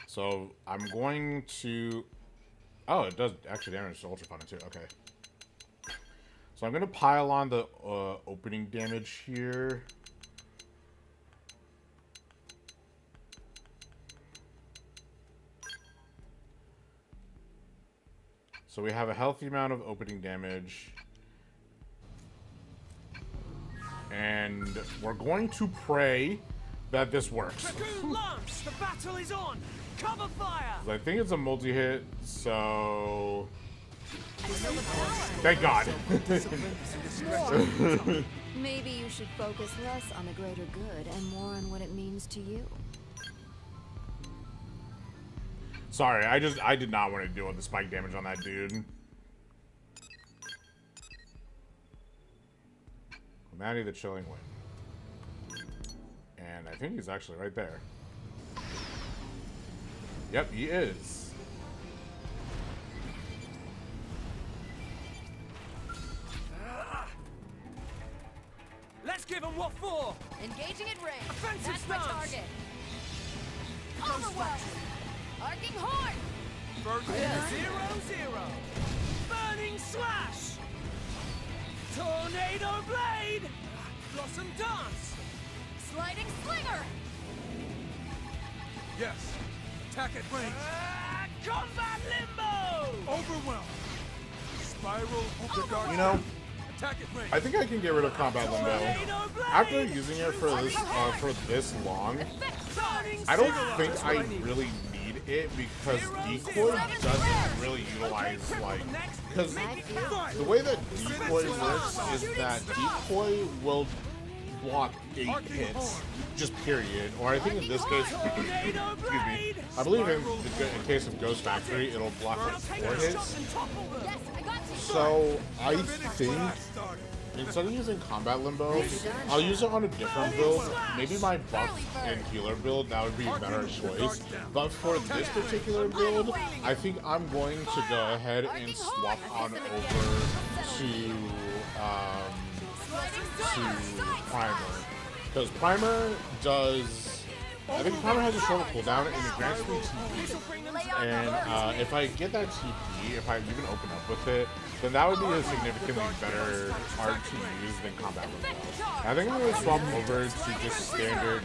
So I'm going to... Oh, it does actually damage to Ultra Punch too. Okay. So I'm gonna pile on the opening damage here. So we have a healthy amount of opening damage. And we're going to pray that this works. Dragoon Lance, the battle is on. Cover fire. I think it's a multi-hit, so... Thank God. Maybe you should focus less on the greater good and more on what it means to you. Sorry, I did not want to deal with the spike damage on that dude. Manny the Chilling Wind. And I think he's actually right there. Yep, he is. Let's give them what for! Engaging at range. Offensive That's my stance. target. Overwhelm. Arcing horn. First, 0-0. Burning slash. Tornado blade. Blossom dance. Sliding slinger. yes. Attack at range. Combat limbo. Overwhelm. Spiral the dark. You know, Attack at range. I think I can get rid of Combat Limbo. Tornado blade. After using it for this long, Burning I don't slash. think I really need it because Decoy doesn't really utilize, like, because the way that Decoy works is that Decoy will block 8 hits, just period. Or I think in this case, excuse me, I believe in case of Ghost Factory, it'll block like 4 hits. Yes, I got you. So I think instead of using Combat Limbo, I'll use it on a different build. Maybe my buff and healer build, that would be a better choice. But for this particular build, I think I'm going to go ahead and swap on over to Primer. Because Primer does... I think Primer has a shorter cooldown and it grants me TP. And if I get that TP, if I even open up with it, then that would be a significantly better card to use than Combat Limbo. I think I'm going to swap over to just standard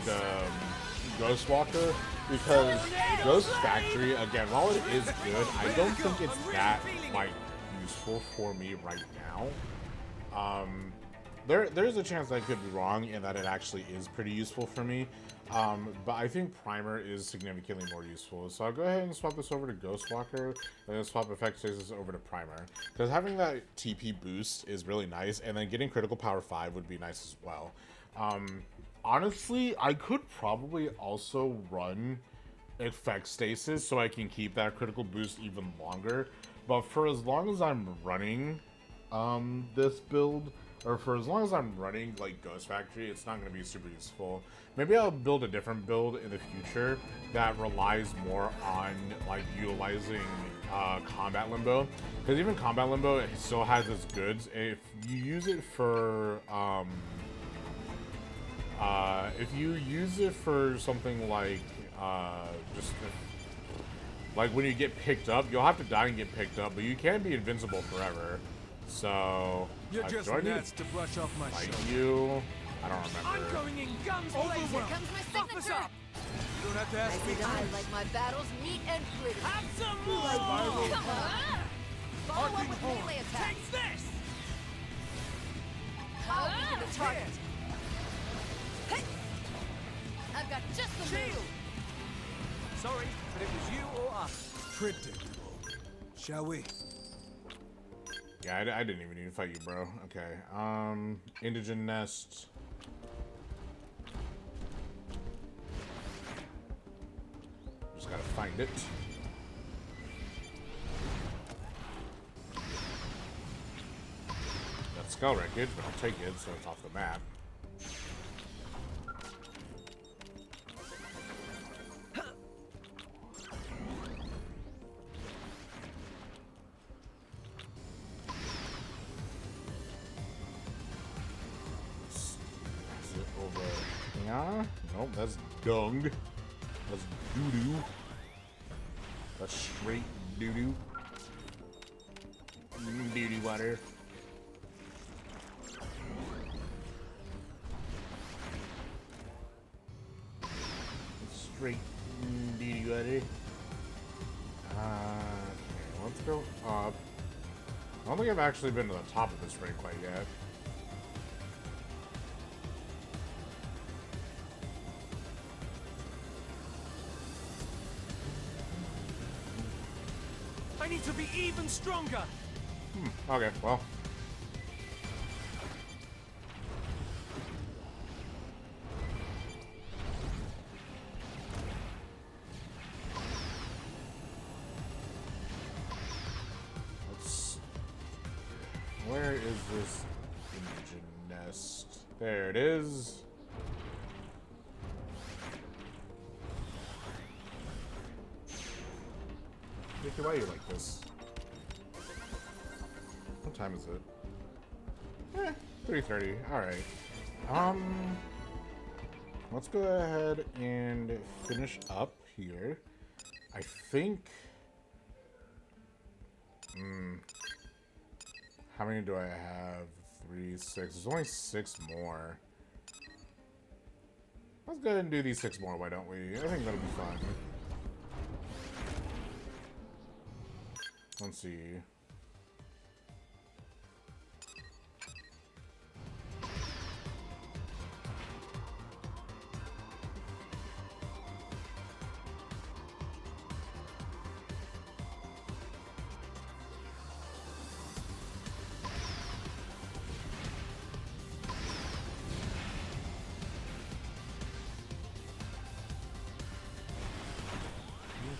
Ghost Walker, because Ghost Factory, again, while it is good, I don't think it's that, like, useful for me right now. There's a chance I could be wrong and that it actually is pretty useful for me. But I think Primer is significantly more useful. So I'll go ahead and swap this over to Ghost Walker, and then swap Effect Stasis over to Primer. Because having that TP boost is really nice, and then getting Critical Power 5 would be nice as well. Honestly, I could probably also run Effect Stasis so I can keep that critical boost even longer. But for as long as I'm running this build, or for as long as I'm running like Ghost Factory, it's not going to be super useful. Maybe I'll build a different build in the future that relies more on like utilizing Combat Limbo, because even Combat Limbo, it still has its goods. If you use it for something like just like when you get picked up, you'll have to die and get picked up, but you can be invincible forever. So You're just nuts to brush off my like shoulder. you, I don't I'm remember. going in guns blazing. Here comes my Buff us signature. up. You don't have to ask me. I like my battles neat and pretty. Have some more. Come on. Follow up with horn. melee attack. Take this. I'll be the target. I've got just the Shield. move. Sorry, but it was you or us. Predictable. Shall we? Yeah, I didn't even need to fight you, bro. Okay, Indigent Nest. Just gotta find it. Got Skull Wreckage, but I'll take it so it's off the map. Nope, that's dung. That's doo-doo. That's straight doo-doo. Doo-doo water. Straight doo-doo water. Okay, let's go up. I don't think I've actually been to the top of this ring quite yet. I need to be even stronger. Okay, well. Where is this Indigent Nest? There it is. Mickey, why are you like this? What time is it? 3:30. Alright. Let's go ahead and finish up here. I think... how many do I have? 3, 6. There's only 6 more. Let's go ahead and do these 6 more, why don't we? I think that'll be fun. Let's see.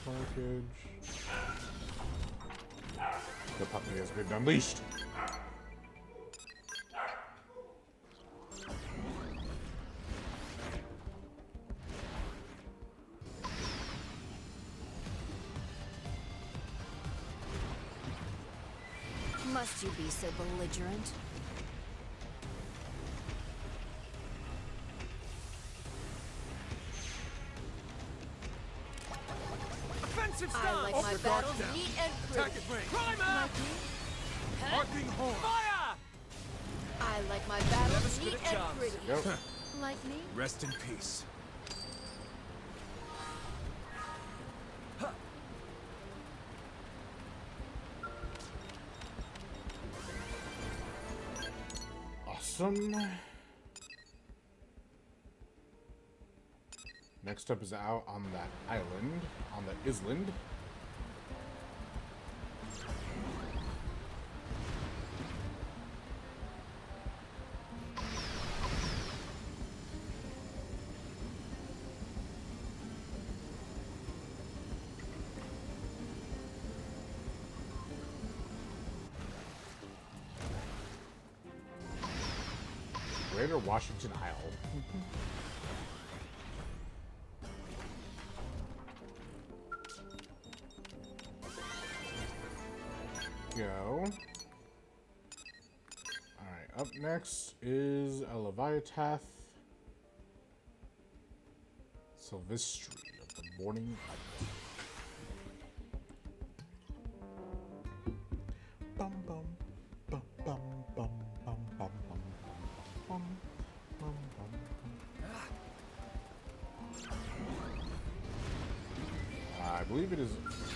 Package. The puppy has been unleashed. Must you be so belligerent? Offensive I stance! like my battles neat and Attack pretty. at range. Primer! Like me? Arcing horn. Fire! I like my battles Never spit neat a and chance. pretty. Yep. Like me? Rest in peace. Awesome. Next up is out on that island, on the island. Greater Washington Isle. Go. Alright, up next is a Leviatath Sylvestri of the Morning Light. Bum bum bum bum bum bum bum bum bum bum bum. I believe it is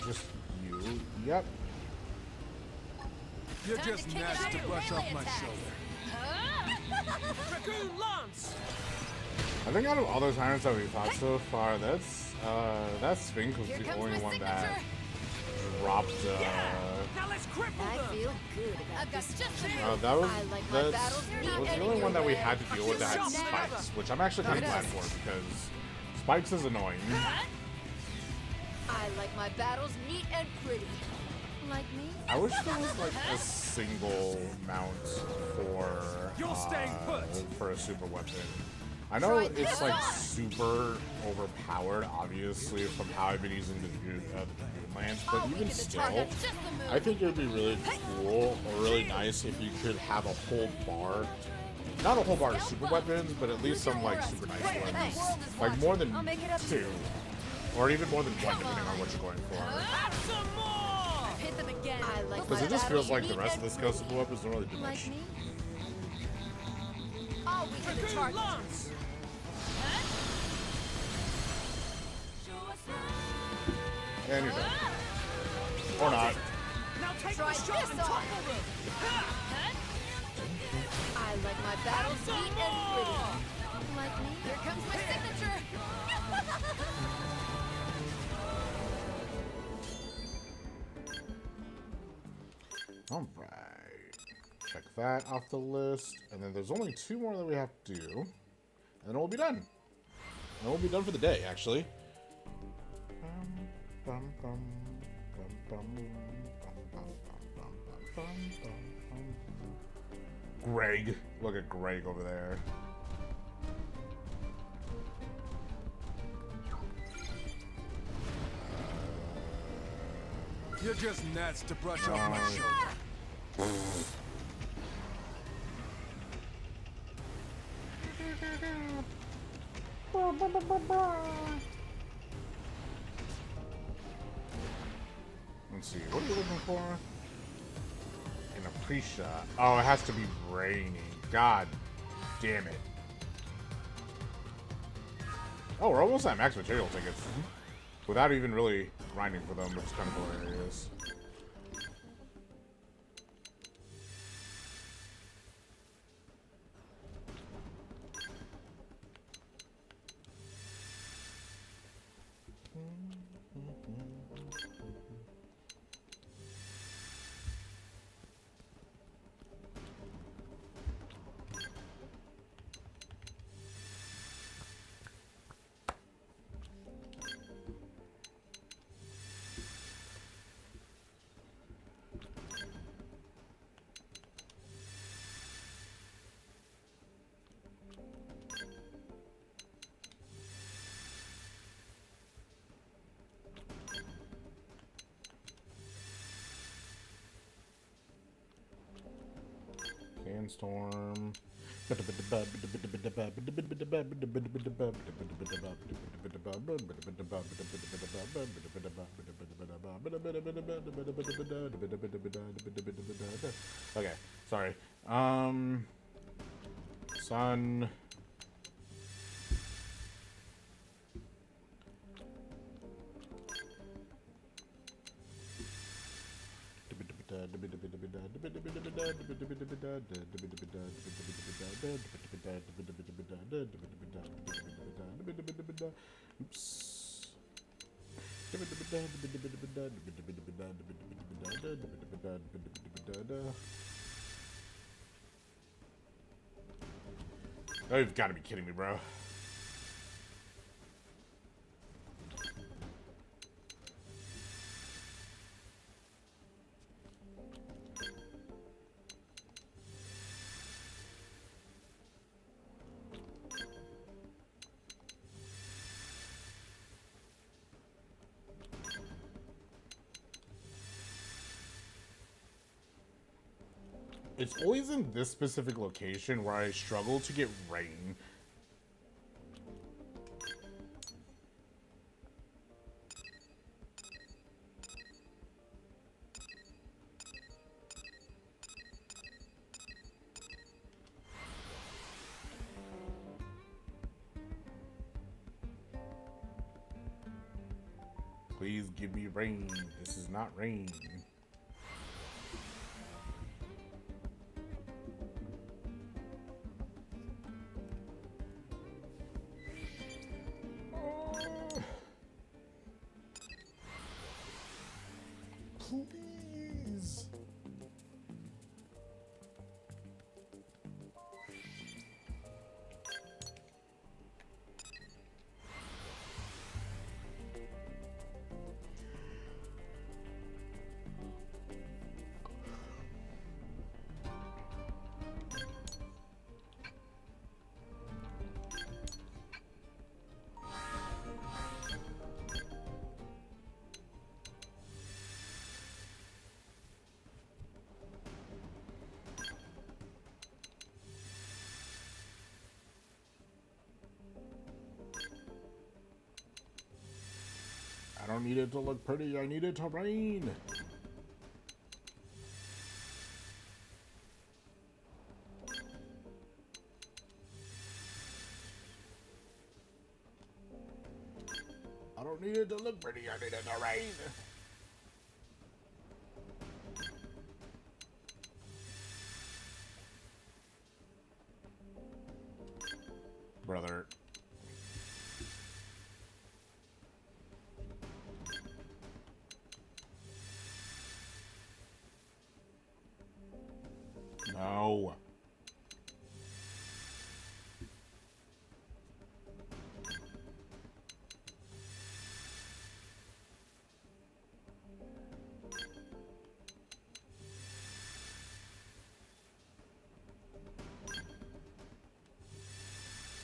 just you. Yep. You're just nasty to brush off my shoulder. Dragoon Lance! I think out of all those tyrants that we've fought so far, that Sphinx was Here the comes only my one signature. that dropped. Now let's cripple I them! feel good about I've got this. just the That was I like my battles neat was and the only one that we pretty. had to deal with that had spikes, which I'm actually kind of glad for because spikes is annoying. I like my battles neat and pretty. Like me? I wish there was like a single mount for You're staying put. for a super weapon. I know it's like super overpowered, obviously, from how I've been using the Dragoon Lance, but even still, I think it would be really cool or really nice if you could have a whole bar. Not a whole bar of super weapons, but at least some like super nice ones. Like more than 2. Or even more than 1, depending on what you're going for. Have some more! Hit them again. I like Because my it just feels battles like the neat rest of and the skill super weapons don't really do Like much. me? I'll weaken the Dragoon target. Lance! And you're done. Or not. Now take Try the shot this and on. topple them! I like my battles neat and pretty. Like me? Here comes my signature. Alright. Check that off the list. And then there's only 2 more that we have to do. And then we'll be done. And we'll be done for the day, actually. Greg. Look at Greg over there. You're just gnats to brush off my shoulder. Let's see. What are you looking for? An Aprecia. Oh, it has to be raining. God damn it. Oh, we're almost at max material tickets. Without even really grinding for them, which is kind of hilarious. Sandstorm. Okay, sorry. Sun. Oops. Oh, you've got to be kidding me, bro. It's always in this specific location where I struggle to get rain. Please give me rain. This is not rain. Please. I don't need it to look pretty, I need it to rain. I don't need it to look pretty, I need it to rain. Brother. No.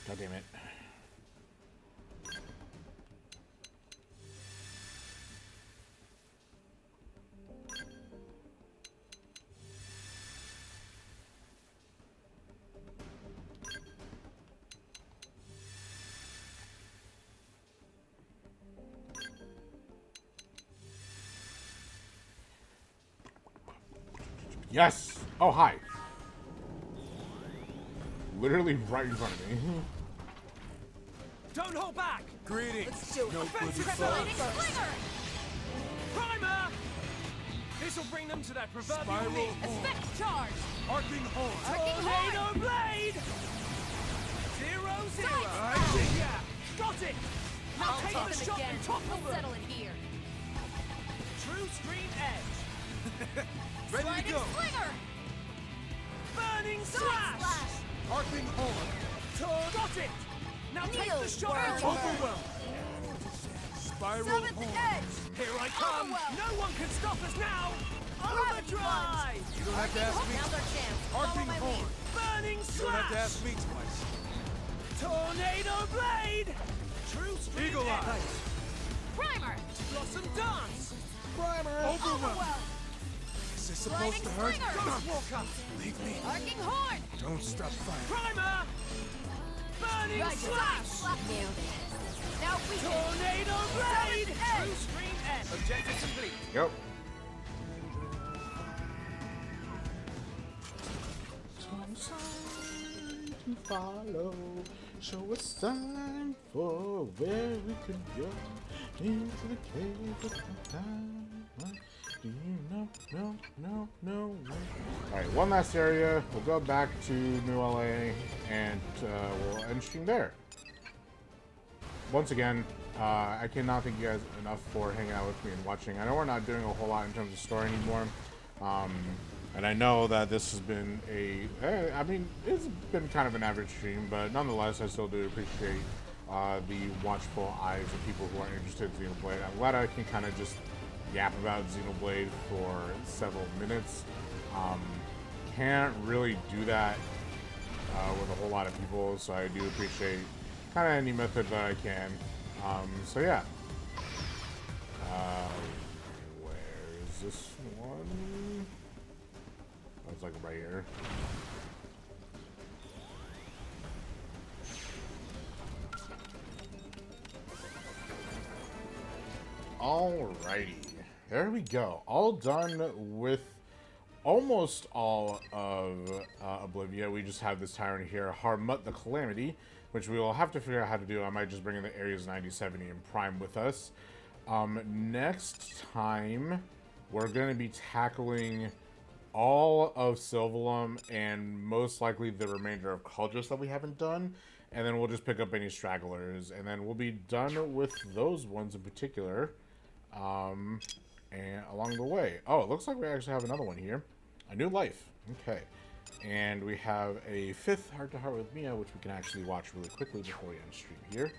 God damn it. Yes! Oh, hi. Literally right in front of me. Don't hold back! Greetings. Let's do it. Nobody Sliding fucks. slinger! Primer! This'll bring them to that proverbial Spiral knee. horn. Effect charge! Arcing horn. Tornado blade! 0-0. Right. Yeah, got it! Now I'll take take the them shot again. and topple We'll them. settle it here. True stream edge. Ready to Sliding go. slinger! Burning slash! Arcing horn. Got it! Now take Kneel, the shot and whirling topple Overwhelm. them. Spiral Seventh horn. edge! Here I come! Overwhelm. No one can stop us now! Gravity Overdrive! You don't have to ask me. Now's our chance. Follow Arcing my horn. lead. Burning You don't have to slash! ask me twice. Tornado blade! True stream Eagle edge. eye. Primer! Blossom dance! Overwhelm. Overwhelm! Is this supposed to hurt? Sliding slinger. Ghostwalker! Leave me. Arcing horn! Don't stop fighting. Primer! Burning Right slash! Nailed it. Now we can. Tornado blade! Seventh edge. True stream edge! Objective complete. Yep. To follow, show a sign for where we could go into the cave of time. Do you know? All right, one last area. We'll go back to New LA and we'll end stream there. Once again, I cannot thank you guys enough for hanging out with me and watching. I know we're not doing a whole lot in terms of story anymore. And I know that this has been I mean, it's been kind of an average stream, but nonetheless, I still do appreciate the watchful eyes of people who are interested in Xenoblade. I'm glad I can kind of just yap about Xenoblade for several minutes. Can't really do that with a whole lot of people, so I do appreciate kind of any method that I can. So yeah. Where is this one? Oh, it's like right here. Alrighty. There we go. All done with almost all of Oblivia. We just have this tyrant here, Harmut the Calamity, which we will have to figure out how to do. I might just bring in the Areas 9070 and Prime with us. Next time, we're going to be tackling all of Sylvalum and most likely the remainder of Cauldrus that we haven't done. And then we'll just pick up any stragglers. And then we'll be done with those ones in particular. And along the way. Oh, it looks like we actually have another one here. A New Life. Okay. And we have a 5th heart-to-heart with Mia, which we can actually watch really quickly before we end stream here.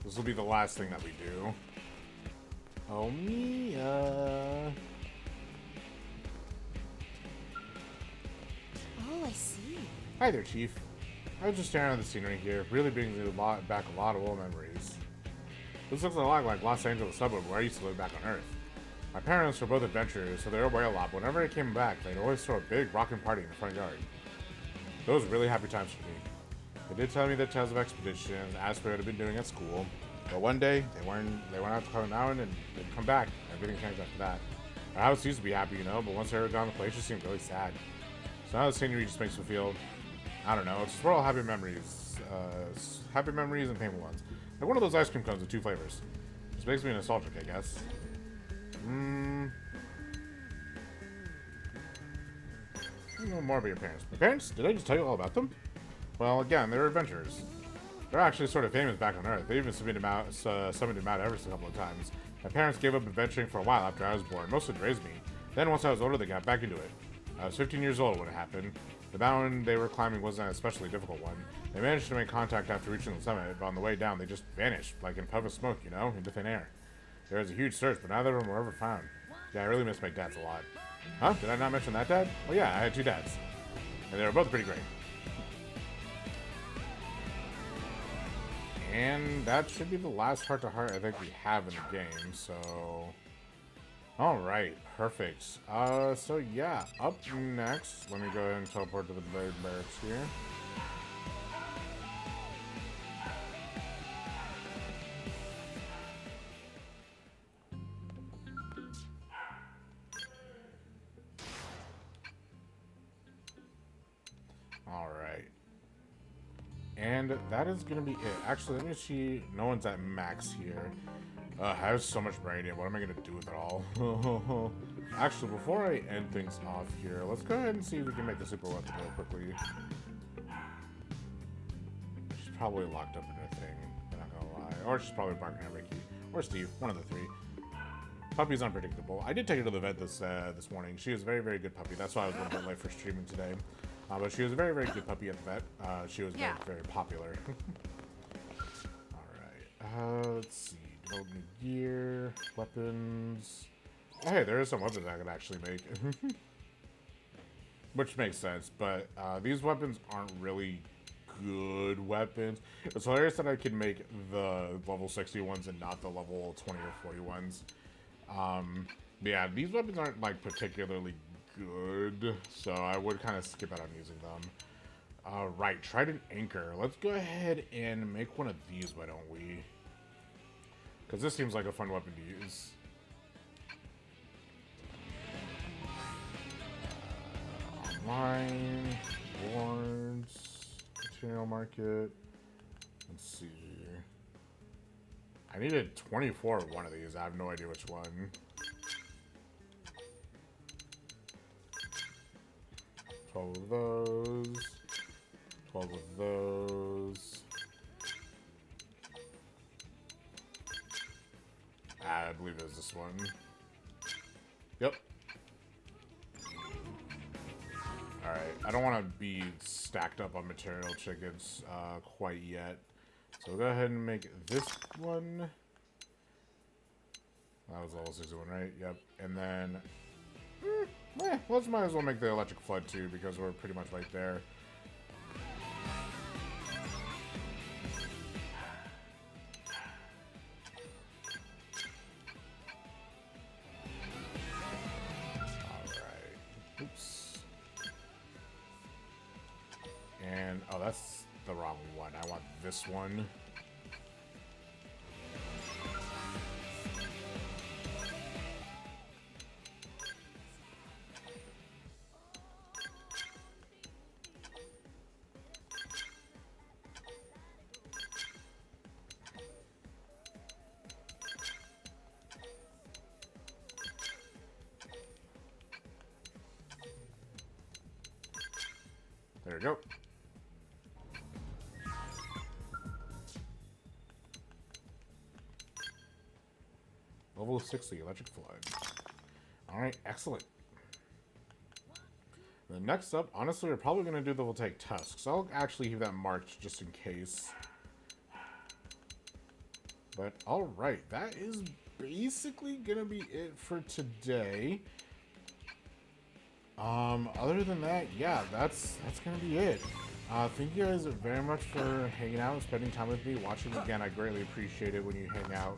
This will be the last thing that we do. Oh, Mia. Oh, I see. Hi there, Chief. I was just staring at the scenery here. Really brings me back a lot of old memories. This looks a lot like Los Angeles suburb where I used to live back on Earth. My parents were both adventurers, so they were away a lot, but whenever they came back, they'd always throw a big rockin' party in the front yard. Those were really happy times for me. They did tell me the tales of expeditions, asked what I'd been doing at school, but one day they went out to Cloud Mountain and they'd come back. Everything changed after that. Our house used to be happy, you know, but once they were gone, the place just seemed really sad. So now the scenery just makes me feel, I don't know, it's just all happy memories and painful ones. Like one of those ice cream cones with 2 flavors. Just makes me nostalgic, I guess. I know more about your parents. My parents? Did I just tell you all about them? Well, again, they're adventurers. They're actually sort of famous back on Earth. They even summoned him out Everest a couple of times. My parents gave up adventuring for a while after I was born, mostly to raise me. Then once I was older, they got back into it. I was 15 years old when it happened. The mountain they were climbing wasn't an especially difficult one. They managed to make contact after reaching the summit, but on the way down, they just vanished, like in a puff of smoke, you know, into thin air. There was a huge search, but neither of them were ever found. Yeah, I really miss my dads a lot. Huh? Did I not mention that dad? Well, yeah, I had 2 dads. And they were both pretty great. And that should be the last heart-to-heart I think we have in the game, so... All right, perfect. So yeah, up next, let me go ahead and teleport to the barracks here. All right. And that is going to be it. Actually, let me see. No one's at max here. I have so much brainium. What am I going to do with it all? Actually, before I end things off here, let's go ahead and see if we can make the super weapon real quickly. She's probably locked up in her thing. I'm not going to lie. Or she's probably barking at Ricky. Or Steve. One of the three. Puppy's unpredictable. I did take her to the vet this morning. She was a very, very good puppy. That's why I was a little bit late for streaming today. But she was a very, very good puppy at the vet. She was very, very popular. Alright. Let's see. Develop new gear. Weapons. Oh, hey, there is some weapons I could actually make. Which makes sense. But these weapons aren't really good weapons. It's hilarious that I can make the level 60 ones and not the level 20 or 40 ones. Yeah, these weapons aren't like particularly good, so I would kind of skip out on using them. Right, Trident Anchor. Let's go ahead and make one of these, why don't we? Because this seems like a fun weapon to use. Online, boards, material market. Let's see. I needed 24 of one of these. I have no idea which one. 12 of those. 12 of those. I believe it was this one. Yep. Alright, I don't want to be stacked up on material chickens quite yet. So we'll go ahead and make this one. That was level 61, right? Yep. And then... let's might as well make the electric flood too, because we're pretty much right there. Alright. Oops. And, oh, that's the wrong one. I want this one. There we go. Level 60, electric flood. Alright, excellent. The next up, honestly, we're probably going to do the Voltaic Tusks. I'll actually leave that marked just in case. But alright, that is basically going to be it for today. Other than that, yeah, that's gonna be it. Thank you guys very much for hanging out and spending time with me, watching again. I greatly appreciate it when you hang out.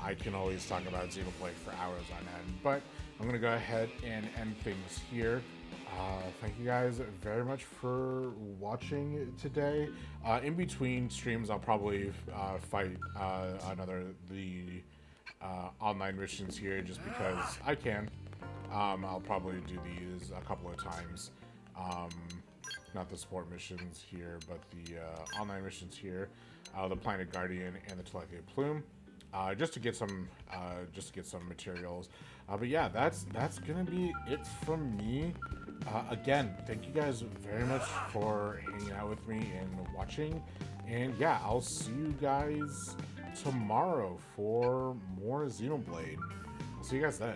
I can always talk about Xenoblade for hours on end, but I'm gonna go ahead and end things here. Thank you guys very much for watching today. In between streams, I'll probably fight the online missions here just because I can. I'll probably do these a couple of times. Not the support missions here, but the online missions here. The Planet Guardian and the Telepathy Plume. Just to get some materials. But yeah, that's gonna be it from me. Again, thank you guys very much for hanging out with me and watching. And yeah, I'll see you guys tomorrow for more Xenoblade. I'll see you guys then.